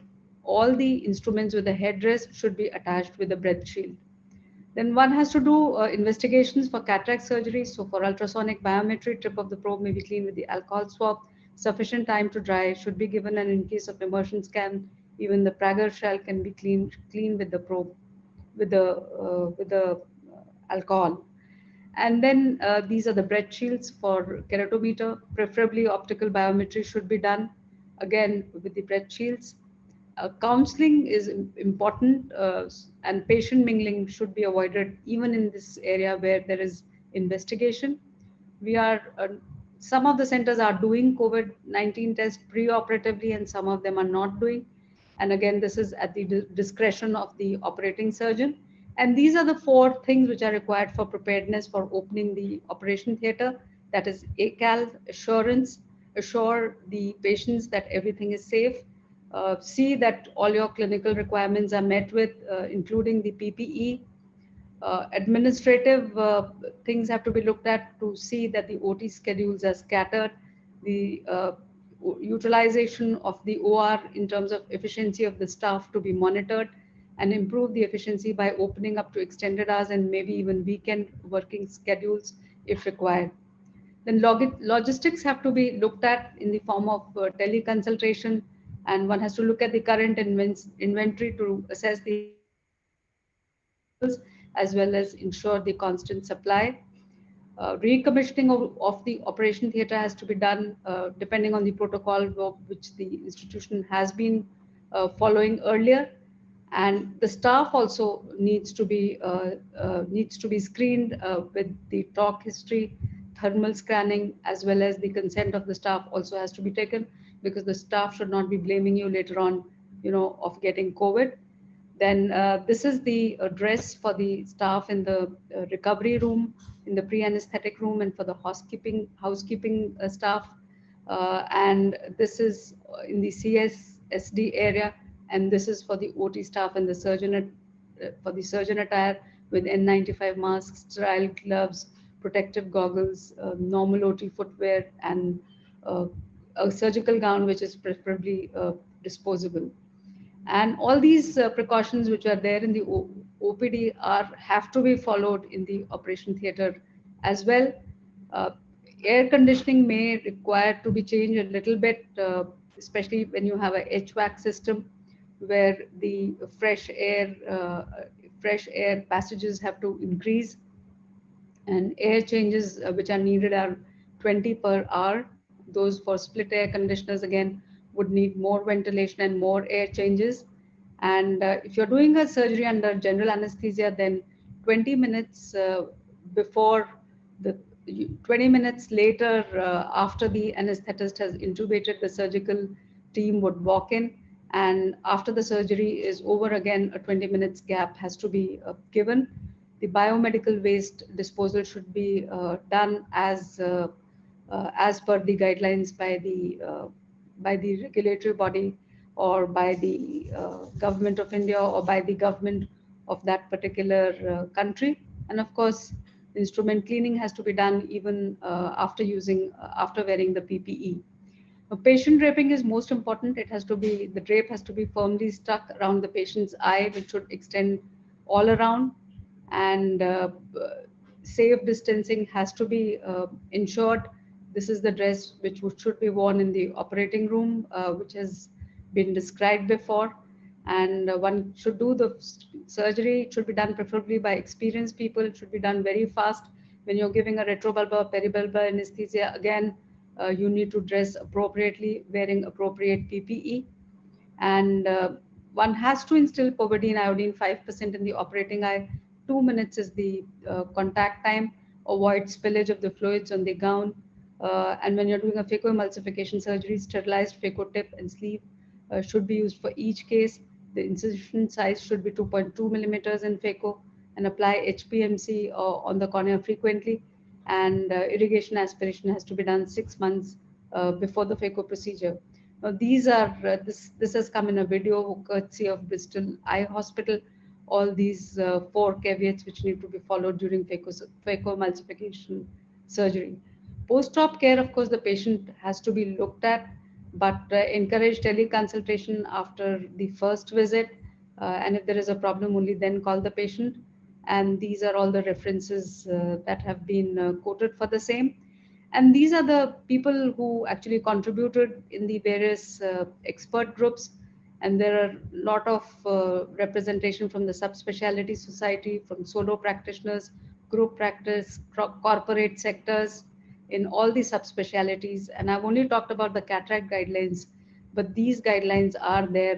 all the instruments with the headrest should be attached with a breath shield. Then one has to do investigations for cataract surgery. So for ultrasonic biometry, tip of the probe may be cleaned with the alcohol swab. Sufficient time to dry should be given, and in case of immersion scan, even the Prager shell can be cleaned with the probe, with the alcohol. And then these are the breath shields for keratometer. Preferably optical biometry should be done, again with the breath shields. Counseling is important, and patient mingling should be avoided even in this area where there is investigation. Some of the centers are doing COVID-19 tests pre-operatively, and some of them are not doing. And again, this is at the discretion of the operating surgeon. And these are the 4 things which are required for preparedness for opening the operation theater. that is ACAL assurance, assure the patients that everything is safe, see that all your clinical requirements are met with, including the PPE. Administrative things have to be looked at to see that the OT schedules are scattered, the utilization of the OR in terms of efficiency of the staff to be monitored, and improve the efficiency by opening up to extended hours and maybe even weekend working schedules if required. Then logistics have to be looked at in the form of teleconsultation, and one has to look at the current inventory to assess the as well as ensure the constant supply. Recommissioning of the operation theatre has to be done depending on the protocol which the institution has been following earlier, and the staff also needs to be screened with the talk history, thermal scanning, as well as the consent of the staff also has to be taken, because the staff should not be blaming you later on, of getting COVID. Then this is the dress for the staff in the recovery room, in the pre-anesthetic room, and for the housekeeping staff. And this is in the CSSD area, and this is for the OT staff and the surgeon attire with N95 masks, sterile gloves, protective goggles, normal OT footwear, and a surgical gown which is preferably disposable. And all these precautions which are there in the OPD have to be followed in the operation theatre as well. Air conditioning may require to be changed a little bit, especially when you have a HVAC system where the fresh air passages have to increase, and air changes which are needed are 20 per hour. Those for split air conditioners again would need more ventilation and more air changes. And if you're doing a surgery under general anesthesia, then 20 minutes before the 20 minutes later after the anesthetist has intubated, the surgical team would walk in, and after the surgery is over, again a 20 minutes gap has to be given. The biomedical waste disposal should be done as per the guidelines by the regulatory body, or by the government of India, or by the government of that particular country. And of course, instrument cleaning has to be done even after wearing the PPE. Now, patient draping is most important. The drape has to be firmly stuck around the patient's eye, which should extend all around, and safe distancing has to be ensured. This is the dress which should be worn in the operating room, which has been described before. And one should do the surgery. It should be done preferably by experienced people. It should be done very fast. When you're giving a retrobulbar, peribulbar anesthesia, again, you need to dress appropriately, wearing appropriate PPE. And one has to instill povidone iodine 5% in the operating eye. 2 minutes is the contact time. Avoid spillage of the fluids on the gown. And when you're doing a phacoemulsification surgery, sterilized phaco tip and sleeve should be used for each case. The incision size should be 2.2 millimeters in phaco, and apply HPMC on the cornea frequently. And irrigation aspiration has to be done 6 months before the phaco procedure. Now, these are this has come in a video courtesy of Bristol Eye Hospital. All these 4 caveats which need to be followed during phacoemulsification surgery. Post-op care, of course, the patient has to be looked at, but encourage teleconsultation after the first visit. And if there is a problem, only then call the patient. And these are all the references that have been quoted for the same. And these are the people who actually contributed in the various expert groups. And there are a lot of representation from the subspecialty society, from solo practitioners, group practice, corporate sectors, in all the subspecialties. And I've only talked about the cataract guidelines, but these guidelines are there,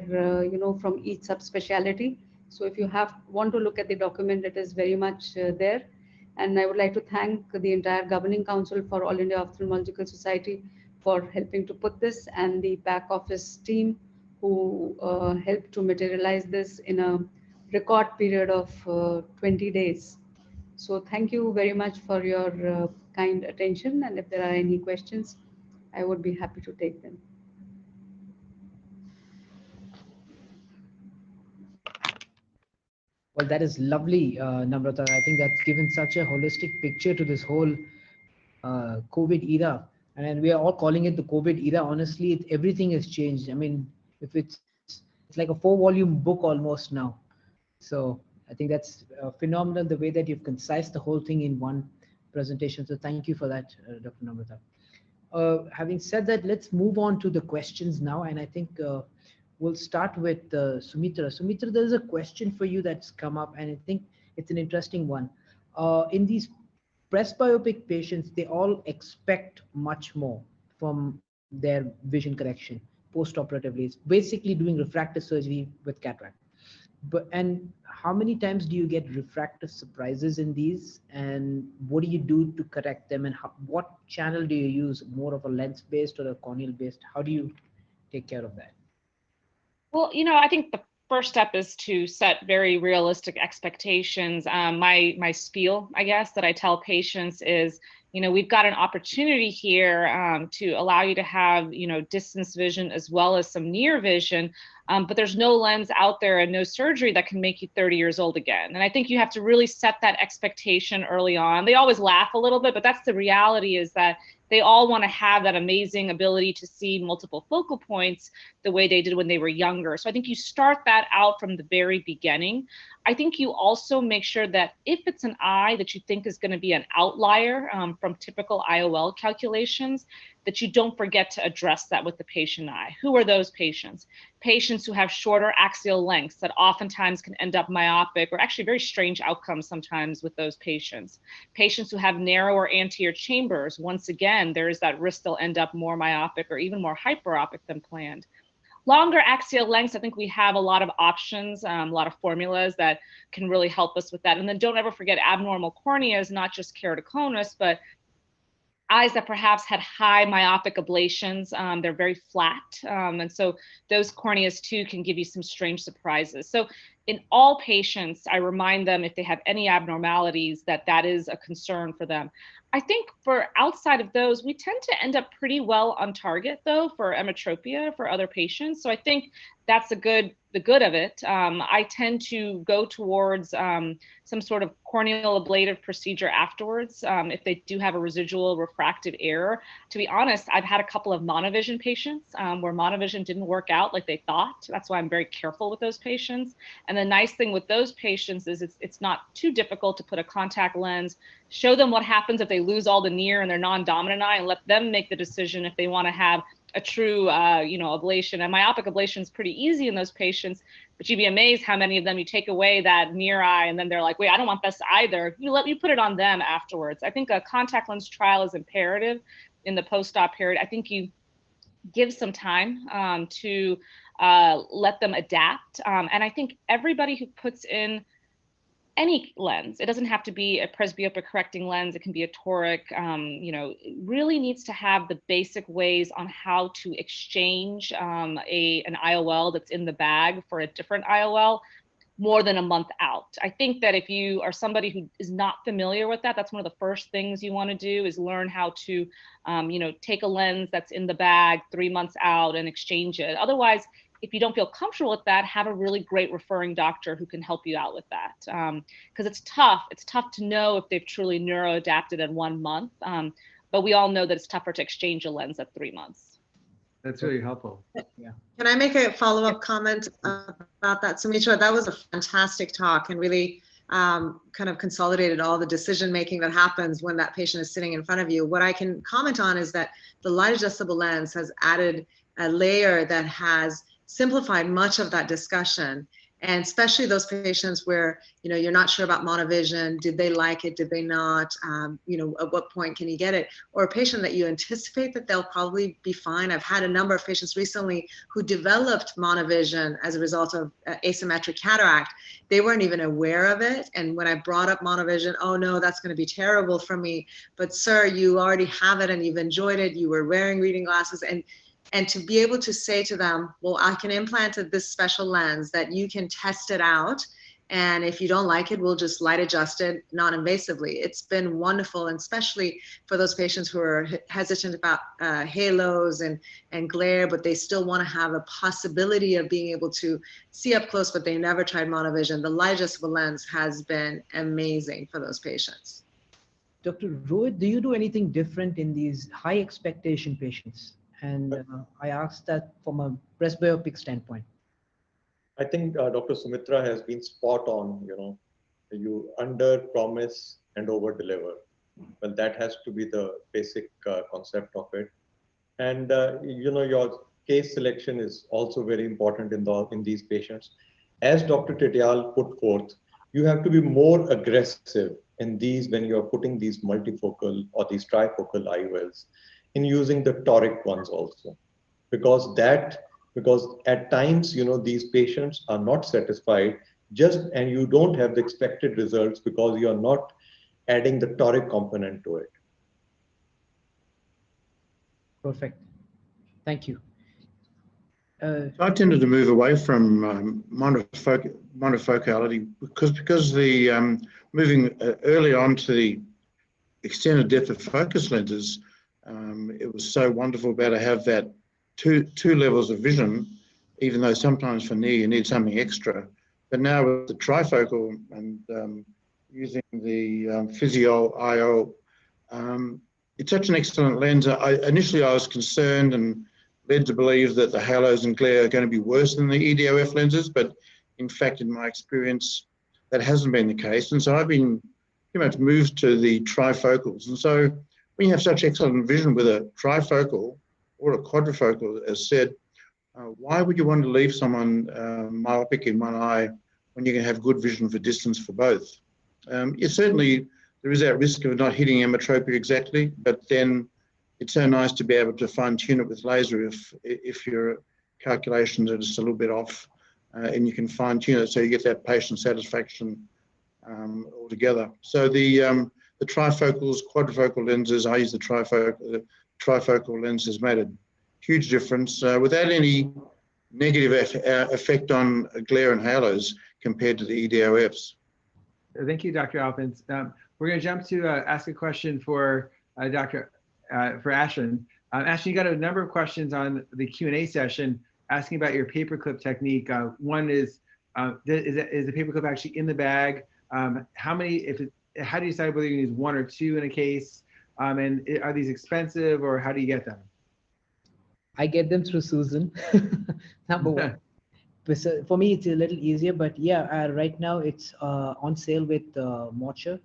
from each subspecialty. So if you want to look at the document, it is very much there. And I would like to thank the entire Governing Council for All India Ophthalmological Society for helping to put this, and the back office team who helped to materialize this in a record period of 20 days. So thank you very much for your kind attention. And if there are any questions, I would be happy to take them. Well, that is lovely, Namrata. I think that's given such a holistic picture to this whole COVID era. And we are all calling it the COVID era. Honestly, everything has changed. I mean, if it's like a 4-volume book almost now. So I think that's phenomenal, the way that you've concised the whole thing in one presentation. So thank you for that, Dr. Namrata. Having said that, let's move on to the questions now. And I think we'll start with Sumitra. Sumitra, there's a question for you that's come up, and I think it's an interesting one. In these presbyopic patients, they all expect much more from their vision correction post-operatively. It's basically doing refractive surgery with cataract. And how many times do you get refractive surprises in these, and what do you do to correct them, and what channel do you use, more of a lens-based or a corneal-based? How do you take care of that? Well, I think the first step is to set very realistic expectations. My spiel, I guess, that I tell patients is, we've got an opportunity here to allow you to have, distance vision as well as some near vision, but there's no lens out there and no surgery that can make you 30 years old again. And I think you have to really set that expectation early on. They always laugh a little bit, but that's the reality, is that they all want to have that amazing ability to see multiple focal points the way they did when they were younger. So I think you start that out from the very beginning. I think you also make sure that if it's an eye that you think is going to be an outlier from typical IOL calculations, that you don't forget to address that with the patient eye. Who are those patients? Patients who have shorter axial lengths that oftentimes can end up myopic, or actually very strange outcomes sometimes with those patients. Patients who have narrower anterior chambers, once again, there is that risk they'll end up more myopic or even more hyperopic than planned. Longer axial lengths, I think we have a lot of options, a lot of formulas that can really help us with that. And then don't ever forget, abnormal corneas, not just keratoconus, but eyes that perhaps had high myopic ablations. They're very flat. And so those corneas too can give you some strange surprises. So in all patients, I remind them if they have any abnormalities that is a concern for them. I think for outside of those, we tend to end up pretty well on target though for emmetropia for other patients. So I think that's the good of it. I tend to go towards some sort of corneal ablative procedure afterwards if they do have a residual refractive error. To be honest, I've had a couple of monovision patients where monovision didn't work out like they thought. That's why I'm very careful with those patients. And the nice thing with those patients is it's not too difficult to put a contact lens, show them what happens if they lose all the near and their non-dominant eye, and let them make the decision if they want to have a true, ablation. And myopic ablation is pretty easy in those patients, but you'd be amazed how many of them you take away that near eye, and then they're like, wait, I don't want this either. You put it on them afterwards. I think a contact lens trial is imperative in the post-op period. I think you give some time to let them adapt. And I think everybody who puts in any lens, it doesn't have to be a presbyopic correcting lens, it can be a toric, really needs to have the basic ways on how to exchange an IOL that's in the bag for a different IOL more than a month out. I think that if you are somebody who is not familiar with that, that's one of the first things you want to do, is learn how to, take a lens that's in the bag 3 months out and exchange it. Otherwise, if you don't feel comfortable with that, have a really great referring doctor who can help you out with that. Because it's tough. It's tough to know if they've truly neuroadapted in 1 month. But we all know that it's tougher to exchange a lens at 3 months. That's really helpful. Yeah. Can I make a follow-up comment about that, Sumitra? That was a fantastic talk, and really kind of consolidated all the decision-making that happens when that patient is sitting in front of you. What I can comment on is that the light adjustable lens has added a layer that has simplified much of that discussion, and especially those patients where you're not sure about monovision. Did they like it? Did they not? At what point can you get it? Or a patient that you anticipate that they'll probably be fine. I've had a number of patients recently who developed monovision as a result of asymmetric cataract. They weren't even aware of it, and when I brought up monovision, oh no, that's going to be terrible for me. But sir, you already have it and you've enjoyed it. You were wearing reading glasses, and to be able to say to them, well, I can implant this special lens that you can test it out And if you don't like it, we'll just light adjust it non-invasively. It's been wonderful, and especially for those patients who are hesitant about halos and glare, but they still want to have a possibility of being able to see up close, but they never tried monovision. The light adjustable lens has been amazing for those patients. Dr. Rohit, do you do anything different in these high expectation patients? And I asked that from a presbyopic standpoint. I think Dr. Sumitra has been spot on. You under promise and over deliver. Well, that has to be the basic concept of it. And your case selection is also very important in these patients. As Dr. Tetial put forth, you have to be more aggressive in these when you are putting these multifocal or these trifocal IOLs in using the toric ones also, because at times these patients are not satisfied and you don't have the expected results because you are not adding the toric component to it. Perfect. Thank you. I tended to move away from monofocality because the moving early on to the extended depth of focus lenses, it was so wonderful about to have that two levels of vision, even though sometimes for near you need something extra. But now with the trifocal and using the Physio IO, it's such an excellent lens. Initially I was concerned and led to believe that the halos and glare are going to be worse than the EDOF lenses, but in fact, in my experience, that hasn't been the case. And so I've been pretty much moved to the trifocals. And so when you have such excellent vision with a trifocal or a quadrifocal, as said, why would you want to leave someone myopic in one eye when you can have good vision for distance for both? Certainly, there is that risk of not hitting emmetropia exactly, but then it's so nice to be able to fine tune it with laser if your calculations are just a little bit off, and you can fine tune it so you get that patient satisfaction altogether. So the trifocals, quadrifocal lenses, I use the trifocal lens has made a huge difference without any negative effect on glare and halos compared to the EDOFs. Thank you, Dr. Alphonse. We're going to jump to ask a question for for Ashwin. Ashwin, you got a number of questions on the Q&A session asking about your paperclip technique. One is the paperclip actually in the bag? How do you decide whether you use one or two in a case? And are these expensive, or how do you get them? I get them through Susan, number one. So for me, it's a little easier, but yeah, right now it's on sale with Morcher.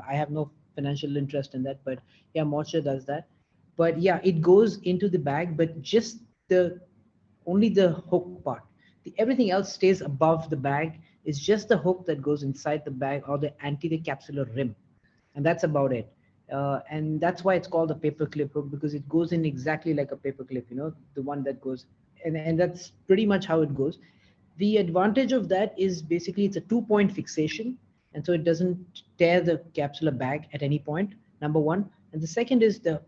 I have no financial interest in that, but yeah, Morcher does that. But yeah, it goes into the bag, but just only the hook part. Everything else stays above the bag. It's just the hook that goes inside the bag or the anterior capsular rim, and that's about it. And that's why it's called a paperclip hook, because it goes in exactly like a paperclip, the one that goes, and that's pretty much how it goes. The advantage of that is basically it's a 2-point fixation, and so it doesn't tear the capsular bag at any point, number one. And the second is the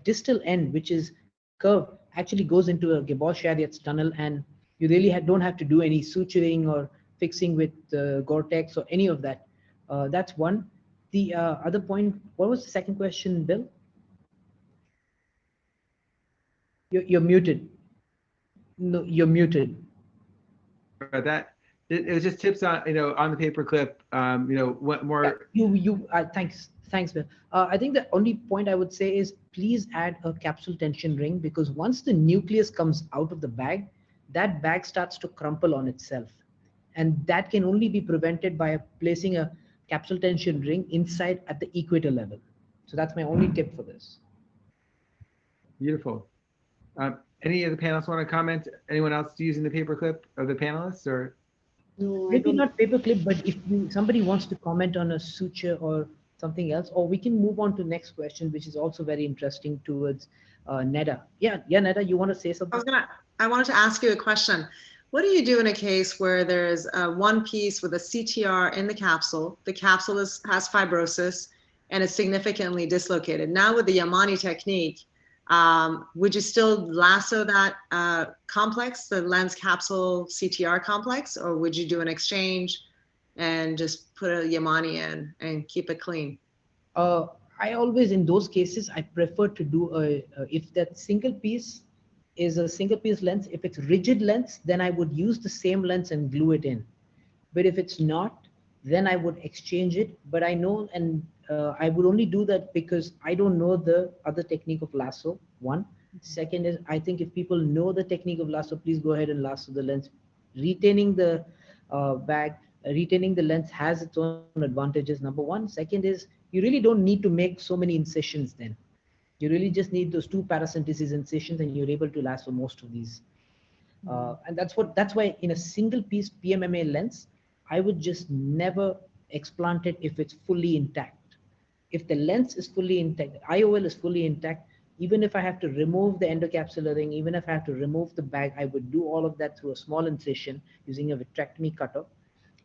distal end, which is curved, actually goes into a Gabor-Chariot's tunnel, and you really don't have to do any suturing or fixing with Gore-Tex or any of that. That's one. The other point, what was the second question, Bill? You're muted. No, you're muted. About that, it was just tips on on the paperclip. What more? Thanks, Bill. I think the only point I would say is please add a capsule tension ring, because once the nucleus comes out of the bag, that bag starts to crumple on itself, and that can only be prevented by placing a capsule tension ring inside at the equator level. So that's my only tip for this. Beautiful. Any of the panelists want to comment? Anyone else using the paperclip of the panelists, or? No, Maybe not paperclip, but if somebody wants to comment on a suture or something else, or we can move on to the next question, which is also very interesting towards Neda. Yeah, Neda, you want to say something? I wanted to ask you a question. What do you do in a case where there's one piece with a CTR in the capsule has fibrosis and is significantly dislocated? Now with the Yamani technique, would you still lasso that complex, the lens capsule CTR complex, or would you do an exchange and just put a Yamani in and keep it clean? I always, in those cases, I prefer to do if that single piece is a single piece lens, if it's rigid lens, then I would use the same lens and glue it in. But if it's not, then I would exchange it. But I know, and I would only do that because I don't know the other technique of lasso, one. Second is, I think if people know the technique of lasso, please go ahead and lasso the lens. Retaining the bag, retaining the lens has its own advantages, number one. Second is, you really don't need to make so many incisions then. You really just need those 2 paracentesis incisions and you're able to lasso most of these. And that's why in a single piece PMMA lens, I would just never explant it if it's fully intact. If the lens is fully intact, the IOL is fully intact, even if I have to remove the endocapsular ring, even if I have to remove the bag, I would do all of that through a small incision using a vitrectomy cutter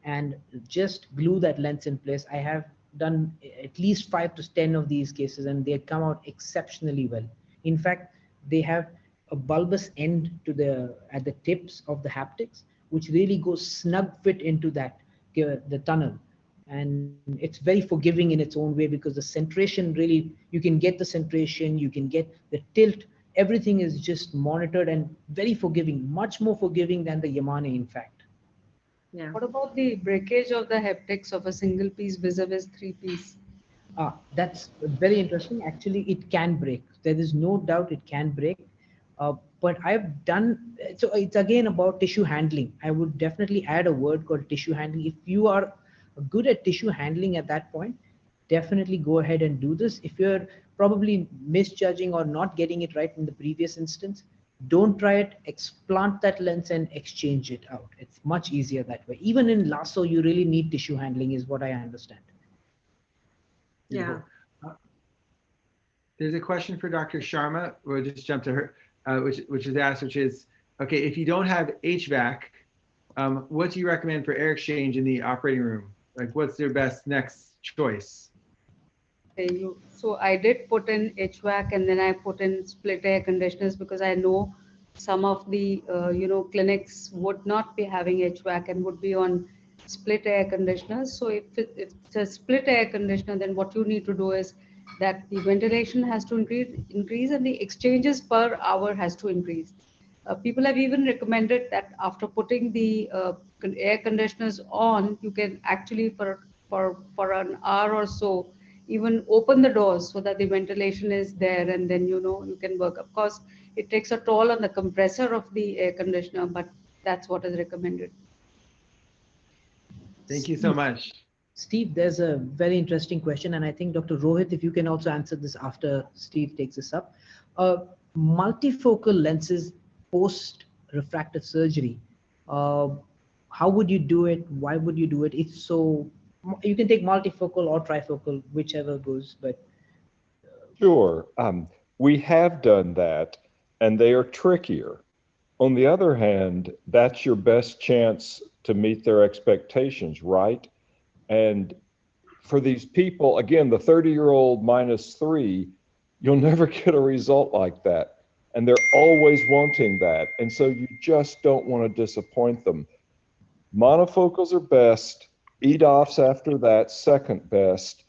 and just glue that lens in place. I have done at least 5 to 10 of these cases and they come out exceptionally well. In fact, they have a bulbous end to at the tips of the haptics, which really goes snug fit into that the tunnel. And it's very forgiving in its own way because the centration really, you can get the centration, you can get the tilt, everything is just monitored and very forgiving, much more forgiving than the Yamane, in fact. Yeah. What about the breakage of the haptics of a single piece vis-a-vis 3-piece? That's very interesting. Actually, it can break. There is no doubt it can break. But I've done, so it's again about tissue handling. I would definitely add a word called tissue handling. If you are good at tissue handling at that point, definitely go ahead and do this. If you're probably misjudging or not getting it right in the previous instance, don't try it, explant that lens and exchange it out. It's much easier that way. Even in lasso, you really need tissue handling is what I understand. Yeah. There's a question for Dr. Sharma. We'll just jump to her, which is asked, which is, okay, if you don't have HVAC, what do you recommend for air exchange in the operating room? Like, what's their best next choice? So I did put in HVAC and then I put in split air conditioners because I know some of the clinics would not be having HVAC and would be on split air conditioners. So if it's a split air conditioner, then what you need to do is that the ventilation has to increase and the exchanges per hour has to increase. People have even recommended that after putting the air conditioners on, you can actually for an hour or so even open the doors so that the ventilation is there, and then you can work. Of course, it takes a toll on the compressor of the air conditioner, but that's what is recommended. Thank you so much. Steve, there's a very interesting question, and I think Dr. Rohit, if you can also answer this after Steve takes this up. Multifocal lenses post refractive surgery, how would you do it? Why would you do it? If so, you can take multifocal or trifocal, whichever goes, but. Sure. We have done that, and they are trickier. On the other hand, that's your best chance to meet their expectations, right? And for these people, again, the 30-year-old -3, you'll never get a result like that. And they're always wanting that. And so you just don't want to disappoint them. Monofocals are best. EDOFs after that, second best.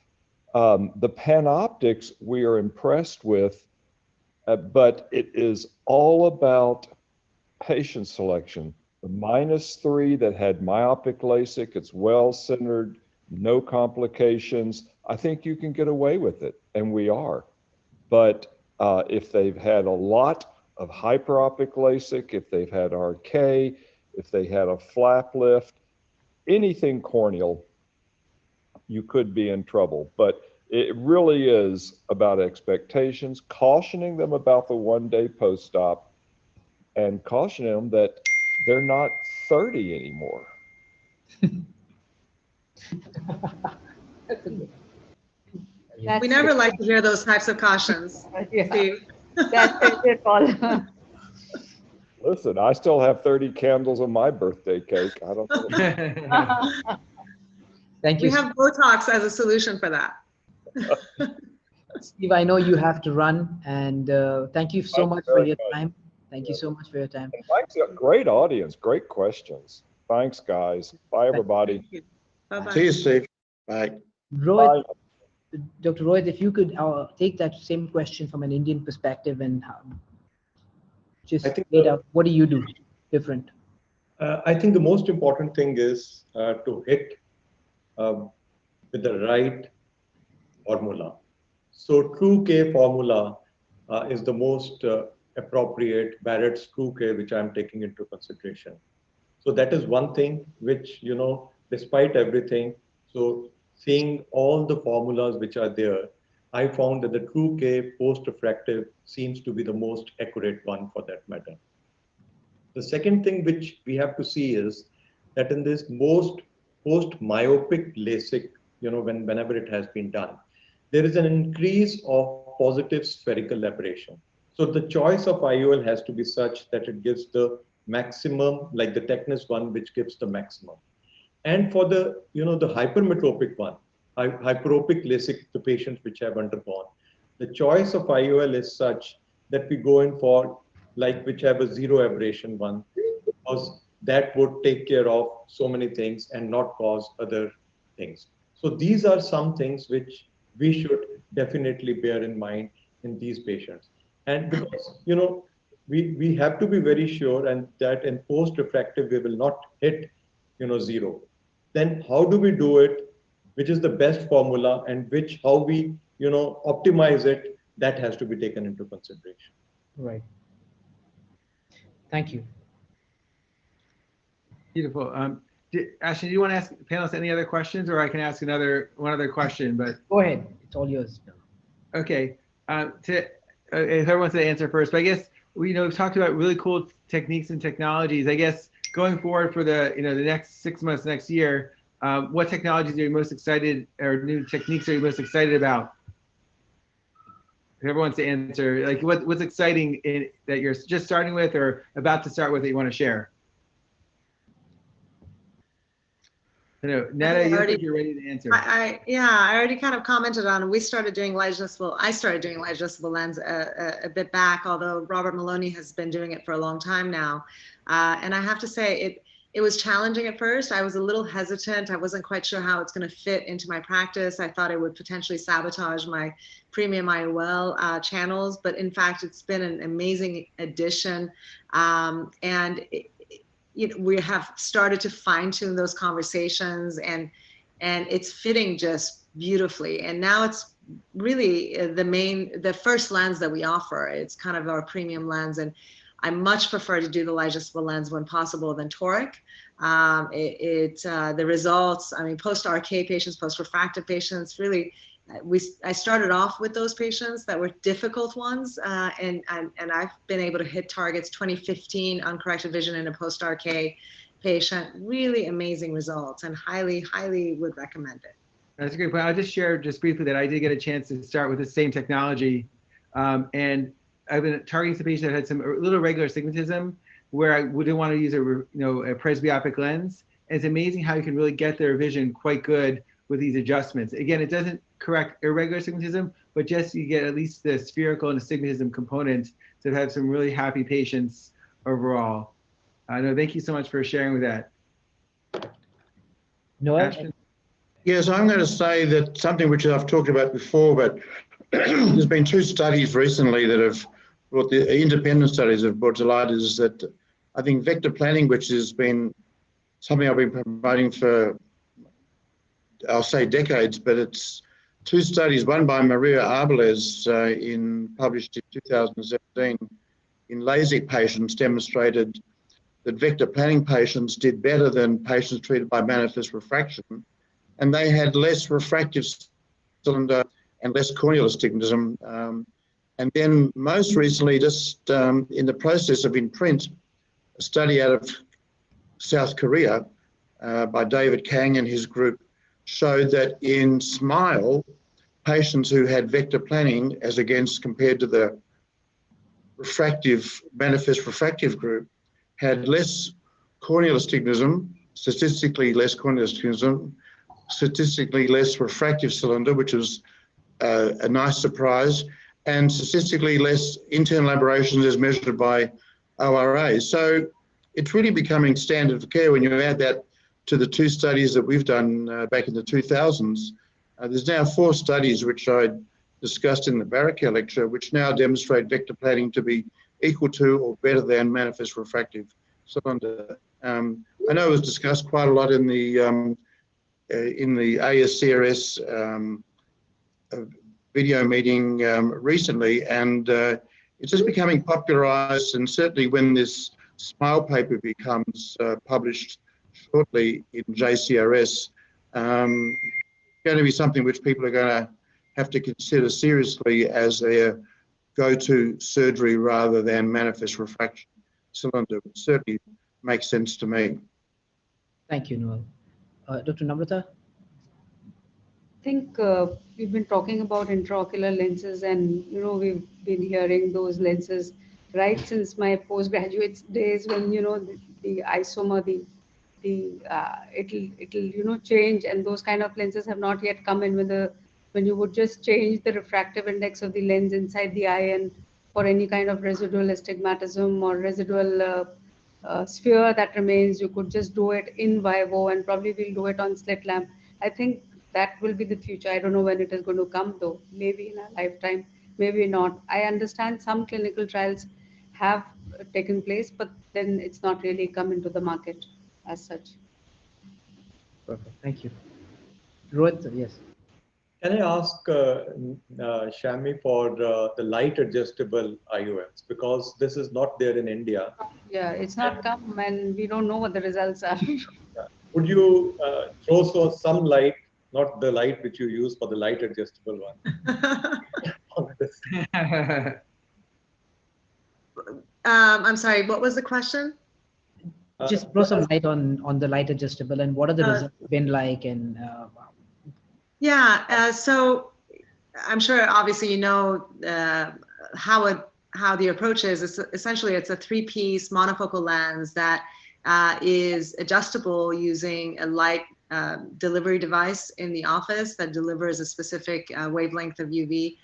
The Panoptics we are impressed with, but it is all about patient selection. The -3 that had myopic LASIK, it's well-centered, no complications. I think you can get away with it, and we are. But if they've had a lot of hyperopic LASIK, if they've had RK, if they had a flap lift, anything corneal, you could be in trouble. But it really is about expectations, cautioning them about the one-day post-op, and cautioning them that they're not 30 anymore. We never like to hear those types of cautions. Yeah. Steve. That's it, Paul. Listen, I still have 30 candles on my birthday cake. I don't know. Thank you. We have Botox as a solution for that. Steve, I know you have to run, and thank you so much for your time. Thank you so much for your time. And thanks, great audience, great questions. Thanks, guys. Bye, everybody. Thank you. Bye-bye. See you, Steve. Bye. Rohit, Dr. Rohit, if you could take that same question from an Indian perspective and just lay out, what do you do different? I think the most important thing is to hit with the right formula. So true K formula is the most appropriate Barrett's true K, which I'm taking into consideration. So that is one thing which, you know, despite everything, so seeing all the formulas which are there, I found that the true K post-refractive seems to be the most accurate one for that matter. The second thing which we have to see is that in this most post-myopic LASIK, you know, whenever it has been done, there is an increase of positive spherical aberration. So the choice of IOL has to be such that it gives the maximum, like the Technis one, which gives the maximum. And for the, you know, the hypermetropic one, hyperopic LASIK, the patients which have undergone, the choice of IOL is such that we go in for like which have a zero aberration one, because that would take care of so many things and not cause other things. So these are some things which we should definitely bear in mind in these patients. And because, you know, we have to be very sure and that in post-refractive, we will not hit, you know, zero. Then how do we do it? Which is the best formula and which, how we, you know, optimize it, that has to be taken into consideration. Right. Thank you. Beautiful. Ashton, do you want to ask panelists any other questions, or I can ask one other question? But go ahead. It's all yours. Okay. If everyone wants to answer first, but I guess we've talked about really cool techniques and technologies. I guess going forward for the the next 6 months, next year, what technologies are you most excited, or new techniques are you most excited about? If everyone wants to answer, like what's exciting that you're just starting with or about to start with that you want to share? Netta, you look like you're ready to answer. I already kind of commented on it. I started doing light adjustable lens a bit back, although Robert Maloney has been doing it for a long time now. And I have to say, it was challenging at first. I was a little hesitant. I wasn't quite sure how it's going to fit into my practice. I thought it would potentially sabotage my premium IOL channels, but in fact, it's been an amazing addition. We have started to fine tune those conversations, and it's fitting just beautifully. And now it's really the first lens that we offer. It's kind of our premium lens, and I much prefer to do the light adjustable lens when possible than toric. The results, I mean, post-RK patients, post-refractive patients, really, I started off with those patients that were difficult ones, and I've been able to hit targets 20/15 uncorrected vision in a post-RK patient. Really amazing results, and highly would recommend it. That's a great point. I'll just share just briefly that I did get a chance to start with the same technology, and I've been targeting some patients that had some little regular astigmatism where I wouldn't want to use a presbyopic lens. And it's amazing how you can really get their vision quite good with these adjustments. Again, it doesn't correct irregular astigmatism, but just you get at least the spherical and astigmatism component to have some really happy patients overall. Thank you so much for sharing with that. Noel? Yes, I'm going to say that something which I've talked about before, but there's been 2 studies recently that have brought the independent studies have brought to light is that I think vector planning, which has been something I've been promoting for, I'll say decades, but it's 2 studies, one by Maria Arbeles published in 2017 in LASIK patients demonstrated that vector planning patients did better than patients treated by manifest refraction, and they had less refractive cylinder and less corneal astigmatism. And then most recently, just in the process of imprint, a study out of South Korea by David Kang and his group showed that in SMILE, patients who had vector planning as against compared to the manifest refractive group had less corneal astigmatism, statistically less corneal astigmatism, statistically less refractive cylinder, which was a nice surprise, and statistically less internal aberrations as measured by ORA. So it's really becoming standard of care when you add that to the 2 studies that we've done back in the 2000s. There's now 4 studies which I discussed in the Barracare lecture, which now demonstrate vector planning to be equal to or better than manifest refractive cylinder. I know it was discussed quite a lot in the IIRSI video meeting recently, and it's just becoming popularized, and certainly when this SMILE paper becomes published shortly in JCRS, going to be something which people are going to have to consider seriously as their go-to surgery rather than manifest refraction cylinder. It certainly makes sense to me. Thank you, Noel. Dr. Namrata? I think we've been talking about intraocular lenses, and we've been hearing those lenses right since my postgraduate days, when the isomer, it'll change, and those kind of lenses have not yet come in when you would just change the refractive index of the lens inside the eye, and for any kind of residual astigmatism or residual sphere that remains, you could just do it in vivo, and probably we'll do it on slit lamp. I think that will be the future. I don't know when it is going to come, though. Maybe in our lifetime, maybe not. I understand some clinical trials have taken place, but then it's not really come into the market as such. Perfect. Thank you. Rohit, yes. Can I ask Shami for the light adjustable IOLs, because this is not there in India? Yeah, it's not come, and we don't know what the results are. Would you throw some light, not the light which you use for the light adjustable one? I'm sorry, what was the question? Just throw some light on the light adjustable, and what are the results been like, and Yeah, so I'm sure obviously you know how the approach is. Essentially, it's a 3-piece monofocal lens that is adjustable using a light delivery device in the office that delivers a specific wavelength of UV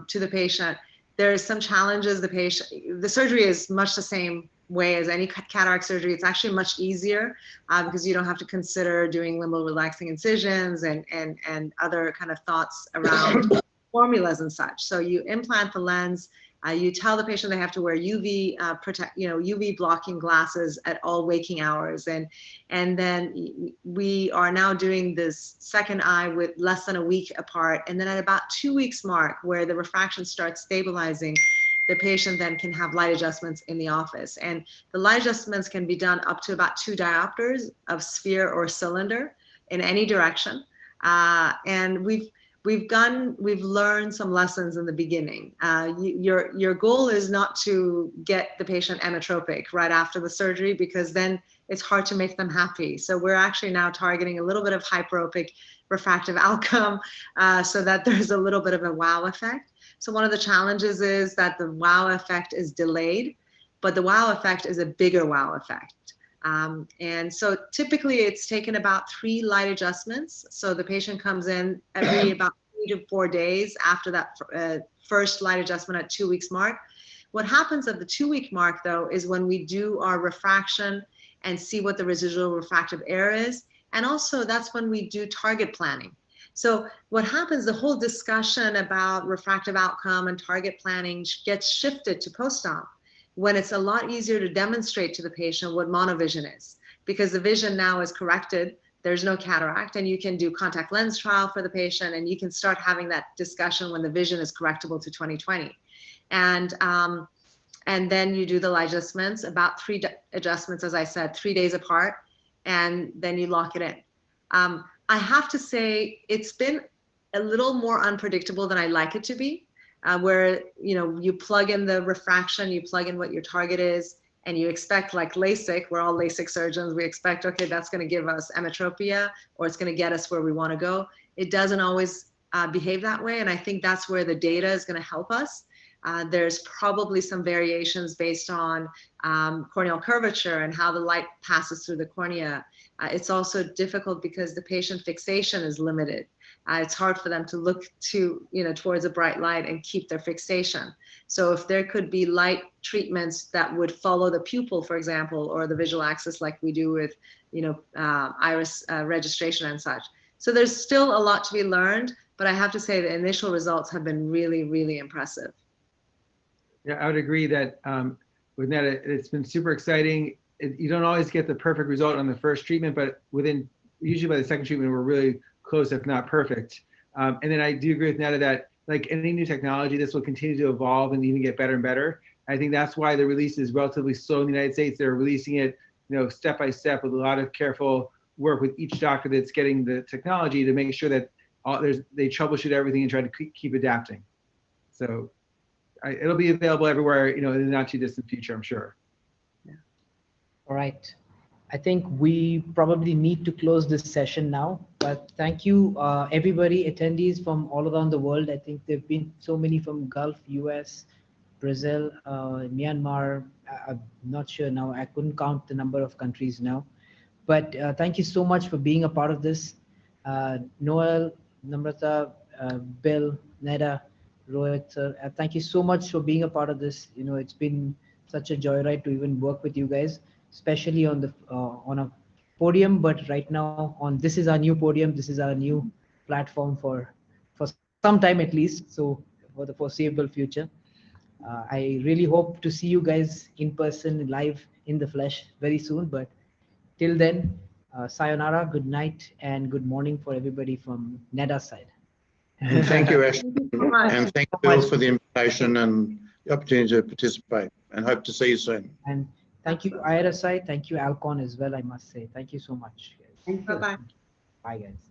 to the patient. There's some challenges. The surgery is much the same way as any cataract surgery. It's actually much easier because you don't have to consider doing limbal relaxing incisions and other kind of thoughts around formulas and such. So you implant the lens. You tell the patient they have to wear UV blocking glasses at all waking hours, and then we are now doing this second eye with less than a week apart, and then at about 2 weeks mark, where the refraction starts stabilizing, the patient then can have light adjustments in the office, and the light adjustments can be done up to about 2 diopters of sphere or cylinder in any direction, and we've learned some lessons in the beginning. Your goal is not to get the patient ametropic right after the surgery, because then it's hard to make them happy. So we're actually now targeting a little bit of hyperopic refractive outcome so that there's a little bit of a wow effect. So one of the challenges is that the wow effect is delayed, but the wow effect is a bigger wow effect. And so typically it's taken about 3 light adjustments. So the patient comes in every about 3 to 4 days after that first light adjustment at 2 weeks mark. What happens at the 2 week mark, though, is when we do our refraction and see what the residual refractive error is. And also that's when we do target planning. So what happens, the whole discussion about refractive outcome and target planning gets shifted to post-op, when it's a lot easier to demonstrate to the patient what monovision is, because the vision now is corrected, there's no cataract, and you can do contact lens trial for the patient, and you can start having that discussion when the vision is correctable to 20/20. And then you do the light adjustments, about 3 adjustments, as I said, 3 days apart, and then you lock it in. I have to say it's been a little more unpredictable than I like it to be. Where you plug in the refraction, you plug in what your target is, and you expect, like LASIK, we're all LASIK surgeons, we expect, okay, that's going to give us emetropia, or it's going to get us where we want to go. It doesn't always behave that way, and I think that's where the data is going to help us. There's probably some variations based on corneal curvature and how the light passes through the cornea. It's also difficult because the patient fixation is limited. it's hard for them to look to, towards a bright light and keep their fixation. So if there could be light treatments that would follow the pupil, for example, or the visual axis like we do with, iris registration and such. So there's still a lot to be learned, but I have to say the initial results have been really, really impressive. Yeah, I would agree that with Netta, it's been super exciting. You don't always get the perfect result on the first treatment, but usually by the second treatment, we're really close, if not perfect. And then I do agree with Netta that like any new technology, this will continue to evolve and even get better and better. I think that's why the release is relatively slow in the United States. They're releasing it, step by step with a lot of careful work with each doctor that's getting the technology to make sure that they troubleshoot everything and try to keep adapting. So it'll be available everywhere, in the not too distant future, I'm sure. Yeah. All right. I think we probably need to close this session now, but thank you, everybody, attendees from all around the world. I think there've been so many from Gulf, US, Brazil, Myanmar. I'm not sure now. I couldn't count the number of countries now, but thank you so much for being a part of this. Noel, Namrata, Bill, Neda, Rohit, sir, thank you so much for being a part of this. It's been such a joyride to even work with you guys, especially on the on a podium, but right now this is our new podium. This is our new platform for some time at least. So for the foreseeable future, I really hope to see you guys in person, live in the flesh very soon. But till then, sayonara, good night, and good morning for everybody from Neda's side. And thank you, Ash, much. and thank you all for the invitation and the opportunity to participate, and hope to see you soon. And thank you, IIRSI. Thank you, Alcon, as well, I must say. Thank you so much, guys. Thank you. Bye-bye. Bye, guys.